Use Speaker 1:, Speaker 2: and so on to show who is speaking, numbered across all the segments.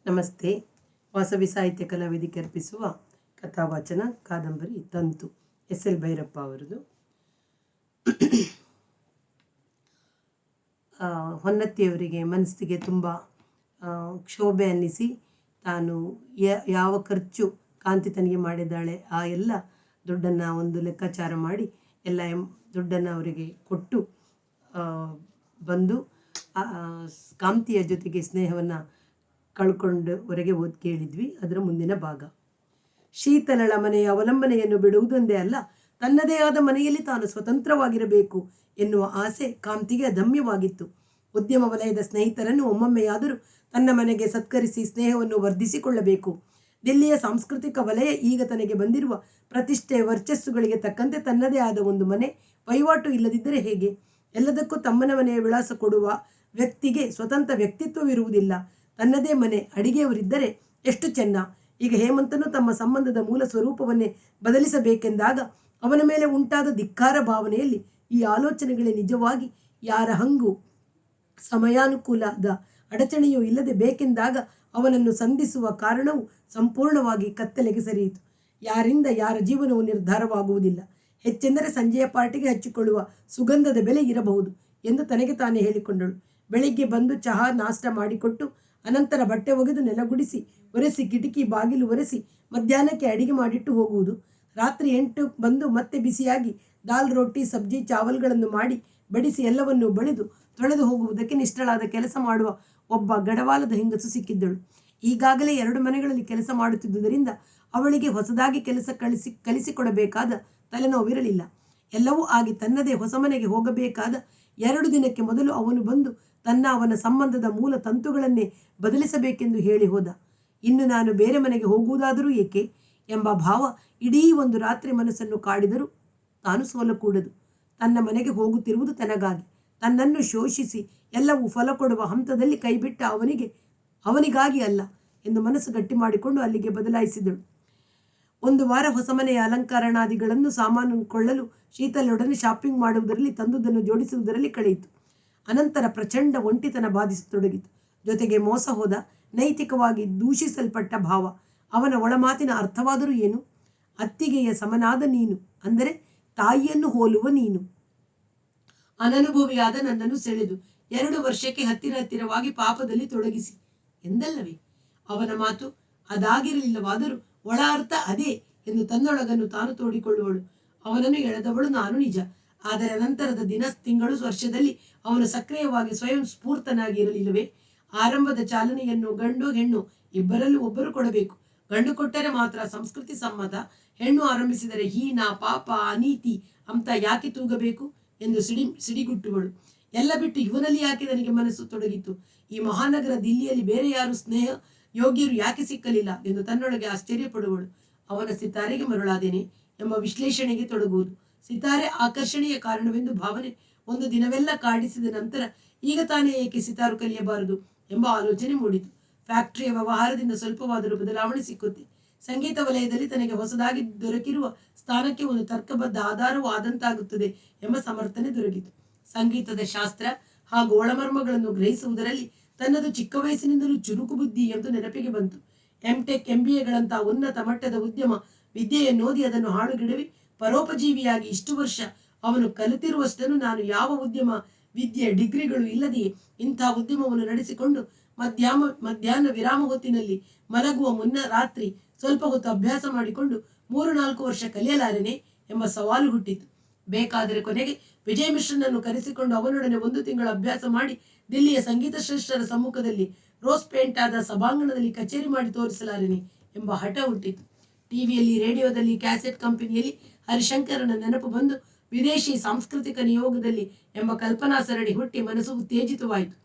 Speaker 1: ನಮಸ್ತೆ. ವಾಸವಿ ಸಾಹಿತ್ಯ ಕಲಾವೇದಿಕೆ ಅರ್ಪಿಸುವ ಕಥಾವಾಚನ ಕಾದಂಬರಿ ತಂತು, ಎಸ್.ಎಲ್. ಭೈರಪ್ಪ ಅವರದು. ಹೊನ್ನತ್ತಿಯವರಿಗೆ ಮನಸ್ಸಿಗೆ ತುಂಬ ಕ್ಷೋಭೆ ಅನ್ನಿಸಿ ತಾನು ಯಾವ ಖರ್ಚು ಕಾಂತಿ ತನಗೆ ಮಾಡಿದ್ದಾಳೆ ಆ ಎಲ್ಲ ದುಡ್ಡನ್ನು ಒಂದು ಲೆಕ್ಕಾಚಾರ ಮಾಡಿ ಎಲ್ಲ ದುಡ್ಡನ್ನು ಅವರಿಗೆ ಕೊಟ್ಟು ಬಂದು ಕಾಂತಿಯ ಜೊತೆಗೆ ಸ್ನೇಹವನ್ನು ಕಳ್ಕೊಂಡು ಹೊರಗೆ ಓದಿ ಕೇಳಿದ್ವಿ. ಅದರ ಮುಂದಿನ ಭಾಗ. ಶೀತಲಳ ಮನೆಯ ಅವಲಂಬನೆಯನ್ನು ಬಿಡುವುದೊಂದೇ ಅಲ್ಲ, ತನ್ನದೇ ಆದ ಮನೆಯಲ್ಲಿ ತಾನು ಸ್ವತಂತ್ರವಾಗಿರಬೇಕು ಎನ್ನುವ ಆಸೆ ಕಾಂತಿಗೆ ಅದಮ್ಯವಾಗಿತ್ತು. ಉದ್ಯಮ ವಲಯದ ಸ್ನೇಹಿತರನ್ನು ಒಮ್ಮೊಮ್ಮೆಯಾದರೂ ತನ್ನ ಮನೆಗೆ ಸತ್ಕರಿಸಿ ಸ್ನೇಹವನ್ನು ವರ್ಧಿಸಿಕೊಳ್ಳಬೇಕು. ದಿಲ್ಲಿಯ ಸಾಂಸ್ಕೃತಿಕ ವಲಯ ಈಗ ತನಗೆ ಬಂದಿರುವ ಪ್ರತಿಷ್ಠೆ ವರ್ಚಸ್ಸುಗಳಿಗೆ ತಕ್ಕಂತೆ ತನ್ನದೇ ಆದ ಒಂದು ಮನೆ, ವಹಿವಾಟು ಇಲ್ಲದಿದ್ದರೆ ಹೇಗೆ? ಎಲ್ಲದಕ್ಕೂ ತಮ್ಮನ ಮನೆಯ ವಿಳಾಸ ಕೊಡುವ ವ್ಯಕ್ತಿಗೆ ಸ್ವತಂತ್ರ ವ್ಯಕ್ತಿತ್ವವಿರುವುದಿಲ್ಲ. ತನ್ನದೇ ಮನೆ, ಅಡಿಗೆಯವರಿದ್ದರೆ ಎಷ್ಟು ಚೆನ್ನ. ಈಗ ಹೇಮಂತನು ತಮ್ಮ ಸಂಬಂಧದ ಮೂಲ ಸ್ವರೂಪವನ್ನೇ ಬದಲಿಸಬೇಕೆಂದಾಗ ಅವನ ಮೇಲೆ ಉಂಟಾದ ಧಿಕ್ಕಾರ ಭಾವನೆಯಲ್ಲಿ ಈ ಆಲೋಚನೆಗಳೇ ನಿಜವಾಗಿ ಯಾರ ಹಂಗು ಸಮಯಾನುಕೂಲದ ಅಡಚಣೆಯೂ ಇಲ್ಲದೆ ಬೇಕೆಂದಾಗ ಅವನನ್ನು ಸಂಧಿಸುವ ಕಾರಣವು ಸಂಪೂರ್ಣವಾಗಿ ಕತ್ತಲೆಗೆ ಸರಿಯಿತು. ಯಾರಿಂದ ಯಾರ ಜೀವನವು ನಿರ್ಧಾರವಾಗುವುದಿಲ್ಲ. ಹೆಚ್ಚೆಂದರೆ ಸಂಜೆಯ ಪಾರ್ಟಿಗೆ ಹಚ್ಚಿಕೊಳ್ಳುವ ಸುಗಂಧದ ಬೆಲೆ ಇರಬಹುದು ಎಂದು ತನಗೆ ತಾನೇ ಹೇಳಿಕೊಂಡಳು. ಬೆಳಿಗ್ಗೆ ಬಂದು ಚಹಾ ನಾಷ್ಟ ಮಾಡಿಕೊಟ್ಟು ಅನಂತರ ಬಟ್ಟೆ ಒಗೆದು ನೆಲಗುಡಿಸಿ ಒರೆಸಿ ಕಿಟಕಿ ಬಾಗಿಲು ಒರೆಸಿ ಮಧ್ಯಾಹ್ನಕ್ಕೆ ಅಡಿಗೆ ಮಾಡಿಟ್ಟು ಹೋಗುವುದು. ರಾತ್ರಿ 8 ಬಂದು ಮತ್ತೆ ಬಿಸಿಯಾಗಿ ದಾಲ್ ರೊಟ್ಟಿ ಸಬ್ಜಿ ಚಾವಲ್ಗಳನ್ನು ಮಾಡಿ ಬಡಿಸಿ ಎಲ್ಲವನ್ನೂ ಬಳಿದು ತೊಳೆದು ಹೋಗುವುದಕ್ಕೆ ನಿಷ್ಠಳಾದ ಕೆಲಸ ಮಾಡುವ ಒಬ್ಬ ಗಡವಾಲದ ಹೆಂಗಸು ಸಿಕ್ಕಿದ್ದಳು. ಈಗಾಗಲೇ 2 ಮನೆಗಳಲ್ಲಿ ಕೆಲಸ ಮಾಡುತ್ತಿದ್ದುದರಿಂದ ಅವಳಿಗೆ ಹೊಸದಾಗಿ ಕೆಲಸ ಕಲಿಸಿಕೊಡಬೇಕಾದ ತಲೆನೋವಿರಲಿಲ್ಲ. ಎಲ್ಲವೂ ಆಗಿ ತನ್ನದೇ ಹೊಸ ಮನೆಗೆ ಹೋಗಬೇಕಾದ 2 ದಿನಕ್ಕೆ ಮೊದಲು ಅವನು ಬಂದು ಅವನ ಸಂಬಂಧದ ಮೂಲ ತಂತುಗಳನ್ನೇ ಬದಲಿಸಬೇಕೆಂದು ಹೇಳಿ ಹೋದ. ಇನ್ನು ನಾನು ಬೇರೆ ಮನೆಗೆ ಹೋಗುವುದಾದರೂ ಏಕೆ ಎಂಬ ಭಾವ ಇಡೀ ಒಂದು ರಾತ್ರಿ ಮನಸ್ಸನ್ನು ಕಾಡಿದರೂ ತಾನು ಸೋಲಕೂಡದು. ತನ್ನ ಮನೆಗೆ ಹೋಗುತ್ತಿರುವುದು ತನಗಾಗಿ, ತನ್ನನ್ನು ಶೋಷಿಸಿ ಎಲ್ಲವೂ ಫಲ ಕೊಡುವ ಹಂತದಲ್ಲಿ ಕೈಬಿಟ್ಟ ಅವನಿಗಾಗಿ ಅಲ್ಲ ಎಂದು ಮನಸ್ಸು ಗಟ್ಟಿ ಮಾಡಿಕೊಂಡು ಅಲ್ಲಿಗೆ ಬದಲಾಯಿಸಿದಳು. 1 ವಾರ ಹೊಸ ಮನೆಯ ಅಲಂಕರಣಾದಿಗಳನ್ನು ಸಾಮಾನು ಕೊಳ್ಳಲು ಶೀತಲೊಡನೆ ಶಾಪಿಂಗ್ ಮಾಡುವುದರಲ್ಲಿ ತಂದುದನ್ನು ಜೋಡಿಸುವುದರಲ್ಲಿ ಕಳೆಯಿತು. ಅನಂತರ ಪ್ರಚಂಡ ಒಂಟಿತನ ಬಾಧಿಸತೊಡಗಿತು. ಜೊತೆಗೆ ಮೋಸ ಹೋದ, ನೈತಿಕವಾಗಿ ದೂಷಿಸಲ್ಪಟ್ಟ ಭಾವ. ಅವನ ಒಳಮಾತಿನ ಅರ್ಥವಾದರೂ ಏನು? ಅತ್ತಿಗೆಯ ಸಮನಾದ ನೀನು, ಅಂದರೆ ತಾಯಿಯನ್ನು ಹೋಲುವ ನೀನು, ಅನನುಭವಿಯಾದ ನನ್ನನ್ನು ಸೆಳೆದು 2 ವರ್ಷಕ್ಕೆ ಹತ್ತಿರವಾಗಿ ಪಾಪದಲ್ಲಿ ತೊಡಗಿಸಿ ಎಂದಲ್ಲವೇ? ಅವನ ಮಾತು ಅದಾಗಿರಲಿಲ್ಲವಾದರೂ ಒಳ ಅರ್ಥ ಅದೇ ಎಂದು ತನ್ನೊಳಗನ್ನು ತಾನು ತೋಡಿಕೊಳ್ಳುವಳು. ಅವನನ್ನು ಎಳೆದವಳು ನಾನು ನಿಜ. ಆದರೆ ಅನಂತರದ ದಿನ, ತಿಂಗಳು, ವರ್ಷದಲ್ಲಿ ಅವನು ಸಕ್ರಿಯವಾಗಿ ಸ್ವಯಂ ಸ್ಫೂರ್ತನಾಗಿ ಇರಲಿಲ್ಲವೇ? ಆರಂಭದ ಚಾಲನೆಯನ್ನು ಗಂಡು ಹೆಣ್ಣು ಇಬ್ಬರಲ್ಲೂ ಒಬ್ಬರು ಕೊಡಬೇಕು. ಗಂಡು ಕೊಟ್ಟರೆ ಮಾತ್ರ ಸಂಸ್ಕೃತಿ ಸಮ್ಮತ, ಹೆಣ್ಣು ಆರಂಭಿಸಿದರೆ ಹೀನ, ಪಾಪ, ಅನೀತಿ ಅಂತ ಯಾಕೆ ತೂಗಬೇಕು ಎಂದು ಸಿಡಿಗುಟ್ಟುವಳು. ಎಲ್ಲ ಬಿಟ್ಟು ಇವನಲ್ಲಿ ಯಾಕೆ ನನಗೆ ಮನಸ್ಸು ತೊಡಗಿತು? ಈ ಮಹಾನಗರ ದಿಲ್ಲಿಯಲ್ಲಿ ಬೇರೆ ಯಾರು ಸ್ನೇಹ ಯೋಗ್ಯರು ಯಾಕೆ ಸಿಕ್ಕಲಿಲ್ಲ ಎಂದು ತನ್ನೊಳಗೆ ಆಶ್ಚರ್ಯಪಡುವಳು. ಅವನ ಸಿತಾರೆಗೆ ಮರುಳಾದೇನೆ ಎಂಬ ವಿಶ್ಲೇಷಣೆಗೆ ತೊಡಗುವುದು. ಸಿತಾರೆ ಆಕರ್ಷಣೆಯ ಕಾರಣವೆಂದು ಭಾವನೆ ಒಂದು ದಿನವೆಲ್ಲ ಕಾಡಿಸಿದ ನಂತರ ಈಗ ತಾನೇ ಏಕೆ ಸಿತಾರು ಕಲಿಯಬಾರದು ಎಂಬ ಆಲೋಚನೆ ಮೂಡಿತು. ಫ್ಯಾಕ್ಟರಿಯ ವ್ಯವಹಾರದಿಂದ ಸ್ವಲ್ಪವಾದರೂ ಬದಲಾವಣೆ ಸಿಕ್ಕುತ್ತೆ. ಸಂಗೀತ ವಲಯದಲ್ಲಿ ತನಗೆ ಹೊಸದಾಗಿ ದೊರಕಿರುವ ಸ್ಥಾನಕ್ಕೆ ಒಂದು ತರ್ಕಬದ್ಧ ಆಧಾರವೂ ಆದಂತಾಗುತ್ತದೆ ಎಂಬ ಸಮರ್ಥನೆ ದೊರಕಿತು. ಸಂಗೀತದ ಶಾಸ್ತ್ರ ಹಾಗೂ ಒಳಮರ್ಮಗಳನ್ನು ಗ್ರಹಿಸುವುದರಲ್ಲಿ ತನ್ನದು ಚಿಕ್ಕ ವಯಸ್ಸಿನಿಂದಲೂ ಚುರುಕು ಬುದ್ಧಿ ಎಂದು ನೆನಪಿಗೆ ಬಂತು. ಎಂಟೆಕ್ MBAಗಳಂತಹ ಉನ್ನತ ಮಟ್ಟದ ಉದ್ಯಮ ವಿದ್ಯೆಯನ್ನೋದಿ ಅದನ್ನು ಹಾಳುಗಿಡವಿ ಪರೋಪಜೀವಿಯಾಗಿ ಇಷ್ಟು ವರ್ಷ ಅವನು ಕಲಿತಿರುವಷ್ಟನ್ನು ನಾನು ಯಾವ ಉದ್ಯಮ ವಿದ್ಯೆ ಡಿಗ್ರಿಗಳು ಇಲ್ಲದೆಯೇ ಇಂಥ ಉದ್ಯಮವನ್ನು ನಡೆಸಿಕೊಂಡು ಮಧ್ಯಾಹ್ನ ವಿರಾಮ ಹೊತ್ತಿನಲ್ಲಿ ಮಲಗುವ ಮುನ್ನ ರಾತ್ರಿ ಸ್ವಲ್ಪ ಹೊತ್ತು ಅಭ್ಯಾಸ ಮಾಡಿಕೊಂಡು 3-4 ವರ್ಷ ಕಲಿಯಲಾರೆನೆ ಎಂಬ ಸವಾಲು ಹುಟ್ಟಿತು. ಬೇಕಾದರೆ ಕೊನೆಗೆ ವಿಜಯ ಮಿಶ್ರನನ್ನು ಕರೆಸಿಕೊಂಡು ಅವನೊಡನೆ 1 ತಿಂಗಳ ಅಭ್ಯಾಸ ಮಾಡಿ ದಿಲ್ಲಿಯ ಸಂಗೀತ ಶ್ರೇಷ್ಠರ ಸಮ್ಮುಖದಲ್ಲಿ ರೋಸ್ ಪೇಂಟ್ ಆದ ಸಭಾಂಗಣದಲ್ಲಿ ಕಚೇರಿ ಮಾಡಿ ತೋರಿಸಲಾರೆನೆ ಎಂಬ ಹಠ ಹುಟ್ಟಿತು. ಟಿವಿಯಲ್ಲಿ, ರೇಡಿಯೋದಲ್ಲಿ, ಕ್ಯಾಸೆಟ್ ಕಂಪನಿಯಲ್ಲಿ ಹರಿಶಂಕರನ ನೆನಪು ಬಂದು ವಿದೇಶಿ ಸಾಂಸ್ಕೃತಿಕ ನಿಯೋಗದಲ್ಲಿ ಎಂಬ ಕಲ್ಪನಾ ಸರಣಿ ಹುಟ್ಟಿ ಮನಸ್ಸು ಉತ್ತೇಜಿತವಾಯಿತು.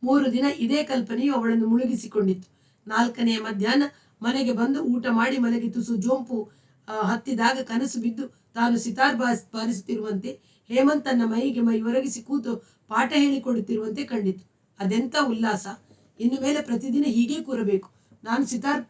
Speaker 1: 3 ದಿನ ಇದೇ ಕಲ್ಪನೆಯು ಅವಳನ್ನು ಮುಳುಗಿಸಿಕೊಂಡಿತ್ತು. 4ನೇ ಮಧ್ಯಾಹ್ನ ಮನೆಗೆ ಬಂದು ಊಟ ಮಾಡಿ ಮಲಗಿ ತುಸು ಜೋಂಪು ಹತ್ತಿದಾಗ ಕನಸು ಬಿದ್ದು ತಾನು ಸಿತಾರ್ ಬಾರಿಸುತ್ತಿರುವಂತೆ, ಹೇಮಂತ್ ತನ್ನ ಮೈಗೆ ಮೈ ಒರಗಿಸಿ ಕೂತು ಪಾಠ ಹೇಳಿಕೊಡುತ್ತಿರುವಂತೆ ಕಂಡಿತು. ಅದೆಂಥ ಉಲ್ಲಾಸ! ಇನ್ನು ಮೇಲೆ ಪ್ರತಿದಿನ ಹೀಗೆ ಕೂರಬೇಕು. ನಾನು ಸಿತಾರ್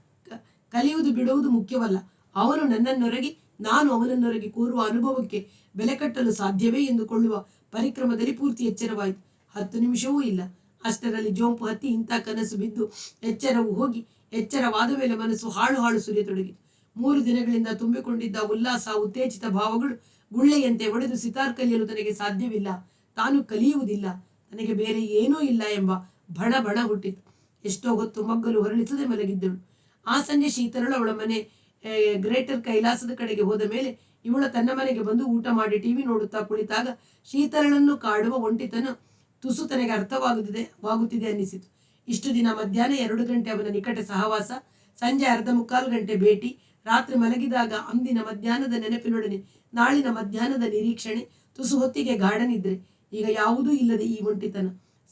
Speaker 1: ಕಲಿಯುವುದು ಬಿಡುವುದು ಮುಖ್ಯವಲ್ಲ, ಅವನು ನನ್ನನ್ನೊರಗಿ ನಾನು ಅವನನ್ನೊರಗಿ ಕೂರುವ ಅನುಭವಕ್ಕೆ ಬೆಲೆ ಕಟ್ಟಲು ಸಾಧ್ಯವೇ ಎಂದುಕೊಳ್ಳುವ ಪರಿಕ್ರಮದಲ್ಲಿ ಪೂರ್ತಿ ಎಚ್ಚರವಾಯಿತು. 10 ನಿಮಿಷವೂ ಇಲ್ಲ. ಅಷ್ಟರಲ್ಲಿ ಜೋಂಪು ಹತ್ತಿ ಇಂಥ ಕನಸು ಬಿದ್ದು ಎಚ್ಚರವು ಹೋಗಿ ಎಚ್ಚರವಾದ ಮೇಲೆ ಮನಸ್ಸು ಹಾಳು ಹಾಳು ಸುರಿಯತೊಡಗಿತು. 3 ದಿನಗಳಿಂದ ತುಂಬಿಕೊಂಡಿದ್ದ ಉಲ್ಲಾಸ ಉತ್ತೇಜಿತ ಭಾವಗಳು ಗುಳ್ಳೆಯಂತೆ ಒಡೆದು ಸಿತಾರ್ ಕಲಿಯಲು ತನಗೆ ಸಾಧ್ಯವಿಲ್ಲ, ತಾನು ಕಲಿಯುವುದಿಲ್ಲ, ತನಗೆ ಬೇರೆ ಏನೂ ಇಲ್ಲ ಎಂಬ ಬಣ ಬಣ ಹುಟ್ಟಿತು. ಎಷ್ಟೋ ಹೊತ್ತು ಮಗ್ಗಲು ಹೊರಳಿಸದೆ ಮಲಗಿದ್ದಳು. ಆ ಸಂಜೆ ಶೀತಲಳು ಅವಳ ಮನೆ ಗ್ರೇಟರ್ ಕೈಲಾಸದ ಕಡೆಗೆ ಹೋದ ಮೇಲೆ ಇವಳು ತನ್ನ ಮನೆಗೆ ಬಂದು ಊಟ ಮಾಡಿ ಟಿವಿ ನೋಡುತ್ತಾ ಕುಳಿತಾಗ ಶೀತಲಳನ್ನು ಕಾಡುವ ಒಂಟಿತನ ತುಸು ತನಗೆ ಅರ್ಥವಾಗುತ್ತಿದೆ ಅನ್ನಿಸಿತು. ಇಷ್ಟು ದಿನ ಮಧ್ಯಾಹ್ನ 2 ಗಂಟೆ ಅವನ ನಿಕಟ ಸಹವಾಸ, ಸಂಜೆ 1/4 ಗಂಟೆ ಭೇಟಿ, ರಾತ್ರಿ ಮಲಗಿದಾಗ ಅಂದಿನ ಮಧ್ಯಾಹ್ನದ ನೆನಪಿನೊಡನೆ ನಾಳಿನ ಮಧ್ಯಾಹ್ನದ ನಿರೀಕ್ಷಣೆ, ತುಸು ಹೊತ್ತಿಗೆ ಗಾಢ ನಿದ್ರೆ. ಈಗ ಯಾವುದೂ ಇಲ್ಲದೆ ಈ ಒಂಟಿತನ.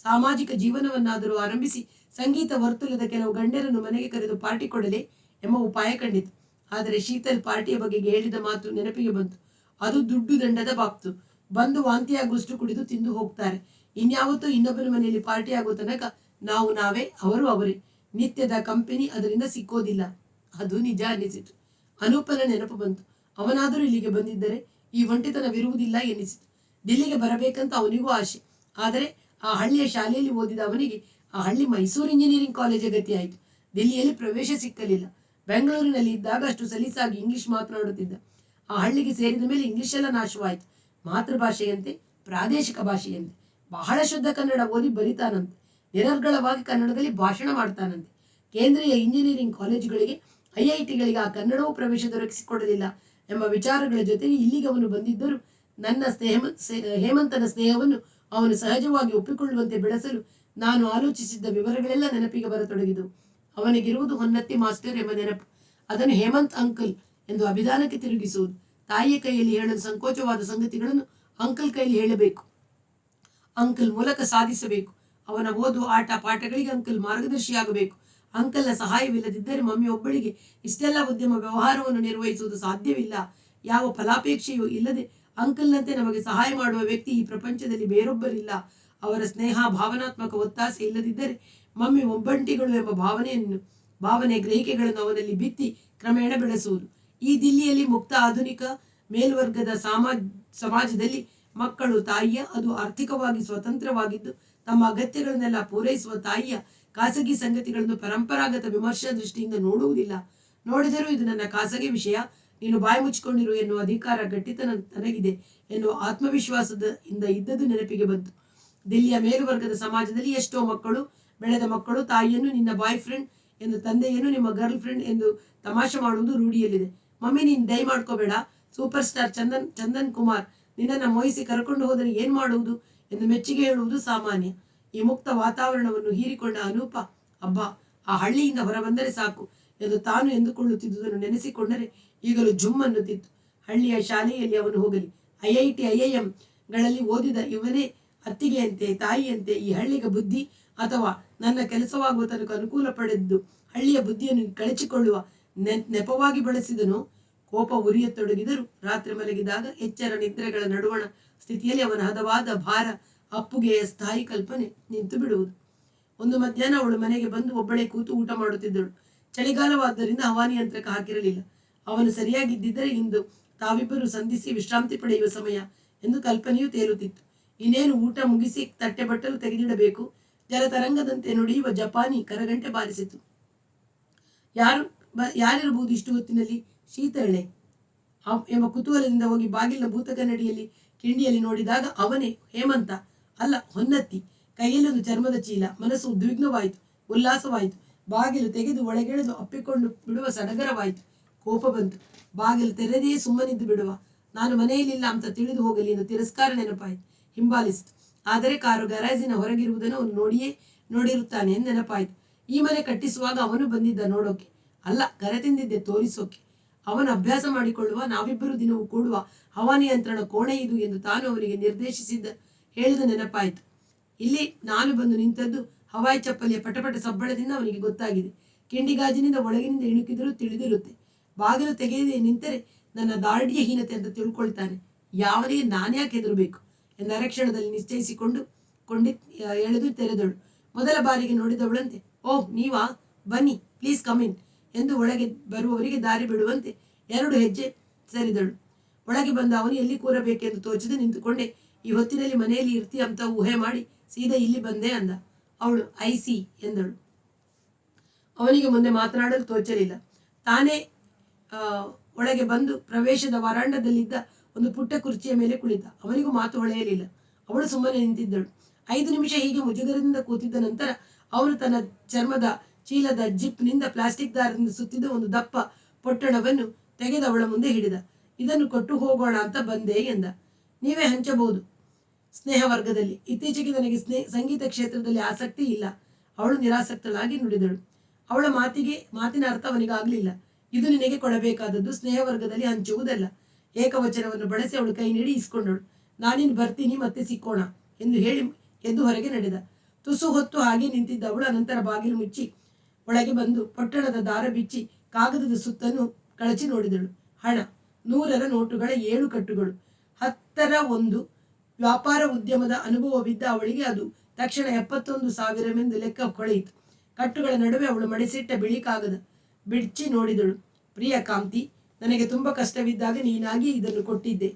Speaker 1: ಸಾಮಾಜಿಕ ಜೀವನವನ್ನಾದರೂ ಆರಂಭಿಸಿ ಸಂಗೀತ ವರ್ತುಲದ ಕೆಲವು ಗಣ್ಯರನ್ನು ಮನೆಗೆ ಕರೆದು ಪಾರ್ಟಿ ಕೊಡಲೇ ಎಂಬ ಉಪಾಯ ಕಂಡಿತು. ಆದರೆ ಶೀತಲ್ ಪಾರ್ಟಿಯ ಬಗೆಗೆ ಹೇಳಿದ ಮಾತು ನೆನಪಿಗೆ ಬಂತು. ಅದು ದುಡ್ಡು ದಂಡದ ಬಾಪ್ತು. ಬಂದು ವಾಂತಿಯಾಗುವಷ್ಟು ಕುಡಿದು ತಿಂದು ಹೋಗ್ತಾರೆ. ಇನ್ಯಾವತ್ತೂ ಇನ್ನೊಬ್ಬರ ಮನೆಯಲ್ಲಿ ಪಾರ್ಟಿ ಆಗೋ ತನಕ ನಾವು ನಾವೇ, ಅವರು ಅವರೇ. ನಿತ್ಯದ ಕಂಪನಿ ಅದರಿಂದ ಸಿಕ್ಕೋದಿಲ್ಲ. ಅದು ನಿಜ ಅನ್ನಿಸಿತು. ಅನೂಪನ ನೆನಪು ಬಂತು. ಅವನಾದರೂ ಇಲ್ಲಿಗೆ ಬಂದಿದ್ದರೆ ಈ ಒಂಟಿತನವಿರುವುದಿಲ್ಲ ಎನ್ನಿಸಿತು. ದಿಲ್ಲಿಗೆ ಬರಬೇಕಂತ ಅವನಿಗೂ ಆಸೆ. ಆದರೆ ಆ ಹಳ್ಳಿಯ ಶಾಲೆಯಲ್ಲಿ ಓದಿದ ಅವನಿಗೆ ಆ ಹಳ್ಳಿ ಮೈಸೂರು ಇಂಜಿನಿಯರಿಂಗ್ ಕಾಲೇಜ್ ಗತಿಯಾಯಿತು. ದಿಲ್ಲಿಯಲ್ಲಿ ಪ್ರವೇಶ ಸಿಕ್ಕಲಿಲ್ಲ. ಬೆಂಗಳೂರಿನಲ್ಲಿ ಇದ್ದಾಗ ಅಷ್ಟು ಸಲೀಸಾಗಿ ಇಂಗ್ಲಿಷ್ ಮಾತನಾಡುತ್ತಿದ್ದ. ಆ ಹಳ್ಳಿಗೆ ಸೇರಿದ ಮೇಲೆ ಇಂಗ್ಲಿಷ್ ಎಲ್ಲ ನಾಶವಾಯಿತು. ಮಾತೃಭಾಷೆಯಂತೆ, ಪ್ರಾದೇಶಿಕ ಭಾಷೆಯಂತೆ ಬಹಳ ಶುದ್ಧ ಕನ್ನಡ ಓದಿ ಬರಿತಾನಂತೆ. ನಿರರ್ಗಳವಾಗಿ ಕನ್ನಡದಲ್ಲಿ ಭಾಷಣ ಮಾಡ್ತಾನಂತೆ. ಕೇಂದ್ರೀಯ ಇಂಜಿನಿಯರಿಂಗ್ ಕಾಲೇಜುಗಳಿಗೆ, IITಗಳಿಗೆ ಆ ಕನ್ನಡವೂ ಪ್ರವೇಶ ದೊರಕಿಸಿಕೊಡಲಿಲ್ಲ ಎಂಬ ವಿಚಾರಗಳ ಜೊತೆಗೆ ಇಲ್ಲಿಗೆ ಅವನು ಬಂದಿದ್ದರೂ ನನ್ನ ಹೇಮಂತನ ಸ್ನೇಹವನ್ನು ಅವನು ಸಹಜವಾಗಿ ಒಪ್ಪಿಕೊಳ್ಳುವಂತೆ ಬೆಳೆಸಲು ನಾನು ಆಲೋಚಿಸಿದ್ದ ವಿವರಗಳೆಲ್ಲ ನೆನಪಿಗೆ ಬರತೊಡಗಿದವು. ಅವನಿಗಿರುವುದು ಹೊನ್ನತ್ತಿ ಮಾಸ್ಟರ್ ಎಂಬ ನೆನಪು. ಅದನ್ನು ಹೇಮಂತ್ ಅಂಕಲ್ ಎಂದು ಅಭಿಧಾನಕ್ಕೆ ತಿರುಗಿಸುವುದು. ತಾಯಿಯ ಕೈಯಲ್ಲಿ ಹೇಳಲು ಸಂಕೋಚವಾದ ಸಂಗತಿಗಳನ್ನು ಅಂಕಲ್ ಕೈಯಲ್ಲಿ ಹೇಳಬೇಕು, ಅಂಕಲ್ ಮೂಲಕ ಸಾಧಿಸಬೇಕು. ಅವನ ಓದು ಆಟ ಪಾಠಗಳಿಗೆ ಅಂಕಲ್ ಮಾರ್ಗದರ್ಶಿಯಾಗಬೇಕು. ಅಂಕಲ್ನ ಸಹಾಯವಿಲ್ಲದಿದ್ದರೆ ಮಮ್ಮಿ ಒಬ್ಬಳಿಗೆ ಇಷ್ಟೆಲ್ಲ ಉದ್ಯಮ ವ್ಯವಹಾರವನ್ನು ನಿರ್ವಹಿಸುವುದು ಸಾಧ್ಯವಿಲ್ಲ. ಯಾವ ಫಲಾಪೇಕ್ಷೆಯೂ ಇಲ್ಲದೆ ಅಂಕಲ್ನಂತೆ ನಮಗೆ ಸಹಾಯ ಮಾಡುವ ವ್ಯಕ್ತಿ ಈ ಪ್ರಪಂಚದಲ್ಲಿ ಬೇರೊಬ್ಬರಿಲ್ಲ. ಅವರ ಸ್ನೇಹ, ಭಾವನಾತ್ಮಕ ಒತ್ತಾಸೆ ಇಲ್ಲದಿದ್ದರೆ ಮಮ್ಮಿ ಒಬ್ಬಂಟಿಗಳು ಎಂಬ ಭಾವನೆ ಗ್ರಹಿಕೆಗಳನ್ನು ಅವನಲ್ಲಿ ಬಿತ್ತಿ ಕ್ರಮೇಣ ಬೆಳೆಸುವುದು. ಈ ದಿಲ್ಲಿಯಲ್ಲಿ ಮುಕ್ತ ಆಧುನಿಕ ಮೇಲ್ವರ್ಗದ ಸಮಾಜದಲ್ಲಿ ಮಕ್ಕಳು ತಾಯಿಯ, ಅದು ಆರ್ಥಿಕವಾಗಿ ಸ್ವತಂತ್ರವಾಗಿದ್ದು ತಮ್ಮ ಅಗತ್ಯಗಳನ್ನೆಲ್ಲ ಪೂರೈಸುವ ತಾಯಿಯ ಖಾಸಗಿ ಸಂಗತಿಗಳನ್ನು ಪರಂಪರಾಗತ ವಿಮರ್ಶಾ ದೃಷ್ಟಿಯಿಂದ ನೋಡುವುದಿಲ್ಲ. ನೋಡಿದರೂ ಇದು ನನ್ನ ಖಾಸಗಿ ವಿಷಯ, ನೀನು ಬಾಯಿ ಮುಚ್ಚಿಕೊಂಡಿರು ಎನ್ನುವ ಅಧಿಕಾರ ಗಟ್ಟಿತನ ತನಗಿದೆ ಎನ್ನುವ ಆತ್ಮವಿಶ್ವಾಸದಿಂದ ಇದ್ದದ್ದು ನೆನಪಿಗೆ ಬಂತು. ದಿಲ್ಲಿಯ ಮೇಲ್ವರ್ಗದ ಸಮಾಜದಲ್ಲಿ ಎಷ್ಟೋ ಮಕ್ಕಳು, ಬೆಳೆದ ಮಕ್ಕಳು ತಾಯಿಯನ್ನು ನಿನ್ನ ಬಾಯ್ ಫ್ರೆಂಡ್ ಎಂದು, ತಂದೆಯನ್ನು ನಿಮ್ಮ ಗರ್ಲ್ ಫ್ರೆಂಡ್ ಎಂದು ತಮಾಷೆ ಮಾಡುವುದು ರೂಢಿಯಲ್ಲಿದೆ. ಮಮ್ಮಿ ನೀನು ದಯ ಮಾಡ್ಕೋಬೇಡ, ಸೂಪರ್ ಸ್ಟಾರ್ ಚಂದನ್ ಕುಮಾರ್ ನಿನ್ನನ್ನು ಮೋಹಿಸಿ ಕರ್ಕೊಂಡು ಹೋದರೆ ಏನು ಮಾಡುವುದು ಎಂದು ಮೆಚ್ಚುಗೆ ಹೇಳುವುದು ಸಾಮಾನ್ಯ. ಈ ಮುಕ್ತ ವಾತಾವರಣವನ್ನು ಹೀರಿಕೊಂಡ ಅನೂಪ, ಅಬ್ಬಾ ಆ ಹಳ್ಳಿಯಿಂದ ಹೊರಬಂದರೆ ಸಾಕು ಎಂದು ತಾನು ಎಂದುಕೊಳ್ಳುತ್ತಿದ್ದುದನ್ನು ನೆನೆಸಿಕೊಂಡರೆ ಈಗಲೂ ಜುಮ್ ಅನ್ನುತ್ತಿತ್ತು. ಹಳ್ಳಿಯ ಶಾಲೆಯಲ್ಲಿ ಅವನು ಹೋಗಲಿ, IIT IIMಗಳಲ್ಲಿ ಓದಿದ ಇವನೇ ಅತ್ತಿಗೆಯಂತೆ, ತಾಯಿಯಂತೆ ಈ ಹಳ್ಳಿಗೆ ಬುದ್ಧಿ ಅಥವಾ ನನ್ನ ಕೆಲಸವಾಗುವ ತನಕ ಅನುಕೂಲ ಪಡೆದು ಹಳ್ಳಿಯ ಬುದ್ಧಿಯನ್ನು ಕಳಚಿಕೊಳ್ಳುವ ನೆಪವಾಗಿ ಬಳಸಿದನು. ಕೋಪ ಉರಿಯತೊಡಗಿದರೂ ರಾತ್ರಿ ಮಲಗಿದಾಗ ಎಚ್ಚರ ನಿದ್ರೆಗಳ ನಡುವಣ ಸ್ಥಿತಿಯಲ್ಲಿ ಅವನ ಹದವಾದ ಭಾರ, ಅಪ್ಪುಗೆಯ ಸ್ಥಾಯಿ ಕಲ್ಪನೆ ನಿಂತು ಬಿಡುವುದು. ಒಂದು ಮಧ್ಯಾಹ್ನ ಅವಳು ಮನೆಗೆ ಬಂದು ಒಬ್ಬಳೇ ಕೂತು ಊಟ ಮಾಡುತ್ತಿದ್ದಳು. ಚಳಿಗಾಲವಾದ್ದರಿಂದ ಹವಾನಿಯಂತ್ರಕ ಹಾಕಿರಲಿಲ್ಲ. ಅವನು ಸರಿಯಾಗಿದ್ದಿದ್ದರೆ ಇಂದು ತಾವಿಬ್ಬರು ಸಂಧಿಸಿ ವಿಶ್ರಾಂತಿ ಪಡೆಯುವ ಸಮಯ ಎಂದು ಕಲ್ಪನೆಯು ತೇಲುತ್ತಿತ್ತು. ಇನ್ನೇನು ಊಟ ಮುಗಿಸಿ ತಟ್ಟೆ ಬಟ್ಟಲು ತೆಗೆದಿಡಬೇಕು. ಜಲತರಂಗದಂತೆ ನುಡಿಯುವ ಜಪಾನಿ ಕರಗಂಟೆ ಬಾರಿಸಿತು. ಯಾರಿರಬಹುದು ಇಷ್ಟು ಹೊತ್ತಿನಲ್ಲಿ? ಶೀತಳೆ ಎಂಬ ಕುತೂಹಲದಿಂದ ಹೋಗಿ ಬಾಗಿಲಿನ ಭೂತ ಕನ್ನಡಿಯಲ್ಲಿ ಕಿಂಡಿಯಲ್ಲಿ ನೋಡಿದಾಗ ಅವನೇ, ಹೇಮಂತ ಅಲ್ಲ, ಹೊನ್ನತ್ತಿ. ಕೈಯಲ್ಲೊಂದು ಚರ್ಮದ ಚೀಲ. ಮನಸ್ಸು ಉದ್ವಿಗ್ನವಾಯಿತು, ಉಲ್ಲಾಸವಾಯಿತು. ಬಾಗಿಲು ತೆಗೆದು ಒಳಗೆಳೆದು ಅಪ್ಪಿಕೊಂಡು ಬಿಡುವ ಸಡಗರವಾಯಿತು. ಕೋಪ ಬಂತು. ಬಾಗಿಲು ತೆರೆದೇ ಸುಮ್ಮನಿದ್ದು ಬಿಡುವ, ನಾನು ಮನೆಯಲ್ಲಿಲ್ಲ ಅಂತ ತಿಳಿದು ಹೋಗಲಿ ಎಂದು ತಿರಸ್ಕಾರ ನೆನಪಾಯಿತು. ಹಿಂಬಾಲಿಸಿತು. ಆದರೆ ಕಾರು ಗರಾಜಿನ ಹೊರಗಿರುವುದನ್ನು ಅವನು ನೋಡಿರುತ್ತಾನೆ ಎಂದು ನೆನಪಾಯಿತು. ಈ ಮನೆ ಕಟ್ಟಿಸುವಾಗ ಅವನು ಬಂದಿದ್ದ ನೋಡೋಕೆ ಅಲ್ಲ, ಕರೆತಿಂದಿದ್ದೆ ತೋರಿಸೋಕೆ. ಅವನು ಅಭ್ಯಾಸ ಮಾಡಿಕೊಳ್ಳುವ, ನಾವಿಬ್ಬರು ದಿನವೂ ಕೂಡುವ ಹವಾನಿಯಂತ್ರಣ ಕೋಣೆ ಇದು ಎಂದು ತಾನು ಅವನಿಗೆ ಹೇಳಿದ ನೆನಪಾಯಿತು. ಇಲ್ಲಿ ನಾನು ಬಂದು ನಿಂತದ್ದು ಹವಾಯಿ ಚಪ್ಪಲಿಯ ಪಟಪಟ ಸಬ್ಬಳದಿಂದ ಅವನಿಗೆ ಗೊತ್ತಾಗಿದೆ. ಕಿಂಡಿಗಾಜಿನಿಂದ ಒಳಗಿನಿಂದ ಇಣುಕಿದರೂ ತಿಳಿದಿರುತ್ತೆ. ಬಾಗಿಲು ತೆಗೆಯದೆ ನಿಂತರೆ ನನ್ನ ದಾರ್ಢ್ಯಹೀನತೆ ಅಂತ ತಿಳ್ಕೊಳ್ತಾನೆ. ಯಾವನಿಗೆ ನಾನ್ಯಾಕೆ ಹೆದರಬೇಕು ಎಂದು ಅರಕ್ಷಣದಲ್ಲಿ ನಿಶ್ಚಯಿಸಿಕೊಂಡು ಎಳೆದು ತೆರೆದಳು. ಮೊದಲ ಬಾರಿಗೆ ನೋಡಿದವಳಂತೆ, ಓಹ್ ನೀವಾ, ಬನ್ನಿ, ಪ್ಲೀಸ್ ಕಮಿನ್ ಎಂದು ಒಳಗೆ ಬರುವವರಿಗೆ ದಾರಿ ಬಿಡುವಂತೆ 2 ಹೆಜ್ಜೆ ಸರಿದಳು. ಒಳಗೆ ಬಂದ ಅವನು ಎಲ್ಲಿ ಕೂರಬೇಕೆಂದು ತೋಚದೆ ನಿಂತುಕೊಂಡೆ. ಈ ಹೊತ್ತಿನಲ್ಲಿ ಮನೆಯಲ್ಲಿ ಇರ್ತೀಯ ಅಂತ ಊಹೆ ಮಾಡಿ ಸೀದಾ ಇಲ್ಲಿ ಬಂದೆ ಅಂದ. ಅವಳು ಐಸಿ ಎಂದಳು. ಅವನಿಗೆ ಮುಂದೆ ಮಾತನಾಡಲು ತೋಚಲಿಲ್ಲ. ತಾನೇ ಒಳಗೆ ಬಂದು ಪ್ರವೇಶದ ವರಾಂಡದಲ್ಲಿದ್ದ ಒಂದು ಪುಟ್ಟ ಕುರ್ಚಿಯ ಮೇಲೆ ಕುಳಿತ. ಅವನಿಗೂ ಮಾತು ಹೊಳೆಯಲಿಲ್ಲ. ಅವಳು ಸುಮ್ಮನೆ ನಿಂತಿದ್ದಳು. 5 ನಿಮಿಷ ಹೀಗೆ ಮುಜುಗರದಿಂದ ಕೂತಿದ್ದ ನಂತರ ಅವನು ತನ್ನ ಚರ್ಮದ ಚೀಲದ ಜಿಪ್ನಿಂದ ಪ್ಲಾಸ್ಟಿಕ್ ದಾರದಿಂದ ಸುತ್ತಿದ್ದ ಒಂದು ದಪ್ಪ ಪೊಟ್ಟಣವನ್ನು ತೆಗೆದು ಅವಳ ಮುಂದೆ ಹಿಡಿದ. ಇದನ್ನು ಕೊಟ್ಟು ಹೋಗೋಣ ಅಂತ ಬಂದೆ ಎಂದ. ನೀವೇ ಹಂಚಬಹುದು ಸ್ನೇಹವರ್ಗದಲ್ಲಿ. ಇತ್ತೀಚೆಗೆ ನನಗೆ ಸಂಗೀತ ಕ್ಷೇತ್ರದಲ್ಲಿ ಆಸಕ್ತಿ ಇಲ್ಲ. ಅವಳು ನಿರಾಸಕ್ತಳಾಗಿ ನುಡಿದಳು. ಅವಳ ಮಾತಿನ ಅರ್ಥ ಅವನಿಗಾಗಲಿಲ್ಲ. ಇದು ನಿನಗೆ ಕೊಡಬೇಕಾದದ್ದು, ಸ್ನೇಹವರ್ಗದಲ್ಲಿ ಹಂಚುವುದಲ್ಲ. ಏಕವಚನವನ್ನು ಬಳಸಿ ಅವಳು ಕೈ ನೀಡಿ ಇಸ್ಕೊಂಡಳು. ನಾನಿನ್ನು ಬರ್ತೀನಿ, ಮತ್ತೆ ಸಿಕ್ಕೋಣ ಎಂದು ಹೇಳಿ ಎದ್ದು ಹೊರಗೆ ನಡೆದ. ತುಸು ಹೊತ್ತು ಹಾಗೆ ನಿಂತಿದ್ದ ಅವಳು ಅನಂತರ ಬಾಗಿಲು ಮುಚ್ಚಿ ಒಳಗೆ ಬಂದು ಪೊಟ್ಟಣದ ದಾರ ಬಿಚ್ಚಿ ಕಾಗದದ ಸುತ್ತನ್ನು ಕಳಚಿ ನೋಡಿದಳು. ಹಣ, 100ರ ನೋಟುಗಳ 7 ಕಟ್ಟುಗಳು. 10ರ ಒಂದು ವ್ಯಾಪಾರ ಉದ್ಯಮದ ಅನುಭವವಿದ್ದ ಅವಳಿಗೆ ಅದು ತಕ್ಷಣ 71,000ವೆಂದು ಲೆಕ್ಕ ಹೊಳೆಯಿತು. ಕಟ್ಟುಗಳ ನಡುವೆ ಅವಳು ಮಡಿಸಿಟ್ಟ ಬಿಳಿ ಕಾಗದ ಬಿಡ್ಚಿ ನೋಡಿದಳು. ಪ್ರಿಯ ಕಾಂತಿ, ನನಗೆ ತುಂಬ ಕಷ್ಟವಿದ್ದಾಗ ನೀನಾಗಿ ಇದನ್ನು ಕೊಟ್ಟಿದ್ದೆ.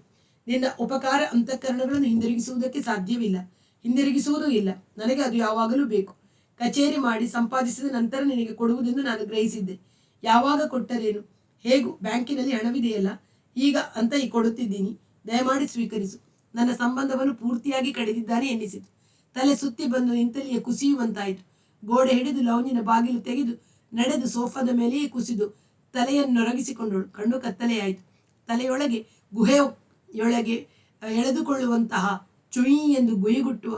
Speaker 1: ನಿನ್ನ ಉಪಕಾರ ಅಂತಃಕರಣಗಳನ್ನು ಹಿಂದಿರುಗಿಸುವುದಕ್ಕೆ ಸಾಧ್ಯವಿಲ್ಲ, ಹಿಂದಿರುಗಿಸುವುದೂ ಇಲ್ಲ. ನನಗೆ ಅದು ಯಾವಾಗಲೂ ಬೇಕು. ಕಚೇರಿ ಮಾಡಿ ಸಂಪಾದಿಸಿದ ನಂತರ ನಿನಗೆ ಕೊಡುವುದೆಂದು ನಾನು ಗ್ರಹಿಸಿದ್ದೆ. ಯಾವಾಗ ಕೊಟ್ಟರೇನು? ಹೇಗೂ ಬ್ಯಾಂಕಿನಲ್ಲಿ ಹಣವಿದೆಯಲ್ಲ, ಈಗ ಅಂತ ಕೊಡುತ್ತಿದ್ದೀನಿ. ದಯಮಾಡಿ ಸ್ವೀಕರಿಸು. ನನ್ನ ಸಂಬಂಧವನ್ನು ಪೂರ್ತಿಯಾಗಿ ಕಡಿದಿದ್ದಾನೆ ಎನ್ನಿಸಿತು. ತಲೆ ಸುತ್ತಿ ಬಂದು ನಿಂತಲ್ಲಿಯೇ ಕುಸಿಯುವಂತಾಯಿತು. ಗೋಡೆ ಹಿಡಿದು ಲೌಂಜಿನ ಬಾಗಿಲು ತೆಗೆದು ನಡೆದು ಸೋಫಾದ ಮೇಲೆಯೇ ಕುಸಿದು ತಲೆಯನ್ನೊರಗಿಸಿಕೊಂಡಳು. ಕಣ್ಣು ಕತ್ತಲೆಯಾಯಿತು. ತಲೆಯೊಳಗೆ ಗುಹೆಯೊಳಗೆ ಎಳೆದುಕೊಳ್ಳುವಂತಹ ಚುಯಿ ಎಂದು ಗುಯಿಗುಟ್ಟುವ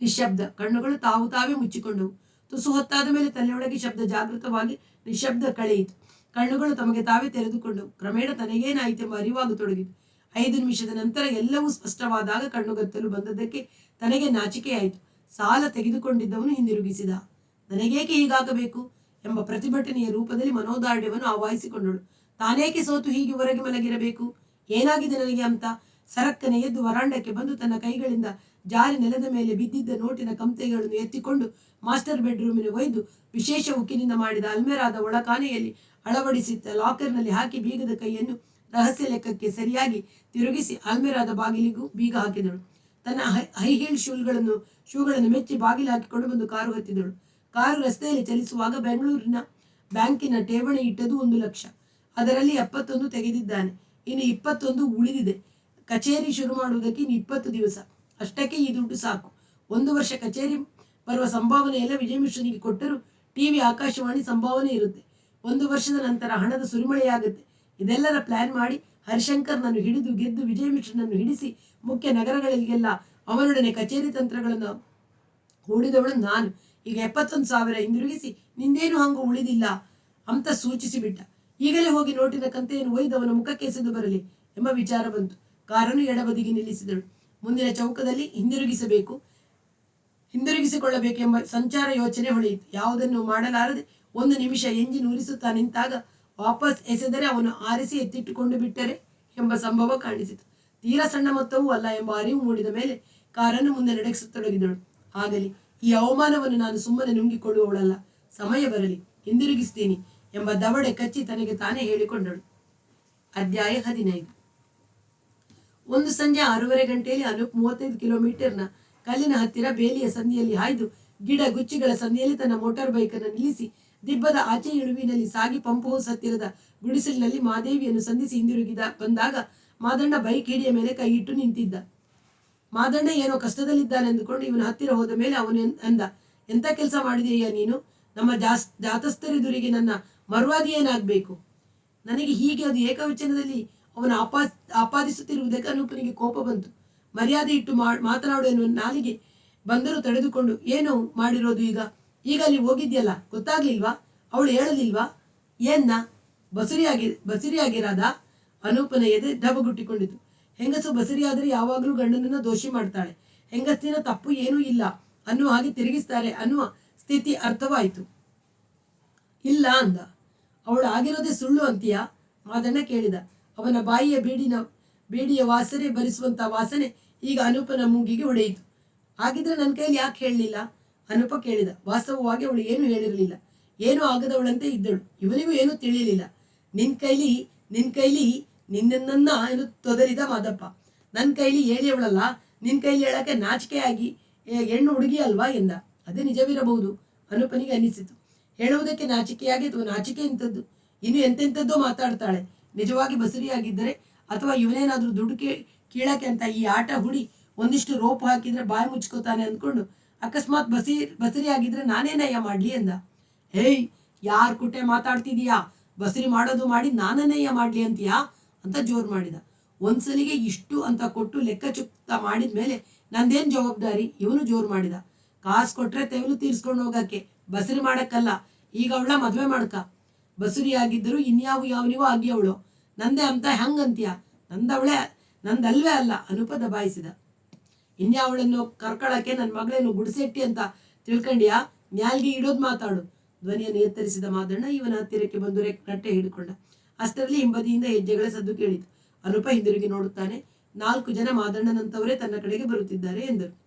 Speaker 1: ನಿಶಬ್ದ. ಕಣ್ಣುಗಳು ತಾವೇ ಮುಚ್ಚಿಕೊಂಡವು. ತುಸು ಹೊತ್ತಾದ ಮೇಲೆ ತಲೆಯೊಳಗೆ ಶಬ್ದ ಜಾಗೃತವಾಗಿ ನಿಶಬ್ದ ಕಳೆಯಿತು. ಕಣ್ಣುಗಳು ತಮಗೆ ತಾವೇ ತೆರೆದುಕೊಂಡವು. ಕ್ರಮೇಣ ತನಗೇನಾಯಿತೆಂಬ ಅರಿವಾಗತೊಡಗಿತು. 5 ನಿಮಿಷದ ನಂತರ ಎಲ್ಲವೂ ಸ್ಪಷ್ಟವಾದಾಗ ಕಣ್ಣುಗತ್ತಲು ಬಂದದ್ದಕ್ಕೆ ತನಗೆ ನಾಚಿಕೆಯಾಯಿತು. ಸಾಲ ತೆಗೆದುಕೊಂಡಿದ್ದವನು ಹಿಂದಿರುಗಿಸಿದ. ನನಗೇಕೆ ಹೀಗಾಗಬೇಕು ಎಂಬ ಪ್ರತಿಭಟನೆಯ ರೂಪದಲ್ಲಿ ಮನೋದಾರ್ಢ್ಯವನ್ನು ಆವಾಹಿಸಿಕೊಂಡಳು. ತಾನೇಕೆ ಸೋತು ಹೀಗೆ ಹೊರಗೆ ಮಲಗಿರಬೇಕು? ಏನಾಗಿದೆ ನನಗೆ ಅಂತ ಸರಕ್ಕನೆ ಎದ್ದು ವರಾಂಡಕ್ಕೆ ಬಂದು ತನ್ನ ಕೈಗಳಿಂದ ಜಾರಿ ನೆಲದ ಮೇಲೆ ಬಿದ್ದಿದ್ದ ನೋಟಿನ ಕಂತೆಗಳನ್ನು ಎತ್ತಿಕೊಂಡು ಮಾಸ್ಟರ್ ಬೆಡ್ರೂಮಿನ ಒಯ್ದು ವಿಶೇಷ ಉಕ್ಕಿನಿಂದ ಮಾಡಿದ ಅಲ್ಮೆರಾದ ಒಳಕಾನೆಯಲ್ಲಿ ಅಳವಡಿಸಿದ್ದ ಲಾಕರ್ನಲ್ಲಿ ಹಾಕಿ ಬೀಗದ ಕೈಯನ್ನು ರಹಸ್ಯ ಲೆಕ್ಕಕ್ಕೆ ಸರಿಯಾಗಿ ತಿರುಗಿಸಿ ಅಲ್ಮೆರಾದ ಬಾಗಿಲಿಗೂ ಬೀಗ ಹಾಕಿದಳು. ತನ್ನ ಹೈ ಹೀಲ್ ಶೂಗಳನ್ನು ಮೆಚ್ಚಿ ಬಾಗಿಲು ಹಾಕಿಕೊಂಡು ಬಂದು ಕಾರು ಹತ್ತಿದಳು. ಕಾರು ರಸ್ತೆಯಲ್ಲಿ ಚಲಿಸುವಾಗ ಬೆಂಗಳೂರಿನ ಬ್ಯಾಂಕಿನ ಠೇವಣಿ ಇಟ್ಟದು 1 ಲಕ್ಷ. ಅದರಲ್ಲಿ 71 ತೆಗೆದಿದ್ದಾನೆ. ಇನ್ನು 21 ಉಳಿದಿದೆ. ಕಚೇರಿ ಶುರು ಮಾಡುವುದಕ್ಕೆ ಇನ್ನು 20 ದಿವಸ. ಅಷ್ಟಕ್ಕೆ ಈ ದುಡ್ಡು ಸಾಕು. 1 ವರ್ಷ ಕಚೇರಿ ಬರುವ ಸಂಭಾವನೆ ಎಲ್ಲ ವಿಜಯಮಿಶ್ರನಿಗೆ ಕೊಟ್ಟರೂ ಟಿವಿ ಆಕಾಶವಾಣಿ ಸಂಭಾವನೆ ಇರುತ್ತೆ. 1 ವರ್ಷದ ನಂತರ ಹಣದ ಸುರಿಮಳೆಯಾಗುತ್ತೆ. ಇದೆಲ್ಲರ ಪ್ಲಾನ್ ಮಾಡಿ ಹರಿಶಂಕರ್ನನ್ನು ಹಿಡಿದು ಗೆದ್ದು ವಿಜಯಮಿಶ್ರನನ್ನು ಹಿಡಿಸಿ ಮುಖ್ಯ ನಗರಗಳಿಗೆಲ್ಲ ಅವನೊಡನೆ ಕಚೇರಿ ತಂತ್ರಗಳನ್ನು ಹೂಡಿದವಳು ನಾನು. ಈಗ 71,000 ಹಿಂದಿರುಗಿಸಿ ನಿಂದೇನು ಹಂಗು ಉಳಿದಿಲ್ಲ ಅಂತ ಸೂಚಿಸಿಬಿಟ್ಟ. ಈಗಲೇ ಹೋಗಿ ನೋಟಿನ ಕಂತೆಯನ್ನು ಒಯ್ದು ಅವನ ಮುಖಕ್ಕೆ ಎಸೆದು ಬರಲಿ ಎಂಬ ವಿಚಾರ ಬಂತು. ಕಾರನ್ನು ಎಡಬದಿಗೆ ನಿಲ್ಲಿಸಿದಳು. ಮುಂದಿನ ಚೌಕದಲ್ಲಿ ಹಿಂದಿರುಗಿಸಿಕೊಳ್ಳಬೇಕೆಂಬ ಸಂಚಾರ ಯೋಚನೆ ಹೊಳೆಯಿತು. ಯಾವುದನ್ನು ಮಾಡಲಾರದೆ 1 ನಿಮಿಷ ಎಂಜಿನ್ ಉರಿಸುತ್ತಾ ನಿಂತಾಗ ವಾಪಸ್ ಎಸೆದರೆ ಅವನು ಆರಿಸಿ ಎತ್ತಿಟ್ಟುಕೊಂಡು ಬಿಟ್ಟರೆ ಎಂಬ ಸಂಭವ ಕಾಣಿಸಿತು. ತೀರಾ ಸಣ್ಣ ಮೊತ್ತವೂ ಅಲ್ಲ ಎಂಬ ಅರಿವು ಮೂಡಿದ ಮೇಲೆ ಕಾರನ್ನು ಮುಂದೆ ನಡೆಸತೊಡಗಿದಳು. ಆಗಲಿ, ಈ ಅವಮಾನವನ್ನು ನಾನು ಸುಮ್ಮನೆ ನುಂಗಿಕೊಳ್ಳುವವಳಲ್ಲ. ಸಮಯ ಬರಲಿ, ಹಿಂದಿರುಗಿಸ್ತೀನಿ ಎಂಬ ದವಡೆ ಕಚ್ಚಿ ತನಗೆ ತಾನೇ ಹೇಳಿಕೊಂಡಳು. ಅಧ್ಯಾಯ 15. ಒಂದು ಸಂಜೆ 6:30 ಗಂಟೆಯಲ್ಲಿ ಅನೂಪ್ 35 ಕಿಲೋಮೀಟರ್ನ ಕಲ್ಲಿನ ಹತ್ತಿರ ಬೇಲಿಯ ಸಂದಿಯಲ್ಲಿ ಹಾಯ್ದು ಗಿಡ ಗುಚ್ಚಿಗಳ ಸಂದಿಯಲ್ಲಿ ತನ್ನ ಮೋಟಾರ್ ಬೈಕನ್ನು ನಿಲ್ಲಿಸಿ ದಿಬ್ಬದ ಆಚೆ ಇಳುವಿನಲ್ಲಿ ಸಾಗಿ ಪಂಪ್ ಹೌಸ್ ಹತ್ತಿರದ ಗುಡಿಸಲಿನಲ್ಲಿ ಮಾದೇವಿಯನ್ನು ಸಂಧಿಸಿ ಬಂದಾಗ ಮಾದಣ್ಣ ಬೈಕ್ ಹಿಡಿಯ ಮೇಲೆ ಕೈ ಇಟ್ಟು ನಿಂತಿದ್ದ. ಮಾದಣ್ಣ ಏನೋ ಕಷ್ಟದಲ್ಲಿದ್ದಾನೆಂದುಕೊಂಡು ಇವನ ಹತ್ತಿರ ಹೋದ ಮೇಲೆ ಅವನು ಅಂದ, ಎಂಥ ಕೆಲಸ ಮಾಡಿದೆಯಾ ನೀನು? ನಮ್ಮ ಜಾತಸ್ಥರೆದುರಿಗೆ ನನ್ನ ಮರ್ವಾದಿ ಏನಾಗಬೇಕು? ನನಗೆ ಹೀಗೆ ಅದು ಏಕವಚನದಲ್ಲಿ ಅವನು ಆಪಾದಿಸುತ್ತಿರುವುದಕ್ಕೆ ಅನೂಪನಿಗೆ ಕೋಪ ಬಂತು. ಮರ್ಯಾದೆ ಇಟ್ಟು ಮಾತನಾಡುವ ನಾಲಿಗೆ ಬಂದರೂ ತಡೆದುಕೊಂಡು, ಏನು ಮಾಡಿರೋದು ಈಗ ಅಲ್ಲಿ ಹೋಗಿದ್ಯಲ್ಲ, ಗೊತ್ತಾಗ್ಲಿಲ್ವಾ? ಅವಳು ಹೇಳಲಿಲ್ವಾ? ಏನ್ನ ಬಸುರಿಯಾಗಿರಾದ? ಅನೂಪನ ಎದೆ ಡಬಗುಟ್ಟಿಕೊಂಡಿತು. ಹೆಂಗಸು ಬಸರಿಯಾದರೆ ಯಾವಾಗಲೂ ಗಂಡನನ್ನ ದೋಷಿ ಮಾಡ್ತಾಳೆ. ಹೆಂಗಸಿನ ತಪ್ಪು ಏನೂ ಇಲ್ಲ ಅನ್ನುವ ಹಾಗೆ ತಿರುಗಿಸ್ತಾರೆ ಅನ್ನುವ ಸ್ಥಿತಿ ಅರ್ಥವಾಯಿತು. ಇಲ್ಲ ಅಂದ. ಅವಳು ಆಗಿರೋದೇ ಸುಳ್ಳು ಅಂತೀಯಾ? ಮಾದಣ್ಣ ಕೇಳಿದ. ಅವನ ಬಾಯಿಯ ಬೀಡಿಯ ವಾಸನೆ ಭರಿಸುವಂತ ವಾಸನೆ ಈಗ ಅನೂಪನ ಮೂಗಿಗೆ ಹೊಡೆಯಿತು. ಹಾಗಿದ್ರೆ ನನ್ನ ಕೈಲಿ ಯಾಕೆ ಹೇಳಲಿಲ್ಲ? ಅನೂಪ ಕೇಳಿದ. ವಾಸ್ತವವಾಗಿ ಅವಳು ಏನು ಹೇಳಿರಲಿಲ್ಲ. ಏನೂ ಆಗದವಳಂತೆ ಇದ್ದಳು. ಇವನಿಗೂ ಏನೂ ತಿಳಿಯಲಿಲ್ಲ. ನಿನ್ ಕೈಲಿ ನಿನ್ನನ್ನ ಎಂದು ತೊದರಿದ ಮಾದಪ್ಪ. ನನ್ನ ಕೈಲಿ ಹೇಳಿಯವಳಲ್ಲ, ನಿನ್ ಕೈಲಿ ಹೇಳಕ್ಕೆ ನಾಚಿಕೆಯಾಗಿ ಹೆಣ್ಣು ಹುಡುಗಿ ಅಲ್ವಾ ಎಂದ. ಅದೇ ನಿಜವಿರಬಹುದು ಅನುಪನಿಗೆ ಅನಿಸಿತು. ಹೇಳುವುದಕ್ಕೆ ನಾಚಿಕೆಯಾಗಿ ಅಥವಾ ನಾಚಿಕೆ ಎಂಥದ್ದು, ಇನ್ನು ಎಂತೆಂಥದ್ದೋ ಮಾತಾಡ್ತಾಳೆ. ನಿಜವಾಗಿ ಬಸುರಿಯಾಗಿದ್ದರೆ ಅಥವಾ ಇವನೇನಾದ್ರೂ ದುಡ್ಡು ಕೀಳಕ್ಕೆ ಅಂತ ಈ ಆಟ ಹುಡಿ ಒಂದಿಷ್ಟು ರೋಪ್ ಹಾಕಿದ್ರೆ ಬಾಯಿ ಮುಚ್ಕೋತಾನೆ ಅಂದ್ಕೊಂಡು ಅಕಸ್ಮಾತ್ ಬಸರಿ ಆಗಿದ್ರೆ ನಾನೇನಯ್ಯ ಮಾಡ್ಲಿ ಎಂದ. ಹೇಯ್, ಯಾರ್ ಕುಟೆ ಮಾತಾಡ್ತಿದೀಯಾ? ಬಸರಿ ಮಾಡೋದು ಮಾಡಿ ನಾನನ್ನಯ್ಯ ಮಾಡ್ಲಿ ಅಂತೀಯಾ ಅಂತ ಜೋರ್ ಮಾಡಿದ. ಒಂದ್ಸಲಿಗೆ ಇಷ್ಟು ಅಂತ ಕೊಟ್ಟು ಲೆಕ್ಕ ಚುಕ್ತ ಮಾಡಿದ್ಮೇಲೆ ನಂದೇನ್ ಜವಾಬ್ದಾರಿ? ಇವನು ಜೋರ್ ಮಾಡಿದ. ಕಾಸು ಕೊಟ್ರೆ ತೆವಲು ತೀರ್ಸ್ಕೊಂಡು ಹೋಗಕ್ಕೆ, ಬಸರಿ ಮಾಡಕ್ಕಲ್ಲ. ಈಗ ಅವಳ ಮದ್ವೆ ಮಾಡ್ಕ. ಬಸುರಿ ಆಗಿದ್ದರು ಯಾವನಿಗೂ ಆಗಿ ಅವಳು. ನಂದೇ ಅಂತ ಹೆಂಗಂತೀಯ? ನಂದಲ್ವೇ ಅಲ್ಲ ಅನುಪ ದಬಾಯಿಸಿದ. ಇನ್ಯಾವಳನ್ನು ಕರ್ಕೊಳಕ್ಕೆ ನನ್ನ ಮಗಳೇನು ಗುಡಿಸೆಟ್ಟಿ ಅಂತ ತಿಳ್ಕೊಂಡಿಯಾ? ನ್ಯಾಲ್ಗೆ ಇಡೋದು ಮಾತಾಡು. ಧ್ವನಿಯನ್ನು ಎತ್ತರಿಸಿದ ಮಾದಣ್ಣ ಇವನ ಹತ್ತಿರಕ್ಕೆ ಬಂದು ಕಟ್ಟೆ ಹಿಡ್ಕೊಂಡ. ಅಷ್ಟರಲ್ಲಿ ಹಿಂಬದಿಯಿಂದ ಹೆಜ್ಜೆಗಳ ಸದ್ದು ಕೇಳಿತು. ಅನುಪ ಹಿಂದಿರುಗಿ ನೋಡುತ್ತಾನೆ. 4 ಜನ ಮಾದಣ್ಣನಂತವರೇ ತನ್ನ ಕಡೆಗೆ ಬರುತ್ತಿದ್ದಾರೆ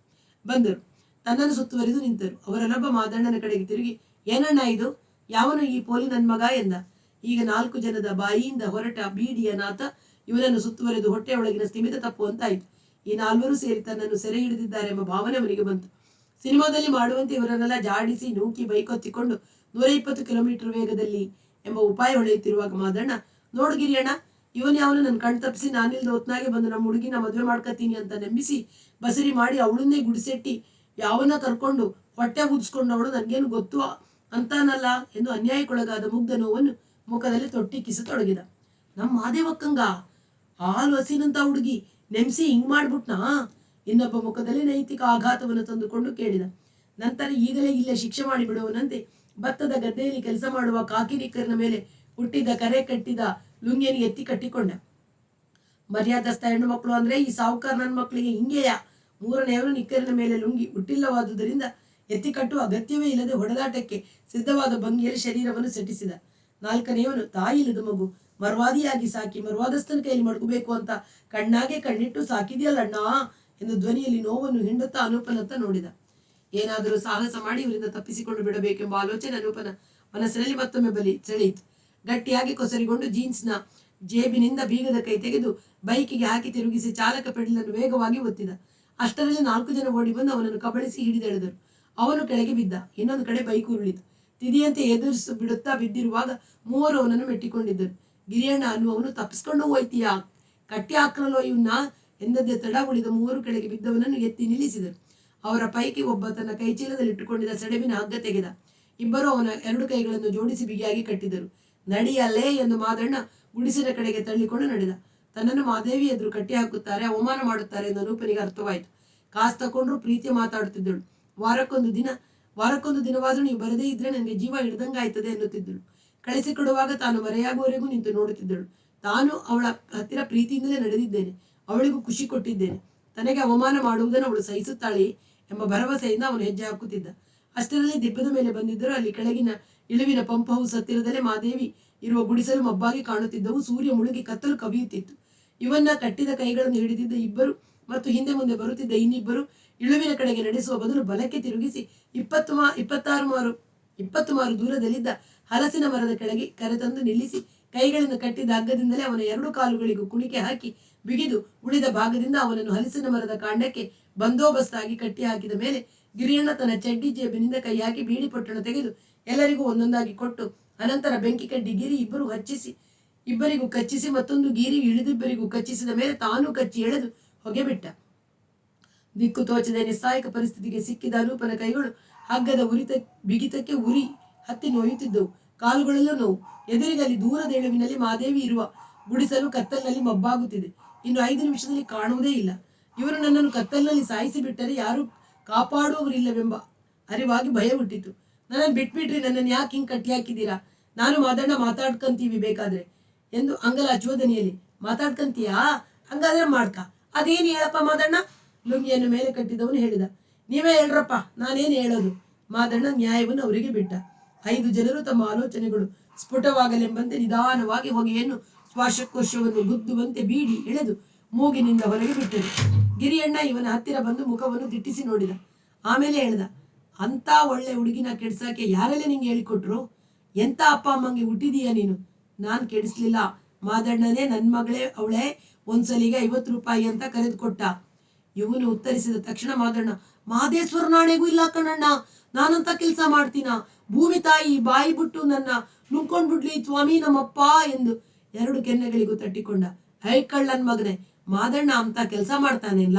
Speaker 1: ಬಂದರು. ತನ್ನನ್ನು ಸುತ್ತುವರಿದು ನಿಂತರು. ಅವರಲ್ಲೊಬ್ಬ ಮಾದಣ್ಣನ ಕಡೆಗೆ ತಿರುಗಿ, ಏನಣ್ಣ ಇದು? ಯಾವನು ಈ ಪೋಲಿ ನನ್ನ ಮಗ ಎಂದ. ಈಗ 4 ಜನದ ಬಾಯಿಯಿಂದ ಹೊರಟ ಬೀಡಿಯ ನಾಥ ಇವನನ್ನು ಸುತ್ತುವರೆದು ಹೊಟ್ಟೆಯೊಳಗಿನ ಸ್ಥಿಮಿತ ತಪ್ಪುವಂತಾಯಿತು. ಈ 4 ಸೇರಿ ತನ್ನನ್ನು ಸೆರೆ ಹಿಡಿದಿದ್ದಾರೆ ಎಂಬ ಭಾವನೆ ಅವನಿಗೆ ಬಂತು. ಸಿನಿಮಾದಲ್ಲಿ ಮಾಡುವಂತೆ ಇವರನ್ನೆಲ್ಲ ಜಾಡಿಸಿ ನೂಕಿ ಬೈಕೊತ್ತಿಕೊಂಡು 120 ಕಿಲೋಮೀಟರ್ ವೇಗದಲ್ಲಿ ಎಂಬ ಉಪಾಯ ಹೊಳೆಯುತ್ತಿರುವಾಗ ಮಾದಣ್ಣ, ನೋಡು ಗಿರಿಯಣ್ಣ, ಇವನ್ ಯಾವನು ನನ್ನ ಕಣ್ ತಪ್ಪಿಸಿ ನಾನಿಲ್ದ ಹೊತ್ನಾಗೆ ಬಂದು ನಮ್ಮ ಹುಡುಗಿನ ಮದುವೆ ಮಾಡ್ಕತೀನಿ ಅಂತ ನಂಬಿಸಿ ಬಸರಿ ಮಾಡಿ ಅವಳನ್ನೇ ಗುಡಿಸೆಟ್ಟಿ ಯಾವನ್ನ ಕರ್ಕೊಂಡು ಹೊಟ್ಟೆ ಊದಿಸ್ಕೊಂಡು ಅವಳು ನನ್ಗೇನು ಗೊತ್ತು ಅಂತಾನಲ್ಲ ಎಂದು ಅನ್ಯಾಯಕ್ಕೊಳಗಾದ ಮುಗ್ಧ ನೋವನ್ನು ಮುಖದಲ್ಲಿ ತೊಟ್ಟಿಕ್ಕಿಸತೊಡಗಿದ. ನಮ್ಮ ಮಾದೇವಕ್ಕಂಗ ಹಾಲು ಹಸಿನಂತ ಹುಡುಗಿ ನೆಮ್ಸಿ ಹಿಂಗ್ ಮಾಡ್ಬಿಟ್ನಾ? ಇನ್ನೊಬ್ಬ ಮುಖದಲ್ಲಿ ನೈತಿಕ ಆಘಾತವನ್ನು ತಂದುಕೊಂಡು ಕೇಳಿದ. ನಂತರ ಈಗಲೇ ಇಲ್ಲೇ ಶಿಕ್ಷೆ ಮಾಡಿ ಬಿಡುವನಂತೆ ಭತ್ತದ ಗದ್ದೆಯಲ್ಲಿ ಕೆಲಸ ಮಾಡುವ ಕಾಕಿನಿಕ್ಕರಿನ ಮೇಲೆ ಹುಟ್ಟಿದ ಕರೆ ಕಟ್ಟಿದ ಲುಂಗಿಯನ್ನು ಎತ್ತಿ ಕಟ್ಟಿಕೊಂಡ. ಮರ್ಯಾದಸ್ಥ ಹೆಣ್ಣು ಮಕ್ಕಳು ಅಂದ್ರೆ ಈ ಸಾಹುಕಾರ ನನ್ನ ಮಕ್ಕಳಿಗೆ ಹಿಂಗೆಯಾ? 3ನೇಯವನು ನಿಕ್ಕರಿನ ಮೇಲೆ ಲುಂಗಿ ಹುಟ್ಟಿಲ್ಲವಾದುದರಿಂದ ಎತ್ತಿ ಕಟ್ಟುವ ಅಗತ್ಯವೇ ಇಲ್ಲದೆ ಹೊಡೆದಾಟಕ್ಕೆ ಸಿದ್ಧವಾದ ಭಂಗಿಯಲ್ಲಿ ಶರೀರವನ್ನು ಸೆಟಿಸಿದ. 4ನೇಯವನು ತಾಯಿಲ್ಲದ ಮಗು ಮರ್ವಾದಿಯಾಗಿ ಸಾಕಿ ಮರ್ವಾದಸ್ಥನ ಕೈಯಲ್ಲಿ ಮಡಗಬೇಕು ಅಂತ ಕಣ್ಣಾಗೆ ಕಣ್ಣಿಟ್ಟು ಸಾಕಿದೆಯಲ್ಲಣ್ಣ ಎಂದು ಧ್ವನಿಯಲ್ಲಿ ನೋವನ್ನು ಹಿಂಡುತ್ತಾ ಅನೂಪನತ್ತ ನೋಡಿದ. ಏನಾದರೂ ಸಾಹಸ ಮಾಡಿ ಇವರಿಂದ ತಪ್ಪಿಸಿಕೊಂಡು ಬಿಡಬೇಕೆಂಬ ಆಲೋಚನೆ ಅನೂಪನ ಮನಸ್ಸಿನಲ್ಲಿ ಮತ್ತೊಮ್ಮೆ ಸೆಳೆಯಿತು. ಗಟ್ಟಿಯಾಗಿ ಕೊಸರಿಗೊಂಡು ಜೀನ್ಸ್ನ ಜೇಬಿನಿಂದ ಬೀಗದ ಕೈ ತೆಗೆದು ಬೈಕಿಗೆ ಹಾಕಿ ತಿರುಗಿಸಿ ಚಾಲಕ ಪೆಡಲನ್ನು ವೇಗವಾಗಿ ಒತ್ತಿದ. ಅಷ್ಟರಲ್ಲಿ 4 ಜನ ಓಡಿ ಬಂದು ಅವನನ್ನು ಕಬಳಿಸಿ ಹಿಡಿದೆಳೆದರು. ಅವನು ಕೆಳಗೆ ಬಿದ್ದ. ಇನ್ನೊಂದು ಕಡೆ ಬೈಕ್ ಉರುಳಿತು. ತಿದಿಯಂತೆ ಎದುರಿಸಿ ಬಿಡುತ್ತಾ ಬಿದ್ದಿರುವಾಗ 3 ಅವನನ್ನು ಮೆಟ್ಟಿಕೊಂಡಿದ್ದರು. ಗಿರಿಯಣ್ಣ ಅನ್ನುವವನು, ತಪ್ಪಿಸ್ಕೊಂಡು ಹೋಯ್ತೀಯಾ? ಕಟ್ಟಿ ಹಾಕಲೋ ಇವನ್ನ ಎಂದದ್ದೇ ತಡ ಉಳಿದ 3 ಕೆಳಗೆ ಬಿದ್ದವನನ್ನು ಎತ್ತಿ ನಿಲ್ಲಿಸಿದರು. ಅವರ ಪೈಕಿ ಒಬ್ಬ ತನ್ನ ಕೈಚೀಲದಲ್ಲಿಟ್ಟುಕೊಂಡಿದ್ದ ಸೆಡವಿನ ಹಗ್ಗ ತೆಗೆದ. ಇಬ್ಬರು ಅವನ 2 ಕೈಗಳನ್ನು ಜೋಡಿಸಿ ಬಿಗಿಯಾಗಿ ಕಟ್ಟಿದರು. ನಡಿಯಲ್ಲೇ ಎಂದು ಮಾದಣ್ಣ ಗುಡಿಸಿನ ಕಡೆಗೆ ತಳ್ಳಿಕೊಂಡು ನಡೆದ. ತನ್ನನ್ನು ಮಾದೇವಿ ಎದುರು ಕಟ್ಟಿ ಹಾಕುತ್ತಾರೆ, ಅವಮಾನ ಮಾಡುತ್ತಾರೆ ಎಂದು ಅನೂಪನಿಗೆ ಅರ್ಥವಾಯಿತು. ಕಾಸು ತಕೊಂಡ್ರು ಪ್ರೀತಿ ಮಾತಾಡುತ್ತಿದ್ದಳು. ವಾರಕ್ಕೊಂದು ದಿನವಾದರೂ ನೀವು ಬರದೇ ಇದ್ರೆ ನನಗೆ ಜೀವ ಹಿಡ್ದಂಗಾಯ್ತದೆ ಎನ್ನುತ್ತಿದ್ದಳು. ಕಳಿಸಿಕೊಡುವಾಗ ತಾನು ಮರೆಯಾಗುವವರೆಗೂ ನಿಂತು ನೋಡುತ್ತಿದ್ದಳು. ತಾನು ಅವಳ ಹತ್ತಿರ ಪ್ರೀತಿಯಿಂದಲೇ ನಡೆದಿದ್ದೇನೆ, ಅವಳಿಗೂ ಖುಷಿ ಕೊಟ್ಟಿದ್ದೇನೆ, ತನಗೆ ಅವಮಾನ ಮಾಡುವುದನ್ನು ಅವಳು ಸಹಿಸುತ್ತಾಳೆ ಎಂಬ ಭರವಸೆಯಿಂದ ಅವನು ಹೆಜ್ಜೆ ಹಾಕುತ್ತಿದ್ದ. ಅಷ್ಟರಲ್ಲಿ ದಿಬ್ಬದ ಮೇಲೆ ಬಂದಿದ್ದರು. ಅಲ್ಲಿ ಕೆಳಗಿನ ಇಳುವಿನ ಪಂಪ್ ಹೌಸ್ ಹತ್ತಿರದಲ್ಲೇ ಮಾದೇವಿ ಇರುವ ಗುಡಿಸಲು ಮಬ್ಬಾಗಿ ಕಾಣುತ್ತಿದ್ದವು. ಸೂರ್ಯ ಮುಳುಗಿ ಕತ್ತಲು ಕವಿಯುತ್ತಿತ್ತು. ಇವನ್ನ ಕಟ್ಟಿದ ಕೈಗಳನ್ನು ಹಿಡಿದಿದ್ದ ಇಬ್ಬರು ಮತ್ತು ಹಿಂದೆ ಮುಂದೆ ಬರುತ್ತಿದ್ದ ಇನ್ನಿಬ್ಬರು ಇಳುವಿನ ಕಡೆಗೆ ನಡೆಸುವ ಬದಲು ಬಲಕ್ಕೆ ತಿರುಗಿಸಿ 20 ಮಾರು ದೂರದಲ್ಲಿದ್ದ ಹಲಸಿನ ಮರದ ಕೆಳಗೆ ಕರೆತಂದು ನಿಲ್ಲಿಸಿ ಕೈಗಳಿಂದ ಕಟ್ಟಿದ ಹಗ್ಗದಿಂದಲೇ ಅವನ 2 ಕಾಲುಗಳಿಗೂ ಕುಣಿಕೆ ಹಾಕಿ ಬಿಗಿದು ಉಳಿದ ಭಾಗದಿಂದ ಅವನನ್ನು ಹಲಸಿನ ಮರದ ಕಾಂಡಕ್ಕೆ ಬಂದೋಬಸ್ತಾಗಿ ಕಟ್ಟಿ ಹಾಕಿದ ಮೇಲೆ ಗಿರಿಯಣ್ಣ ತನ್ನ ಚಡ್ಡಿ ಜೇಬಿನಿಂದ ಕೈ ಹಾಕಿ ಬೀಡಿ ಪೊಟ್ಟಣ ತೆಗೆದು ಎಲ್ಲರಿಗೂ ಒಂದೊಂದಾಗಿ ಕೊಟ್ಟು ಅನಂತರ ಬೆಂಕಿ ಕಡ್ಡಿ ಗಿರಿ ಇಬ್ಬರಿಗೂ ಕಚ್ಚಿಸಿ ಮತ್ತೊಂದು ಗೀರಿ ಇಳಿದಿಬ್ಬರಿಗೂ ಕಚ್ಚಿಸಿದ ಮೇಲೆ ತಾನೂ ಕಚ್ಚಿ ಎಳೆದು ಹೊಗೆ ಬಿಟ್ಟ. ದಿಕ್ಕು ತೋಚದೆ ನಿಸ್ಸಾಯಕ ಪರಿಸ್ಥಿತಿಗೆ ಸಿಕ್ಕಿದ ಅನೂಪನ ಕೈಗಳು ಹಗ್ಗದ ಬಿಗಿತಕ್ಕೆ ಉರಿ ಹತ್ತಿ ನೋಯುತ್ತಿದ್ದವು. ಕಾಲುಗಳೆಲ್ಲ ನೋವು. ಎದುರಿಗಲ್ಲಿ ದೂರದ ಎಳುವಿನಲ್ಲಿ ಮಾದೇವಿ ಇರುವ ಗುಡಿಸಲು ಕತ್ತಲಿನಲ್ಲಿ ಮಬ್ಬಾಗುತ್ತಿದೆ. ಇನ್ನು 5 ನಿಮಿಷದಲ್ಲಿ ಕಾಣುವುದೇ ಇಲ್ಲ. ಇವರು ನನ್ನನ್ನು ಕತ್ತಲಿನಲ್ಲಿ ಸಾಯಿಸಿ ಬಿಟ್ಟರೆ ಯಾರು ಕಾಪಾಡುವವರಿಲ್ಲವೆಂಬ ಅರಿವಾಗಿ ಭಯ ಹುಟ್ಟಿತು. ನನ್ನನ್ನು ಬಿಟ್ಬಿಟ್ರಿ, ನನ್ನನ್ನು ಯಾಕೆ ಹಿಂಗೆ ಕಟ್ಟಿ ಹಾಕಿದ್ದೀರಾ? ನಾನು ಮಾದಣ್ಣ ಮಾತಾಡ್ಕಂತೀವಿ ಬೇಕಾದ್ರೆ ಎಂದು ಅಂಗಲ ಹಚ್ಚುವ ದನಿಯಲ್ಲಿ. ಮಾತಾಡ್ಕಂತೀಯಾ? ಹಂಗಾದ್ರೆ ಮಾಡ್ಕ. ಅದೇನು ಹೇಳಪ್ಪ ಮಾದಣ್ಣ? ಲುಂಗಿಯನ್ನು ಮೇಲೆ ಕಟ್ಟಿದವನು ಹೇಳಿದ. ನೀವೇ ಹೇಳ್ರಪ್ಪ, ನಾನೇನು ಹೇಳೋದು? ಮಾದಣ್ಣ ನ್ಯಾಯವನ್ನು ಅವರಿಗೆ ಬಿಟ್ಟ. 5 ಜನರು ತಮ್ಮ ಆಲೋಚನೆಗಳು ಸ್ಫುಟವಾಗಲೆಂಬಂತೆ ನಿಧಾನವಾಗಿ ಹೊಗೆಯನ್ನು ಶ್ವಾಸಕೋಶವನ್ನು ಗುದ್ದುವಂತೆ ಬೀಡಿ ಎಳೆದು ಮೂಗಿನಿಂದ ಹೊರಗೆ ಬಿಟ್ಟರು. ಗಿರಿಯಣ್ಣ ಇವನ ಹತ್ತಿರ ಬಂದು ಮುಖವನ್ನು ದಿಟ್ಟಿಸಿ ನೋಡಿದ. ಆಮೇಲೆ ಹೇಳ್ದ, ಅಂತ ಒಳ್ಳೆ ಹುಡುಗಿನ ಕೆಡ್ಸಕ್ಕೆ ಯಾರೆಲ್ಲ ನಿಂಗೆ ಹೇಳಿಕೊಟ್ರು? ಎಂತ ಅಪ್ಪ ಅಮ್ಮಂಗೆ ಹುಟ್ಟಿದೀಯ ನೀನು? ನಾನ್ ಕೆಡಿಸ್ಲಿಲ್ಲ. ಮಾದಣ್ಣನೇ ನನ್ನ ಮಗಳೇ ಅವಳೇ ಒಂದ್ಸಲಿಗೆ 50 ರೂಪಾಯಿ ಅಂತ ಕರೆದುಕೊಟ್ಟ. ಇವನು ಉತ್ತರಿಸಿದ ತಕ್ಷಣ ಮಾದಣ್ಣ ಮಹದೇಶ್ವರ ನಾಣೆಗೂ ಇಲ್ಲ ಕಣಣ್ಣ, ನಾನಂತ ಕೆಲಸ ಮಾಡ್ತೀನ, ಭೂಮಿ ತಾಯಿ ಬಾಯಿ ಬಿಟ್ಟು ನನ್ನ ನುಂಗ್ಕೊಂಡ್ಬಿಡ್ಲಿ ಸ್ವಾಮಿ ನಮ್ಮಪ್ಪ ಎಂದು 2 ಕೆನ್ನೆಗಳಿಗೂ ತಟ್ಟಿಕೊಂಡ. ಕಳ್ಳನ್ ಮಗನೆ, ಮಾದಣ್ಣ ಅಂತ ಕೆಲಸ ಮಾಡ್ತಾನಿಲ್ಲ,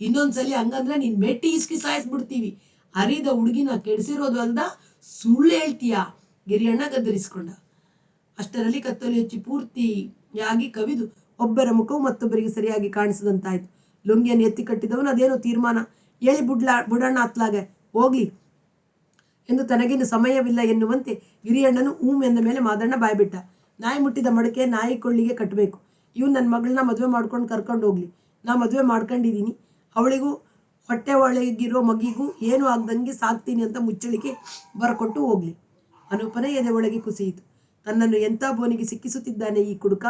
Speaker 1: ಇನ್ನೊಂದ್ಸಲಿ ಹಂಗಂದ್ರೆ ನೀನ್ ಮೆಟ್ಟಿ ಇಸ್ಕಿ ಸಾಯಿಸ್ಬಿಡ್ತೀವಿ, ಅರಿದ ಹುಡುಗಿನ ಕೆಡಿಸಿರೋದು ಅಲ್ದ ಸುಳ್ಳು ಹೇಳ್ತೀಯಾ, ಗಿರಿಯಣ್ಣ ಗದ್ದರಿಸ್ಕೊಂಡ. ಅಷ್ಟರಲ್ಲಿ ಕತ್ತಲು ಹೆಚ್ಚಿ ಪೂರ್ತಿಯಾಗಿ ಕವಿದು ಒಬ್ಬರ ಮುಖವು ಮತ್ತೊಬ್ಬರಿಗೆ ಸರಿಯಾಗಿ ಕಾಣಿಸದಂತಾಯ್ತು. ಲುಂಗಿಯನ್ನು ಎತ್ತಿ ಕಟ್ಟಿದವನು ಅದೇನೋ ತೀರ್ಮಾನ ಹೇಳಿ ಬುಡಣ್ಣ ಅತ್ಲಾಗೆ ಹೋಗ್ಲಿ ಎಂದು ತನಗಿನ್ನು ಸಮಯವಿಲ್ಲ ಎನ್ನುವಂತೆ ಗಿರಿಯಣ್ಣನು ಎಂದ ಮೇಲೆ ಮಾದಣ್ಣ ಬಾಯ್ಬಿಟ್ಟ. ನಾಯಿ ಮುಟ್ಟಿದ ಮಡಕೆ ನಾಯಿ ಕೊಳ್ಳಿಗೆ ಕಟ್ಟಬೇಕು. ಇವನು ನನ್ನ ಮಗಳನ್ನ ಮದುವೆ ಮಾಡ್ಕೊಂಡು ಕರ್ಕೊಂಡು ಹೋಗ್ಲಿ, ನಾ ಮದುವೆ ಮಾಡ್ಕೊಂಡಿದ್ದೀನಿ, ಅವಳಿಗೂ ಹೊಟ್ಟೆ ಒಳಗಿರೋ ಮಗಿಗೂ ಏನು ಆಗ್ದಂಗೆ ಸಾಕ್ತೀನಿ ಅಂತ ಮುಚ್ಚಳಿಕೆ ಬರಕೊಟ್ಟು ಹೋಗ್ಲಿ. ಅನೂಪನ ಎದೆ ಒಳಗೆ ಕುಸಿಯಿತು. ತನ್ನನ್ನು ಎಂಥ ಬೋನಿಗೆ ಸಿಕ್ಕಿಸುತ್ತಿದ್ದಾನೆ ಈ ಕುಡುಕ.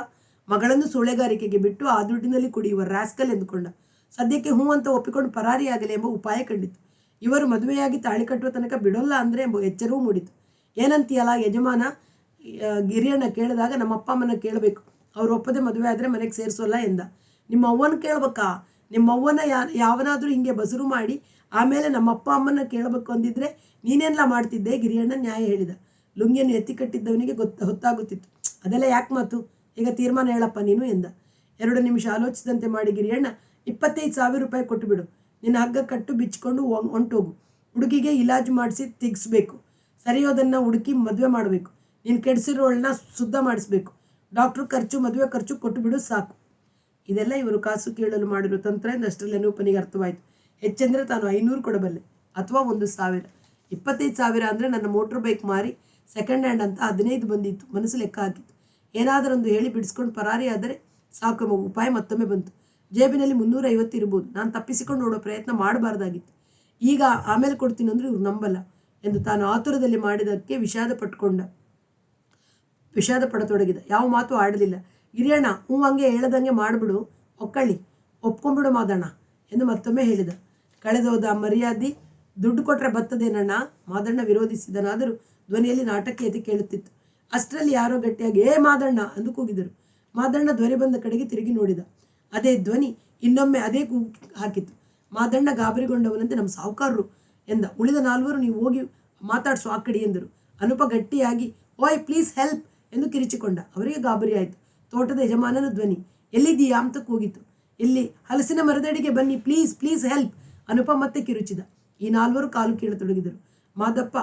Speaker 1: ಮಗಳನ್ನು ಸೂಳೆಗಾರಿಕೆಗೆ ಬಿಟ್ಟು ಆ ದುಡ್ಡಿನಲ್ಲಿ ಕುಡಿಯುವ ರಾಸ್ಕಲ್ ಎಂದುಕೊಂಡ. ಸದ್ಯಕ್ಕೆ ಅಂತ ಒಪ್ಪಿಕೊಂಡು ಪರಾರಿಯಾಗಲಿ ಎಂಬ ಉಪಾಯ ಕಂಡಿತು. ಇವರು ಮದುವೆಯಾಗಿ ತಾಳಿ ಕಟ್ಟುವ ತನಕ ಬಿಡೋಲ್ಲ ಅಂದರೆ ಎಂಬ ಎಚ್ಚರವೂ ಮೂಡಿತು. ಏನಂತೀಯಲ್ಲ ಯಜಮಾನ, ಗಿರಿಯಣ್ಣ ಕೇಳಿದಾಗ ನಮ್ಮ ಅಪ್ಪ ಅಮ್ಮನ ಕೇಳಬೇಕು, ಅವ್ರು ಒಪ್ಪದೆ ಮದುವೆ ಆದರೆ ಮನೆಗೆ ಸೇರಿಸೋಲ್ಲ ಎಂದ. ನಿಮ್ಮ ಅವ್ವನ ಕೇಳ್ಬೇಕಾ? ನಿಮ್ಮ ಅವ್ವನ ಯಾವನಾದರೂ ಹಿಂಗೆ ಬಸರು ಮಾಡಿ ಆಮೇಲೆ ನಮ್ಮ ಅಪ್ಪ ಅಮ್ಮನ ಕೇಳಬೇಕು ಅಂದಿದ್ರೆ ನೀನೆಲ್ಲ ಮಾಡ್ತಿದ್ದೆ, ಗಿರಿಯಣ್ಣ ನ್ಯಾಯ ಹೇಳಿದ. ಲುಂಗಿಯನ್ನು ಎತ್ತಿ ಕಟ್ಟಿದ್ದವನಿಗೆ ಹೊತ್ತಾಗುತ್ತಿತ್ತು. ಅದೆಲ್ಲ ಯಾಕೆ ಮಾತು, ಈಗ ತೀರ್ಮಾನ ಹೇಳಪ್ಪ ನೀನು ಎಂದ. 2 ನಿಮಿಷ ಆಲೋಚಿಸಿದಂತೆ ಮಾಡಿ ಗಿರಿಯಣ್ಣ, 25,000 ರೂಪಾಯಿ ಕೊಟ್ಟು ಬಿಡು, ನಿನ್ನ ಹಗ್ಗ ಕಟ್ಟು ಬಿಚ್ಚಿಕೊಂಡು ಹೊಂಟೋಗು. ಹುಡುಗಿಗೆ ಇಲಾಜು ಮಾಡಿಸಿ ತೆಗಿಸ್ಬೇಕು, ಸರಿಯೋದನ್ನು ಹುಡುಕಿ ಮದುವೆ ಮಾಡಬೇಕು, ನೀನು ಕೆಡಿಸಿರೋಳನ್ನ ಶುದ್ಧ ಮಾಡಿಸ್ಬೇಕು, ಡಾಕ್ಟ್ರು ಖರ್ಚು ಮದುವೆ ಖರ್ಚು ಕೊಟ್ಟು ಬಿಡು ಸಾಕು. ಇದೆಲ್ಲ ಇವರು ಕಾಸು ಕೇಳಲು ಮಾಡಿರೋ ತಂತ್ರ ಎಂದು ಅಷ್ಟರಲ್ಲಿ ಅನೂಪನಿಗೆ ಅರ್ಥವಾಯಿತು. ಹೆಚ್ಚೆಂದರೆ ತಾನು 500 ಕೊಡಬಲ್ಲೆ, ಅಥವಾ 1,000. 25,000 ಅಂದರೆ ನನ್ನ ಮೋಟ್ರ್ ಬೈಕ್ ಮಾರಿ ಸೆಕೆಂಡ್ ಹ್ಯಾಂಡ್ ಅಂತ 15 ಬಂದಿತ್ತು. ಮನಸ್ಸು ಲೆಕ್ಕ ಹಾಕಿತ್ತು. ಏನಾದರೊಂದು ಹೇಳಿ ಬಿಡಿಸ್ಕೊಂಡು ಪರಾರಿ ಆದರೆ ಸಾಕು ಎಂಬ ಉಪಾಯ ಮತ್ತೊಮ್ಮೆ ಬಂತು. ಜೇಬಿನಲ್ಲಿ 350 ಇರ್ಬೋದು. ನಾನು ತಪ್ಪಿಸಿಕೊಂಡು ನೋಡೋ ಪ್ರಯತ್ನ ಮಾಡಬಾರ್ದಾಗಿತ್ತು. ಈಗ ಆಮೇಲೆ ಕೊಡ್ತೀನಿ ಅಂದರೆ ಇವ್ರು ನಂಬಲ್ಲ ಎಂದು ತಾನು ಆತುರದಲ್ಲಿ ಮಾಡಿದಕ್ಕೆ ವಿಷಾದ ಪಡತೊಡಗಿದ. ಯಾವ ಮಾತು ಆಡಲಿಲ್ಲ. ಗಿರಿಯಣ್ಣ ಹಂಗೆ ಹೇಳದಂಗೆ ಮಾಡಿಬಿಡು, ಒಪ್ಕೊಂಡ್ಬಿಡು ಮಾದಣ್ಣ ಎಂದು ಮತ್ತೊಮ್ಮೆ ಹೇಳಿದ. ಕಳೆದೋದ ಮರ್ಯಾದೆ ದುಡ್ಡು ಕೊಟ್ಟರೆ ಬರ್ತದೇನಣ್ಣ, ಮಾದಣ್ಣ ವಿರೋಧಿಸಿದನಾದರೂ ಧ್ವನಿಯಲ್ಲಿ ನಾಟಕೀಯತೆ ಕೇಳುತ್ತಿತ್ತು. ಅಷ್ಟರಲ್ಲಿ ಯಾರೋ ಗಟ್ಟಿಯಾಗಿ ಮಾದಣ್ಣ ಎಂದು ಕೂಗಿದರು. ಮಾದಣ್ಣ ಧ್ವನಿ ಬಂದ ಕಡೆಗೆ ತಿರುಗಿ ನೋಡಿದ. ಅದೇ ಧ್ವನಿ ಇನ್ನೊಮ್ಮೆ ಅದೇ ಕೂಗು ಹಾಕಿತು. ಮಾದಣ್ಣ ಗಾಬರಿಗೊಂಡವನಂತೆ ನಮ್ಮ ಸಾಹುಕಾರರು ಎಂದ. ಉಳಿದ 4 ನೀವು ಹೋಗಿ ಮಾತಾಡಿಸು ಆ ಕಡೆ ಎಂದರು. ಅನೂಪ ಗಟ್ಟಿಯಾಗಿ ಓಯ್ ಪ್ಲೀಸ್ ಹೆಲ್ಪ್ ಎಂದು ಕಿರಿಚಿಕೊಂಡ. ಅವರಿಗೆ ಗಾಬರಿ ಆಯಿತು. ತೋಟದ ಯಜಮಾನನ ಧ್ವನಿ. ಎಲ್ಲಿದ್ದೀಯಾ ಅಂತ ಕೂಗಿತು. ಇಲ್ಲಿ ಹಲಸಿನ ಮರದಡಿಗೆ ಬನ್ನಿ, ಪ್ಲೀಸ್ ಪ್ಲೀಸ್ ಹೆಲ್ಪ್. ಅನೂಪ ಮತ್ತೆ ಕಿರುಚಿದ. ಈ 4 ಕಾಲು ಕೇಳತೊಡಗಿದರು. ಮಾದಪ್ಪ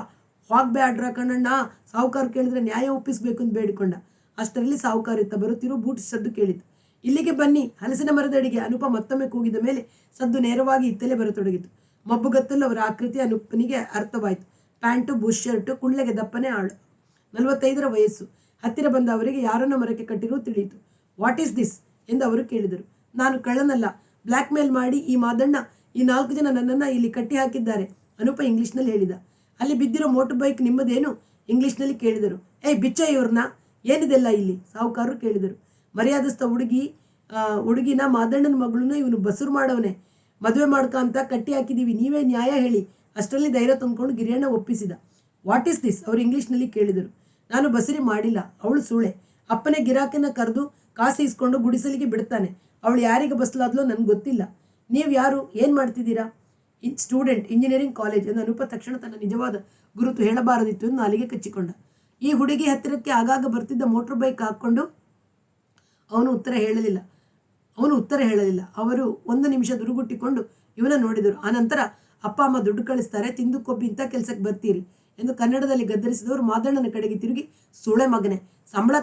Speaker 1: ಹೋಗ್ಬ್ಯಾಡ್ರ ಕಣ್ಣಣ್ಣ, ಸಾಹುಕಾರ ಕೇಳಿದ್ರೆ ನ್ಯಾಯ ಒಪ್ಪಿಸಬೇಕು ಅಂತ ಬೇಡಿಕೊಂಡ. ಅಷ್ಟರಲ್ಲಿ ಸಾಹುಕಾರಿತ್ತ ಬರುತ್ತಿರೋ ಬೂಟ್ ಸದ್ದು ಕೇಳಿತು. ಇಲ್ಲಿಗೆ ಬನ್ನಿ, ಹಲಸಿನ ಮರದಡಿಗೆ. ಅನೂಪ ಮತ್ತೊಮ್ಮೆ ಕೂಗಿದ ಮೇಲೆ ಸದ್ದು ನೇರವಾಗಿ ಇತ್ತಲೇ ಬರತೊಡಗಿತು. ಮಬ್ಬುಗತ್ತಲು ಅವರ ಆಕೃತಿ ಅನೂಪನಿಗೆ ಅರ್ಥವಾಯಿತು. ಪ್ಯಾಂಟು, ಬುಷ್ ಶರ್ಟು, ಕುಳ್ಳೆಗೆ ದಪ್ಪನೆ ಆಳು, 45ರ ವಯಸ್ಸು. ಹತ್ತಿರ ಬಂದ ಅವರಿಗೆ ಯಾರನ್ನ ಮರಕ್ಕೆ ಕಟ್ಟಿರೋ ತಿಳಿಯಿತು. ವಾಟ್ ಈಸ್ ದಿಸ್ ಎಂದು ಅವರು ಕೇಳಿದರು. ನಾನು ಕಳ್ಳನಲ್ಲ, ಬ್ಲ್ಯಾಕ್ ಮೇಲ್ ಮಾಡಿ ಈ ಮಾದಣ್ಣ ಈ 4 ಜನ ನನ್ನನ್ನು ಇಲ್ಲಿ ಕಟ್ಟಿ ಹಾಕಿದ್ದಾರೆ, ಅನೂಪ ಇಂಗ್ಲೀಷ್ನಲ್ಲಿ ಹೇಳಿದ. ಅಲ್ಲಿ ಬಿದ್ದಿರೋ ಮೋಟರ್ ಬೈಕ್ ನಿಮ್ಮದೇನು? ಇಂಗ್ಲೀಷ್ನಲ್ಲಿ ಕೇಳಿದರು. ಬಿಚ್ಚ ಇವ್ರನ್ನ, ಏನಿದೆಲ್ಲ ಇಲ್ಲಿ? ಸಾಹುಕಾರರು ಕೇಳಿದರು. ಮರ್ಯಾದಸ್ಥ ಹುಡುಗಿನ ಮಾದಣ್ಣನ ಮಗಳನ್ನ ಇವನು ಬಸುರು ಮಾಡವನೇ, ಮದುವೆ ಮಾಡ್ಕ ಅಂತ ಕಟ್ಟಿ ಹಾಕಿದ್ದೀವಿ, ನೀವೇ ನ್ಯಾಯ ಹೇಳಿ. ಅಷ್ಟರಲ್ಲಿ ಧೈರ್ಯ ತಂದ್ಕೊಂಡು ಗಿರಿಯಣ್ಣ ಒಪ್ಪಿಸಿದ. ವಾಟ್ ಈಸ್ ದಿಸ್ ಅವರು ಇಂಗ್ಲೀಷ್ನಲ್ಲಿ ಕೇಳಿದರು. ನಾನು ಬಸರಿ ಮಾಡಿಲ್ಲ, ಅವಳು ಸೂಳೆ. ಅಪ್ಪನೇ ಗಿರಾಕಿನ ಕರೆದು ಕಾಸು ಇಸ್ಕೊಂಡು ಗುಡಿಸಲಿಗೆ ಬಿಡ್ತಾನೆ. ಅವಳು ಯಾರಿಗೆ ಬಸ್ಲಾದ್ಲೋ ನನಗೆ ಗೊತ್ತಿಲ್ಲ. ನೀವು ಯಾರು, ಏನು ಮಾಡ್ತಿದ್ದೀರಾ? ಸ್ಟೂಡೆಂಟ್, ಇಂಜಿನಿಯರಿಂಗ್ ಕಾಲೇಜ್ ಎಂದು ಅನೂಪ ತಕ್ಷಣ ತನ್ನ ನಿಜವಾದ ಗುರುತು ಹೇಳಬಾರದಿತ್ತು ಎಂದು ನಾಲಿಗೆ ಕಚ್ಚಿಕೊಂಡ. ಈ ಹುಡುಗಿ ಹತ್ತಿರಕ್ಕೆ ಆಗಾಗ ಬರ್ತಿದ್ದ ಮೋಟ್ರ್ ಬೈಕ್ ಹಾಕ್ಕೊಂಡು ಅವನು ಉತ್ತರ ಹೇಳಲಿಲ್ಲ. ಅವರು 1 ನಿಮಿಷ ದುರುಗುಟ್ಟಿಕೊಂಡು ಇವನ ನೋಡಿದರು. ಆನಂತರ ಅಪ್ಪ ಅಮ್ಮ ದುಡ್ಡು ಕಳಿಸ್ತಾರೆ, ತಿಂದು ಕೊಬ್ಬಿ ಇಂಥ ಕೆಲಸಕ್ಕೆ ಬರ್ತೀರಿ ಎಂದು ಕನ್ನಡದಲ್ಲಿ ಗದ್ದರಿಸಿದವರು ಮಾದಣ್ಣನ ಕಡೆಗೆ ತಿರುಗಿ, ಸೂಳೆ ಮಗನೆ, ಸಂಬಳ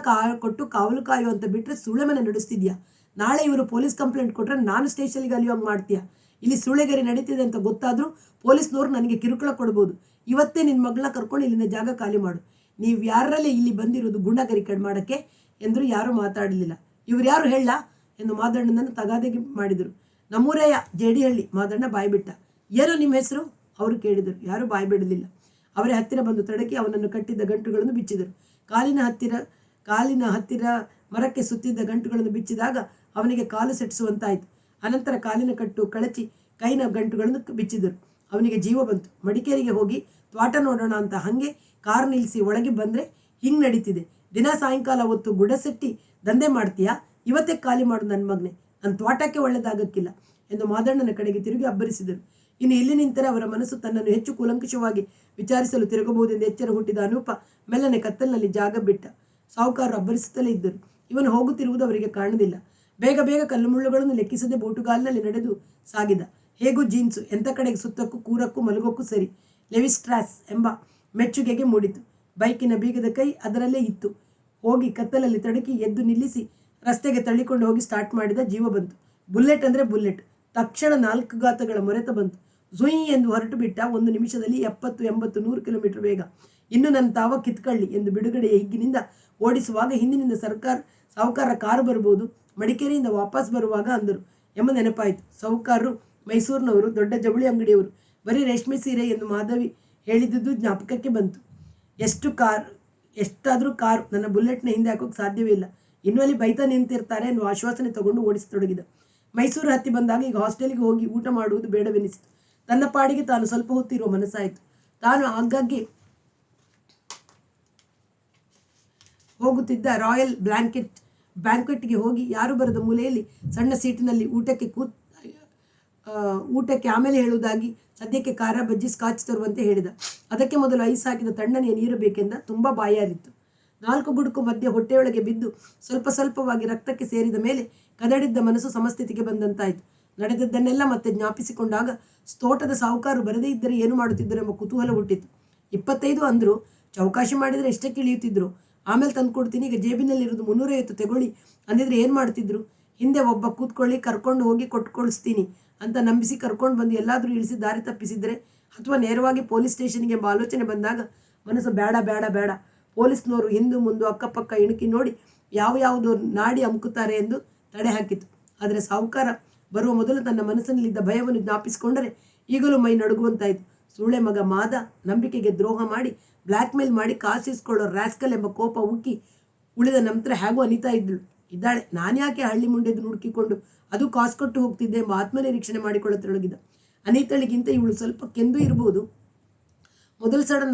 Speaker 1: ಕೊಟ್ಟು ಕಾವಲು ಕಾಯೋ ಅಂತ ಬಿಟ್ಟರೆ ಸೂಳೆ ಮನೆ ನಡೆಸ್ತಿದ್ಯಾ? ನಾಳೆ ಇವರು ಪೊಲೀಸ್ ಕಂಪ್ಲೇಂಟ್ ಕೊಟ್ಟರೆ ನಾನು ಸ್ಟೇಷನ್ಗೆ ಅಲಿಯೋಂಗೆ ಮಾಡ್ತೀಯಾ? ಇಲ್ಲಿ ಸೂಳೆಗರಿ ನಡೀತಿದೆ ಅಂತ ಗೊತ್ತಾದರೂ ಪೊಲೀಸ್ನವ್ರು ನನಗೆ ಕಿರುಕುಳ ಕೊಡ್ಬೋದು. ಇವತ್ತೇ ನಿನ್ನ ಮಗಳನ್ನ ಕರ್ಕೊಂಡು ಇಲ್ಲಿಂದ ಜಾಗ ಖಾಲಿ ಮಾಡು. ನೀವು ಯಾರಲ್ಲೇ ಇಲ್ಲಿ ಬಂದಿರೋದು ಗುಂಡಗರಿ ಕಡ್ ಮಾಡೋಕ್ಕೆ ಎಂದರೂ ಯಾರೂ ಮಾತಾಡಲಿಲ್ಲ. ಇವ್ರು ಯಾರು ಹೇಳ ಎಂದು ಮಾದಣ್ಣನನ್ನು ತಗಾದೆಗೆ ಮಾಡಿದರು. ನಮ್ಮೂರಯ್ಯ, ಜೇಡಿಹಳ್ಳಿ. ಮಾದಣ್ಣ ಬಾಯ್ಬಿಟ್ಟ. ಏನೋ ನಿಮ್ಮ ಹೆಸರು ಅವರು ಕೇಳಿದರು. ಯಾರೂ ಬಾಯ್ಬಿಡಲಿಲ್ಲ. ಅವರೇ ಹತ್ತಿರ ಬಂದು ತಡಕಿ ಅವನನ್ನು ಕಟ್ಟಿದ್ದ ಗಂಟುಗಳನ್ನು ಬಿಚ್ಚಿದರು. ಕಾಲಿನ ಹತ್ತಿರ ಮರಕ್ಕೆ ಸುತ್ತಿದ್ದ ಗಂಟುಗಳನ್ನು ಬಿಚ್ಚಿದಾಗ ಅವನಿಗೆ ಕಾಲು ಸೆಟ್ಟಿಸುವಂತಾಯಿತು. ಅನಂತರ ಕಾಲಿನ ಕಟ್ಟು ಕಳಚಿ ಕೈನ ಗಂಟುಗಳನ್ನು ಬಿಚ್ಚಿದರು. ಅವನಿಗೆ ಜೀವ ಬಂತು. ಮಡಿಕೇರಿಗೆ ಹೋಗಿ ತ್ವಾಟ ನೋಡೋಣ ಅಂತ ಹಾಗೆ ಕಾರ್ ನಿಲ್ಲಿಸಿ ಒಳಗೆ ಬಂದರೆ ಹಿಂಗೆ ನಡೀತಿದೆ. ದಿನ ಸಾಯಂಕಾಲ ಹೊತ್ತು ಗುಡಸೆಟ್ಟಿ ದಂಧೆ ಮಾಡ್ತೀಯಾ? ಇವತ್ತೇ ಖಾಲಿ ಮಾಡು ನನ್ನ ಮಗನೆ, ನನ್ನ ತ್ವಾಟಕ್ಕೆ ಒಳ್ಳೆದಾಗಕ್ಕಿಲ್ಲ ಎಂದು ಮಾದಣ್ಣನ ಕಡೆಗೆ ತಿರುಗಿ ಅಬ್ಬರಿಸಿದರು. ಇನ್ನು ಇಲ್ಲಿ ನಿಂತರೆ ಅವರ ಮನಸ್ಸು ತನ್ನನ್ನು ಹೆಚ್ಚು ಕೂಲಂಕುಷವಾಗಿ ವಿಚಾರಿಸಲು ತಿರುಗಬಹುದೆಂದು ಎಚ್ಚರ ಹುಟ್ಟಿದ ಅನೂಪ ಮೆಲ್ಲನೆ ಕತ್ತಲಿನಲ್ಲಿ ಜಾಗ ಬಿಟ್ಟ. ಸಾಹುಕಾರರು ಅಬ್ಬರಿಸುತ್ತಲೇ ಇದ್ದರು. ಇವನು ಹೋಗುತ್ತಿರುವುದು ಅವರಿಗೆ ಕಾಣಲಿಲ್ಲ. ಬೇಗ ಬೇಗ ಕಲ್ಲು ಮುಳ್ಳುಗಳನ್ನು ಲೆಕ್ಕಿಸದೆ ಬೋಟುಗಾಲಿನಲ್ಲಿ ನಡೆದು ಸಾಗಿದ. ಹೇಗೂ ಜೀನ್ಸು, ಎಂಥ ಕಡೆಗೆ ಸುತ್ತಕ್ಕೂ ಕೂರಕ್ಕೂ ಮಲಗೋಕ್ಕೂ ಸರಿ. ಲೆವಿಸ್ಟ್ರಾಸ್ ಎಂಬ ಮೆಚ್ಚುಗೆಗೆ ಮೂಡಿತು. ಬೈಕಿನ ಬೀಗದ ಕೈ ಅದರಲ್ಲೇ ಇತ್ತು. ಹೋಗಿ ಕತ್ತಲಲ್ಲಿ ತಡುಕಿ ಎದ್ದು ನಿಲ್ಲಿಸಿ ರಸ್ತೆಗೆ ತಳ್ಳಿಕೊಂಡು ಹೋಗಿ ಸ್ಟಾರ್ಟ್ ಮಾಡಿದ. ಜೀವ ಬಂತು. ಬುಲ್ಲೆಟ್ ಅಂದರೆ ಬುಲ್ಲೆಟ್. ತಕ್ಷಣ 4 ಗಾತಗಳ ಮೊರೆತ ಬಂತು. ಝುಯ್ ಎಂದು ಹೊರಟು ಬಿಟ್ಟ. 1 ನಿಮಿಷದಲ್ಲಿ 70, 80, 100 ಕಿಲೋಮೀಟರ್ ವೇಗ. ಇನ್ನು ನನ್ನ ತಾವ ಕಿತ್ಕಳ್ಳಿ ಎಂದು ಬಿಡುಗಡೆಯ ಹಿಗ್ಗಿನಿಂದ ಓಡಿಸುವಾಗ ಹಿಂದಿನಿಂದ ಸಾಹುಕಾರ ಕಾರು ಬರ್ಬೋದು, ಮಡಿಕೇರಿಯಿಂದ ವಾಪಸ್ ಬರುವಾಗ ಅಂದರು ಎಂಬ ನೆನಪಾಯಿತು. ಸಾಹುಕಾರರು ಮೈಸೂರಿನವರು, ದೊಡ್ಡ ಜವಳಿ ಅಂಗಡಿಯವರು, ಬರೀ ರೇಷ್ಮೆ ಸೀರೆ ಎಂದು ಮಾಧವಿ ಹೇಳಿದ್ದುದು ಜ್ಞಾಪಕಕ್ಕೆ ಬಂತು. ಎಷ್ಟಾದರೂ ಕಾರು ನನ್ನ ಬುಲ್ಲೆಟ್ನ ಹಿಂದೆ ಹಾಕೋಕ್ಕೆ ಸಾಧ್ಯವೇ ಇಲ್ಲ. ಇನ್ನೂ ಅಲ್ಲಿ ಬೈತಾ ನಿಂತಿರ್ತಾರೆ ಎನ್ನುವ ಆಶ್ವಾಸನೆ ತಗೊಂಡು ಓಡಿಸತೊಡಗಿದ. ಮೈಸೂರು ಹತ್ತಿ ಬಂದಾಗ ಈಗ ಹಾಸ್ಟೆಲ್ಗೆ ಹೋಗಿ ಊಟ ಮಾಡುವುದು ಬೇಡವೆನಿಸಿತು. ತನ್ನ ಪಾಡಿಗೆ ತಾನು ಸ್ವಲ್ಪ ಹೊತ್ತಿರುವ ಮನಸ್ಸಾಯಿತು. ತಾನು ಆಗಾಗ್ಗೆ ಹೋಗುತ್ತಿದ್ದ ರಾಯಲ್ ಬ್ಯಾಂಕ್ವೆಟ್ಗೆ ಹೋಗಿ ಯಾರು ಬರದ ಮೂಲೆಯಲ್ಲಿ ಸಣ್ಣ ಸೀಟಿನಲ್ಲಿ ಊಟಕ್ಕೆ ಆಮೇಲೆ ಹೇಳುವುದಾಗಿ ಸದ್ಯಕ್ಕೆ ಖಾರ ಬಜ್ಜಿ ಸ್ಕಾಚ್ ತರುವಂತೆ ಹೇಳಿದ. ಅದಕ್ಕೆ ಮೊದಲು ಐಸ್ ಹಾಕಿದ ತಣ್ಣನೆಯ ನೀರು ಬೇಕೆಂದ. ತುಂಬ ಬಾಯಾರಿತ್ತು. 4 ಗುಡುಕು ಮಧ್ಯೆ ಹೊಟ್ಟೆಯೊಳಗೆ ಬಿದ್ದು ಸ್ವಲ್ಪ ಸ್ವಲ್ಪವಾಗಿ ರಕ್ತಕ್ಕೆ ಸೇರಿದ ಮೇಲೆ ಕದಡಿದ್ದ ಮನಸ್ಸು ಸಮಸ್ಥಿತಿಗೆ ಬಂದಂತಾಯಿತು. ನಡೆದದ್ದನ್ನೆಲ್ಲ ಮತ್ತೆ ಜ್ಞಾಪಿಸಿಕೊಂಡಾಗ ಸ್ಫೋಟದ ಸಾಹುಕಾರರು ಬರದೇ ಇದ್ದರೆ ಏನು ಮಾಡುತ್ತಿದ್ದರು ಎಂಬ ಕುತೂಹಲ ಹುಟ್ಟಿತು. 25 ಅಂದರು. ಚೌಕಾಶಿ ಮಾಡಿದರೆ ಎಷ್ಟಕ್ಕೆ ಇಳಿಯುತ್ತಿದ್ರು. ಆಮೇಲೆ ತಂದು ಕೊಡ್ತೀನಿ, ಈಗ ಜೇಬಿನಲ್ಲಿರೋದು 350 ತೆಗೊಳ್ಳಿ ಅಂದಿದ್ರೆ ಏನು ಮಾಡ್ತಿದ್ರು. ಹಿಂದೆ ಒಬ್ಬ ಕೂತ್ಕೊಳ್ಳಿ, ಕರ್ಕೊಂಡು ಹೋಗಿ ಕೊಟ್ಕೊಳಿಸ್ತೀನಿ ಅಂತ ನಂಬಿಸಿ ಕರ್ಕೊಂಡು ಬಂದು ಎಲ್ಲಾದರೂ ಇಳಿಸಿ ದಾರಿ ತಪ್ಪಿಸಿದರೆ ಅಥವಾ ನೇರವಾಗಿ ಪೊಲೀಸ್ ಸ್ಟೇಷನ್ಗೆ ಎಂಬ ಆಲೋಚನೆ ಬಂದಾಗ ಮನಸ್ಸು ಬೇಡ ಬೇಡ ಬೇಡ, ಪೊಲೀಸ್ನವರು ಹಿಂದು ಮುಂದು ಅಕ್ಕಪಕ್ಕ ಇಣುಕಿ ನೋಡಿ ಯಾವುದು ನಾಡಿ ಅಮುಕುತ್ತಾರೆ ಎಂದು ತಡೆ ಹಾಕಿತು. ಆದರೆ ಸಾಹುಕಾರ ಬರುವ ಮೊದಲು ತನ್ನ ಮನಸ್ಸಿನಲ್ಲಿದ್ದ ಭಯವನ್ನು ಜ್ಞಾಪಿಸಿಕೊಂಡರೆ ಈಗಲೂ ಮೈ ನಡುಗುವಂತಾಯಿತು. ಸುಳ್ಳೆ ಮಗ ಮಾದ ನಂಬಿಕೆಗೆ ದ್ರೋಹ ಮಾಡಿ ಬ್ಲ್ಯಾಕ್ ಮೇಲ್ ಮಾಡಿ ಕಾಸಿಸ್ಕೊಳ್ಳೋ ರ್ಯಾಸ್ಕಲ್ ಎಂಬ ಕೋಪ ಉಕ್ಕಿ ಉಳಿದ ನಂತರ ಹೇಗೂ ಅನಿತಾ ಇದ್ದಾಳೆ. ನಾನ್ಯಾಕೆ ಹಳ್ಳಿ ಮುಂಡೆದು ನುಡುಕಿಕೊಂಡು ಅದು ಕಾಸು ಕೊಟ್ಟು ಹೋಗ್ತಿದ್ದೆ ಎಂಬ ಆತ್ಮನಿರೀಕ್ಷಣೆ ಮಾಡಿಕೊಳ್ಳತೊಡಗಿದ. ಅನಿತಳಿಗಿಂತ ಇವಳು ಸ್ವಲ್ಪ ಕೆಂದು ಇರಬಹುದು. ಮೊದಲು ಸಡನ್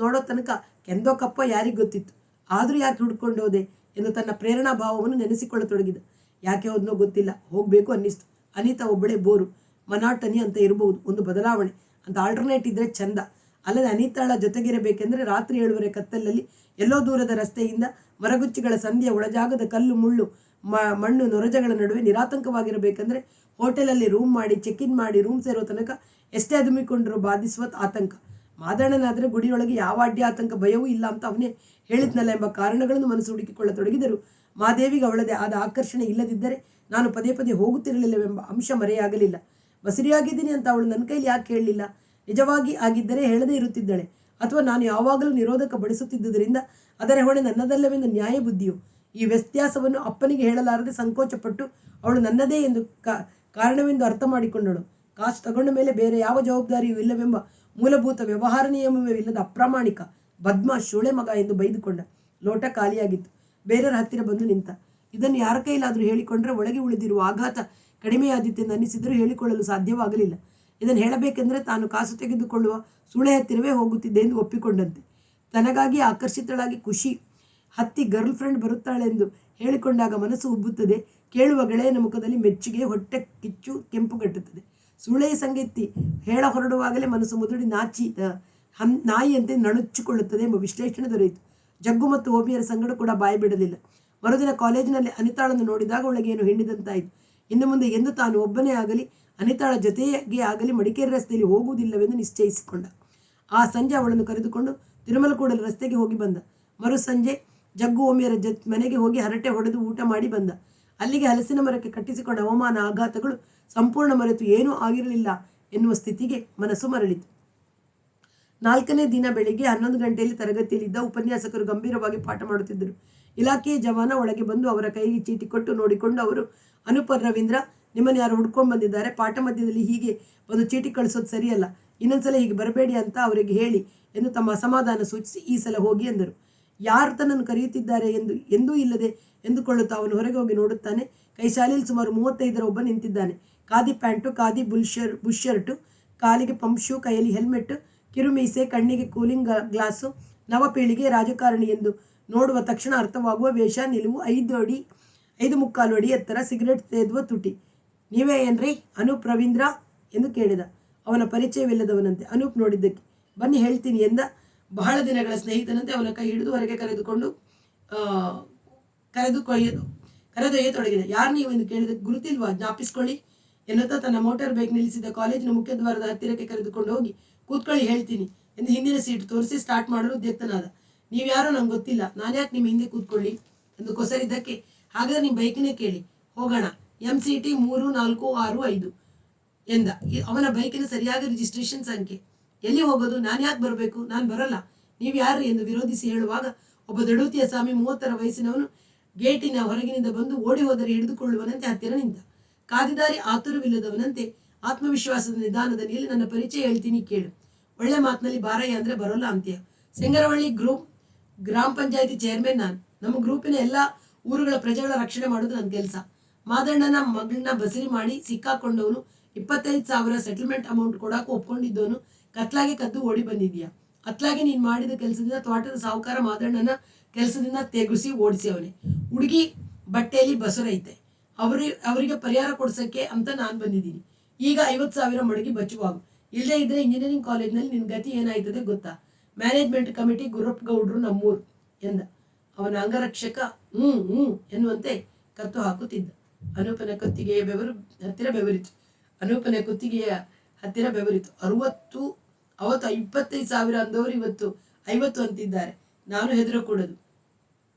Speaker 1: ನೋಡೋ ತನಕ ಕೆಂದೋ ಕಪ್ಪ ಯಾರಿಗೆ ಗೊತ್ತಿತ್ತು. ಆದರೂ ಯಾಕೆ ಹುಡ್ಕೊಂಡು ಹೋದೆ ಎಂದು ತನ್ನ ಪ್ರೇರಣಾ ಭಾವವನ್ನು ನೆನೆಸಿಕೊಳ್ಳತೊಡಗಿದ. ಯಾಕೆ ಹೋದ್ನೋ ಗೊತ್ತಿಲ್ಲ, ಹೋಗಬೇಕು ಅನ್ನಿಸ್ತು. ಅನಿತಾ ಒಬ್ಬಳೇ ಬೋರು, ಮನಾಟನಿ ಅಂತ ಇರಬಹುದು. ಒಂದು ಬದಲಾವಣೆ ಅಂತ ಆಲ್ಟರ್ನೇಟ್ ಇದ್ದರೆ ಚಂದ. ಅಲ್ಲದೆ ಅನಿತಾಳ ಜೊತೆಗಿರಬೇಕೆಂದರೆ ರಾತ್ರಿ 7:30 ಕತ್ತಲಲ್ಲಿ ಎಲ್ಲೋ ದೂರದ ರಸ್ತೆಯಿಂದ ಮರಗುಚ್ಚಿಗಳ ಸಂಧಿಯ ಒಳಜಾಗದ ಕಲ್ಲು ಮುಳ್ಳು ಮಣ್ಣು ನೊರಜಗಳ ನಡುವೆ ನಿರಾತಂಕವಾಗಿರಬೇಕೆಂದರೆ ಹೋಟೆಲಲ್ಲಿ ರೂಮ್ ಮಾಡಿ ಚೆಕ್ ಇನ್ ಮಾಡಿ ರೂಮ್ ಸೇರೋ ತನಕ ಎಷ್ಟೇ ಅದುಮಿಕೊಂಡರೂ ಬಾಧಿಸುವ ಆತಂಕ. ಮಾದಣ್ಣನಾದರೆ ಗುಡಿಯೊಳಗೆ ಯಾವ ಅಡ್ಡಿ ಆತಂಕ ಭಯವೂ ಇಲ್ಲ ಅಂತ ಅವನೇ ಹೇಳಿದ್ನಲ್ಲ ಎಂಬ ಕಾರಣಗಳನ್ನು ಮನಸ್ಸು ಹುಡುಕಿಕೊಳ್ಳತೊಡಗಿದರು. ಮಾದೇವಿಗೆ ಅವಳದೇ ಆದ ಆಕರ್ಷಣೆ ಇಲ್ಲದಿದ್ದರೆ ನಾನು ಪದೇ ಪದೇ ಹೋಗುತ್ತಿರಲಿಲ್ಲವೆಂಬ ಅಂಶ ಮರೆಯಾಗಲಿಲ್ಲ. ಬಸರಿಯಾಗಿದ್ದೀನಿ ಅಂತ ಅವಳು ನನ್ನ ಕೈಲಿ ಯಾಕೆ ಹೇಳಲಿಲ್ಲ? ನಿಜವಾಗಿ ಆಗಿದ್ದರೆ ಹೇಳದೇ ಇರುತ್ತಿದ್ದಳೆ. ಅಥವಾ ನಾನು ಯಾವಾಗಲೂ ನಿರೋಧಕ ಬಳಸುತ್ತಿದ್ದುದರಿಂದ ಅದರ ಹೊಣೆ ನನ್ನದಲ್ಲವೆಂದು ನ್ಯಾಯ ಬುದ್ಧಿಯು. ಈ ವ್ಯತ್ಯಾಸವನ್ನು ಅಪ್ಪನಿಗೆ ಹೇಳಲಾರದೆ ಸಂಕೋಚಪಟ್ಟು ಅವಳು ನನ್ನದೇ ಎಂದು ಕಾರಣವೆಂದು ಅರ್ಥ ಮಾಡಿಕೊಂಡಳು. ಕಾಸು ತಗೊಂಡ ಮೇಲೆ ಬೇರೆ ಯಾವ ಜವಾಬ್ದಾರಿಯೂ ಇಲ್ಲವೆಂಬ ಮೂಲಭೂತ ವ್ಯವಹಾರ ನಿಯಮವೇ ಇಲ್ಲದ ಅಪ್ರಾಮಾಣಿಕ ಬದ್ಮಾಶ್ ಶೋಳೆ ಮಗ ಎಂದು ಬೈದುಕೊಂಡ. ಲೋಟ ಖಾಲಿಯಾಗಿತ್ತು. ಬೇರೆಯವರ ಹತ್ತಿರ ಬಂದು ನಿಂತ. ಇದನ್ನು ಯಾರ ಕೈಲಾದರೂ ಹೇಳಿಕೊಂಡ್ರೆ ಒಳಗೆ ಉಳಿದಿರುವ ಆಘಾತ ಕಡಿಮೆಯಾದಿತ್ತೆಂದು ಅನ್ನಿಸಿದರೂ ಹೇಳಿಕೊಳ್ಳಲು ಸಾಧ್ಯವಾಗಲಿಲ್ಲ. ಇದನ್ನು ಹೇಳಬೇಕೆಂದರೆ ತಾನು ಕಾಸು ತೆಗೆದುಕೊಳ್ಳುವ ಸುಳೆ ಹತ್ತಿರವೇ ಹೋಗುತ್ತಿದ್ದೆ ಎಂದು ಒಪ್ಪಿಕೊಂಡಂತೆ. ತನಗಾಗಿ ಆಕರ್ಷಿತಳಾಗಿ ಖುಷಿ ಹತ್ತಿ ಗರ್ಲ್ ಫ್ರೆಂಡ್ ಬರುತ್ತಾಳೆಂದು ಹೇಳಿಕೊಂಡಾಗ ಮನಸ್ಸು ಉಬ್ಬುತ್ತದೆ. ಕೇಳುವ ಗೆಳೆಯನ ಮುಖದಲ್ಲಿ ಮೆಚ್ಚುಗೆ, ಹೊಟ್ಟೆ ಕಿಚ್ಚು ಕೆಂಪುಗಟ್ಟುತ್ತದೆ. ಸುಳೆಯ ಸಂಗತಿ ಹೇಳ ಹೊರಡುವಾಗಲೇ ಮನಸ್ಸು ಮುದುಡಿ ನಾಯಿಯಂತೆ ನಣುಚಿಕೊಳ್ಳುತ್ತದೆ ಎಂಬ ವಿಶ್ಲೇಷಣೆ ದೊರೆಯಿತು. ಜಗ್ಗು ಮತ್ತು ಓಮಿಯರ ಸಂಗಡ ಕೂಡ ಬಾಯಿ ಬಿಡಲಿಲ್ಲ. ಮರುದಿನ ಕಾಲೇಜಿನಲ್ಲಿ ಅನಿತಾಳನ್ನು ನೋಡಿದಾಗ ಒಳಗೆ ಏನು ಹಿಂಡಿದಂತಾಯಿತು. ಇನ್ನು ಮುಂದೆ ಎಂದು ತಾನು ಒಬ್ಬನೇ ಆಗಲಿ ಅನಿತಾಳ ಜೊತೆಗೆ ಆಗಲಿ ಮಡಿಕೇರಿ ರಸ್ತೆಯಲ್ಲಿ ಹೋಗುವುದಿಲ್ಲವೆಂದು ನಿಶ್ಚಯಿಸಿಕೊಂಡ. ಆ ಸಂಜೆ ಅವಳನ್ನು ಕರೆದುಕೊಂಡು ತಿರುಮಲಕೂಡಲ ರಸ್ತೆಗೆ ಹೋಗಿ ಬಂದ. ಮರು ಸಂಜೆ ಜಗ್ಗು ಓಮಿಯರ ಮನೆಗೆ ಹೋಗಿ ಹರಟೆ ಹೊಡೆದು ಊಟ ಮಾಡಿ ಬಂದ. ಅಲ್ಲಿಗೆ ಹಲಸಿನ ಮರಕ್ಕೆ ಕಟ್ಟಿಸಿಕೊಂಡ ಅವಮಾನ ಆಘಾತಗಳು ಸಂಪೂರ್ಣ ಮರೆತು ಏನೂ ಆಗಿರಲಿಲ್ಲ ಎನ್ನುವ ಸ್ಥಿತಿಗೆ ಮನಸ್ಸು ಮರಳಿತು. 4ನೇ ದಿನ ಬೆಳಿಗ್ಗೆ 11 ಗಂಟೆಯಲ್ಲಿ ತರಗತಿಯಲ್ಲಿದ್ದ ಉಪನ್ಯಾಸಕರು ಗಂಭೀರವಾಗಿ ಪಾಠ ಮಾಡುತ್ತಿದ್ದರು. ಇಲಾಖೆಯ ಜವಾನ ಒಳಗೆ ಬಂದು ಅವರ ಕೈಗೆ ಚೀಟಿ ಕೊಟ್ಟು ನೋಡಿಕೊಂಡು ಅವರು, ಅನೂಪ್ ರವೀಂದ್ರ, ನಿಮ್ಮನ್ನು ಯಾರು ಹುಡ್ಕೊಂಡು ಬಂದಿದ್ದಾರೆ, ಪಾಠ ಮಧ್ಯದಲ್ಲಿ ಹೀಗೆ ಒಂದು ಚೀಟಿ ಕಳಿಸೋದು ಸರಿಯಲ್ಲ, ಇನ್ನೊಂದ್ಸಲ ಹೀಗೆ ಬರಬೇಡಿ ಅಂತ ಅವರಿಗೆ ಹೇಳಿ ಎಂದು ತಮ್ಮ ಅಸಮಾಧಾನ ಸೂಚಿಸಿ ಈ ಸಲ ಹೋಗಿ ಎಂದರು. ಯಾರು ತನ್ನನ್ನು ಕರೆಯುತ್ತಿದ್ದಾರೆ ಎಂದೂ ಇಲ್ಲದೆ ಎಂದುಕೊಳ್ಳುತ್ತಾ ಅವನು ಹೊರಗೆ ಹೋಗಿ ನೋಡುತ್ತಾನೆ. ಕೈಶಾಲೆಯಲ್ಲಿ ಸುಮಾರು 35 ಒಬ್ಬ ನಿಂತಿದ್ದಾನೆ. Khadi pant, khadi bush shirt, ಕಾಲಿಗೆ ಪಂಪ್ ಶೂ, ಕೈಯಲ್ಲಿ ಹೆಲ್ಮೆಟ್, ಕಿರುಮೀಸೆ, ಕಣ್ಣಿಗೆ ಕೂಲಿಂಗ್ ಗ್ಲಾಸು, ನವಪೀಳಿಗೆ ರಾಜಕಾರಣಿ ಎಂದು ನೋಡುವ ತಕ್ಷಣ ಅರ್ಥವಾಗುವ ವೇಷ, ನಿಲುವು, 5.25 ಅಡಿ ಎತ್ತರ, ಸಿಗರೇಟ್ ಸೇದುವ ತುಟಿ. ನೀವೇ ಏನ್ರಿ ಅನೂಪ್ ರವೀಂದ್ರ ಎಂದು ಕೇಳಿದ. ಅವನ ಪರಿಚಯವಿಲ್ಲದವನಂತೆ. ಅನೂಪ್ ನೋಡಿದ್ದಕ್ಕೆ ಬನ್ನಿ ಹೇಳ್ತೀನಿ ಎಂದ. ಬಹಳ ದಿನಗಳ ಸ್ನೇಹಿತನಂತೆ ಅವನ ಕೈ ಹಿಡಿದು ಹೊರಗೆ ಕರೆದುಕೊಂಡು ಕರೆದೊಯ್ಯತೊಡಗಿದೆ. ಯಾರು ನೀವು ಎಂದು ಕೇಳಿದ. ಗುರುತಿಲ್ವಾ, ಜ್ಞಾಪಿಸ್ಕೊಳ್ಳಿ ಎನ್ನುತ್ತಾ ತನ್ನ ಮೋಟಾರ್ ಬೈಕ್ ನಿಲ್ಲಿಸಿದ ಕಾಲೇಜಿನ ಮುಖ್ಯದ್ವಾರದ ಹತ್ತಿರಕ್ಕೆ ಕರೆದುಕೊಂಡು ಹೋಗಿ ಕೂತ್ಕೊಳ್ಳಿ ಹೇಳ್ತೀನಿ ಎಂದು ಹಿಂದಿನ ಸೀಟ್ ತೋರಿಸಿ ಸ್ಟಾರ್ಟ್ ಮಾಡಲು ಉದ್ಯಕ್ತನಾದ. ನೀವ್ಯಾರೋ ನಂಗೆ ಗೊತ್ತಿಲ್ಲ, ನಾನ್ಯಾಕೆ ನಿಮ್ಮ ಹಿಂದೆ ಕೂತ್ಕೊಳ್ಳಿ ಎಂದು ಕೊಸರಿದ್ದಕ್ಕೆ. ಹಾಗಾದ್ರೆ ನಿಮ್ಮ ಬೈಕ್ನೇ ಕೇಳಿ ಹೋಗೋಣ, MCT 3465 ಎಂದ. ಅವನ ಬೈಕಿನ ಸರಿಯಾದ ರಿಜಿಸ್ಟ್ರೇಷನ್ ಸಂಖ್ಯೆ. ಎಲ್ಲಿ ಹೋಗೋದು, ನಾನು ಯಾಕೆ ಬರಬೇಕು, ನಾನು ಬರಲ್ಲ, ನೀವು ಯಾರು ಎಂದು ವಿರೋಧಿಸಿ ಹೇಳುವಾಗ ಒಬ್ಬ ದಡೂತಿಯ ಸ್ವಾಮಿ 30ರ ವಯಸ್ಸಿನವನು ಗೇಟಿನ ಹೊರಗಿನಿಂದ ಬಂದು ಓಡಿ ಹೋದರೆ ಹಿಡಿದುಕೊಳ್ಳುವನಂತೆ ಹತ್ತಿರ ನಿಂತ. ಕಾದಿದಾರಿ ಆತುರವಿಲ್ಲದವನಂತೆ ಆತ್ಮವಿಶ್ವಾಸದ ನಿಧಾನದಲ್ಲಿ ನನ್ನ ಪರಿಚಯ ಹೇಳ್ತೀನಿ ಕೇಳು. ಒಳ್ಳೆ ಮಾತಿನಲ್ಲಿ ಬಾರಯ್ಯ ಅಂದರೆ ಬರೋಲ್ಲ ಅಂತ್ಯ. ಸಿಂಗರವಳ್ಳಿ ಗ್ರಾಮ ಪಂಚಾಯತಿ ಚೇರ್ಮನ್ ನಾನು. ನಮ್ಮ ಗ್ರೂಪಿನ ಎಲ್ಲ ಊರುಗಳ ಪ್ರಜೆಗಳ ರಕ್ಷಣೆ ಮಾಡೋದು ನನ್ನ ಕೆಲಸ. ಮಾದಣ್ಣನ ಮಗಳನ್ನ ಬಸರಿ ಮಾಡಿ ಸಿಕ್ಕಾಕೊಂಡವನು 25,000 ಸೆಟಲ್ಮೆಂಟ್ ಅಮೌಂಟ್ ಕೊಡಾಕು ಒಪ್ಕೊಂಡಿದ್ದವನು ಕತ್ಲಾಗೆ ಕದ್ದು ಓಡಿ ಬಂದಿದ್ಯಾ. ಅತ್ಲಾಗೆ ನೀನು ಮಾಡಿದ ಕೆಲಸದಿಂದ ತೋಟದ ಸಾಹುಕಾರ ಮಾದಣ್ಣನ ಕೆಲಸದಿಂದ ತೆಗುಸಿ ಓಡಿಸಿ ಅವನೇ. ಹುಡುಗಿ ಬಟ್ಟೆಯಲ್ಲಿ ಬಸರೈತೆ, ಅವರಿಗೆ ಪರಿಹಾರ ಕೊಡ್ಸಕ್ಕೆ ಅಂತ ನಾನು ಬಂದಿದ್ದೀನಿ. ಈಗ 50,000 ಮಡಗಿ ಬಚ್ಚುವಾಗು, ಇಲ್ಲದೇ ಇದ್ರೆ ಇಂಜಿನಿಯರಿಂಗ್ ಕಾಲೇಜ್ನಲ್ಲಿ ನಿನ್ನ ಗತಿ ಏನಾಯ್ತದೆ ಗೊತ್ತಾ. ಮ್ಯಾನೇಜ್ಮೆಂಟ್ ಕಮಿಟಿ ಗುರಪ್ಪ ಗೌಡ್ರು ನಮ್ಮೂರು ಎಂದ. ಅವನ ಅಂಗರಕ್ಷಕ ಹ್ಞೂ ಎನ್ನುವಂತೆ ಕತ್ತು ಹಾಕುತ್ತಿದ್ದ. ಅನೂಪನ ಕುತ್ತಿಗೆಯ ಹತ್ತಿರ ಬೆವರಿತು. 60 ಅವತ್ತು 25,000 ಅಂದವರು ಇವತ್ತು 50 ಅಂತಿದ್ದಾರೆ. ನಾನು ಹೆದರಕೂಡದು.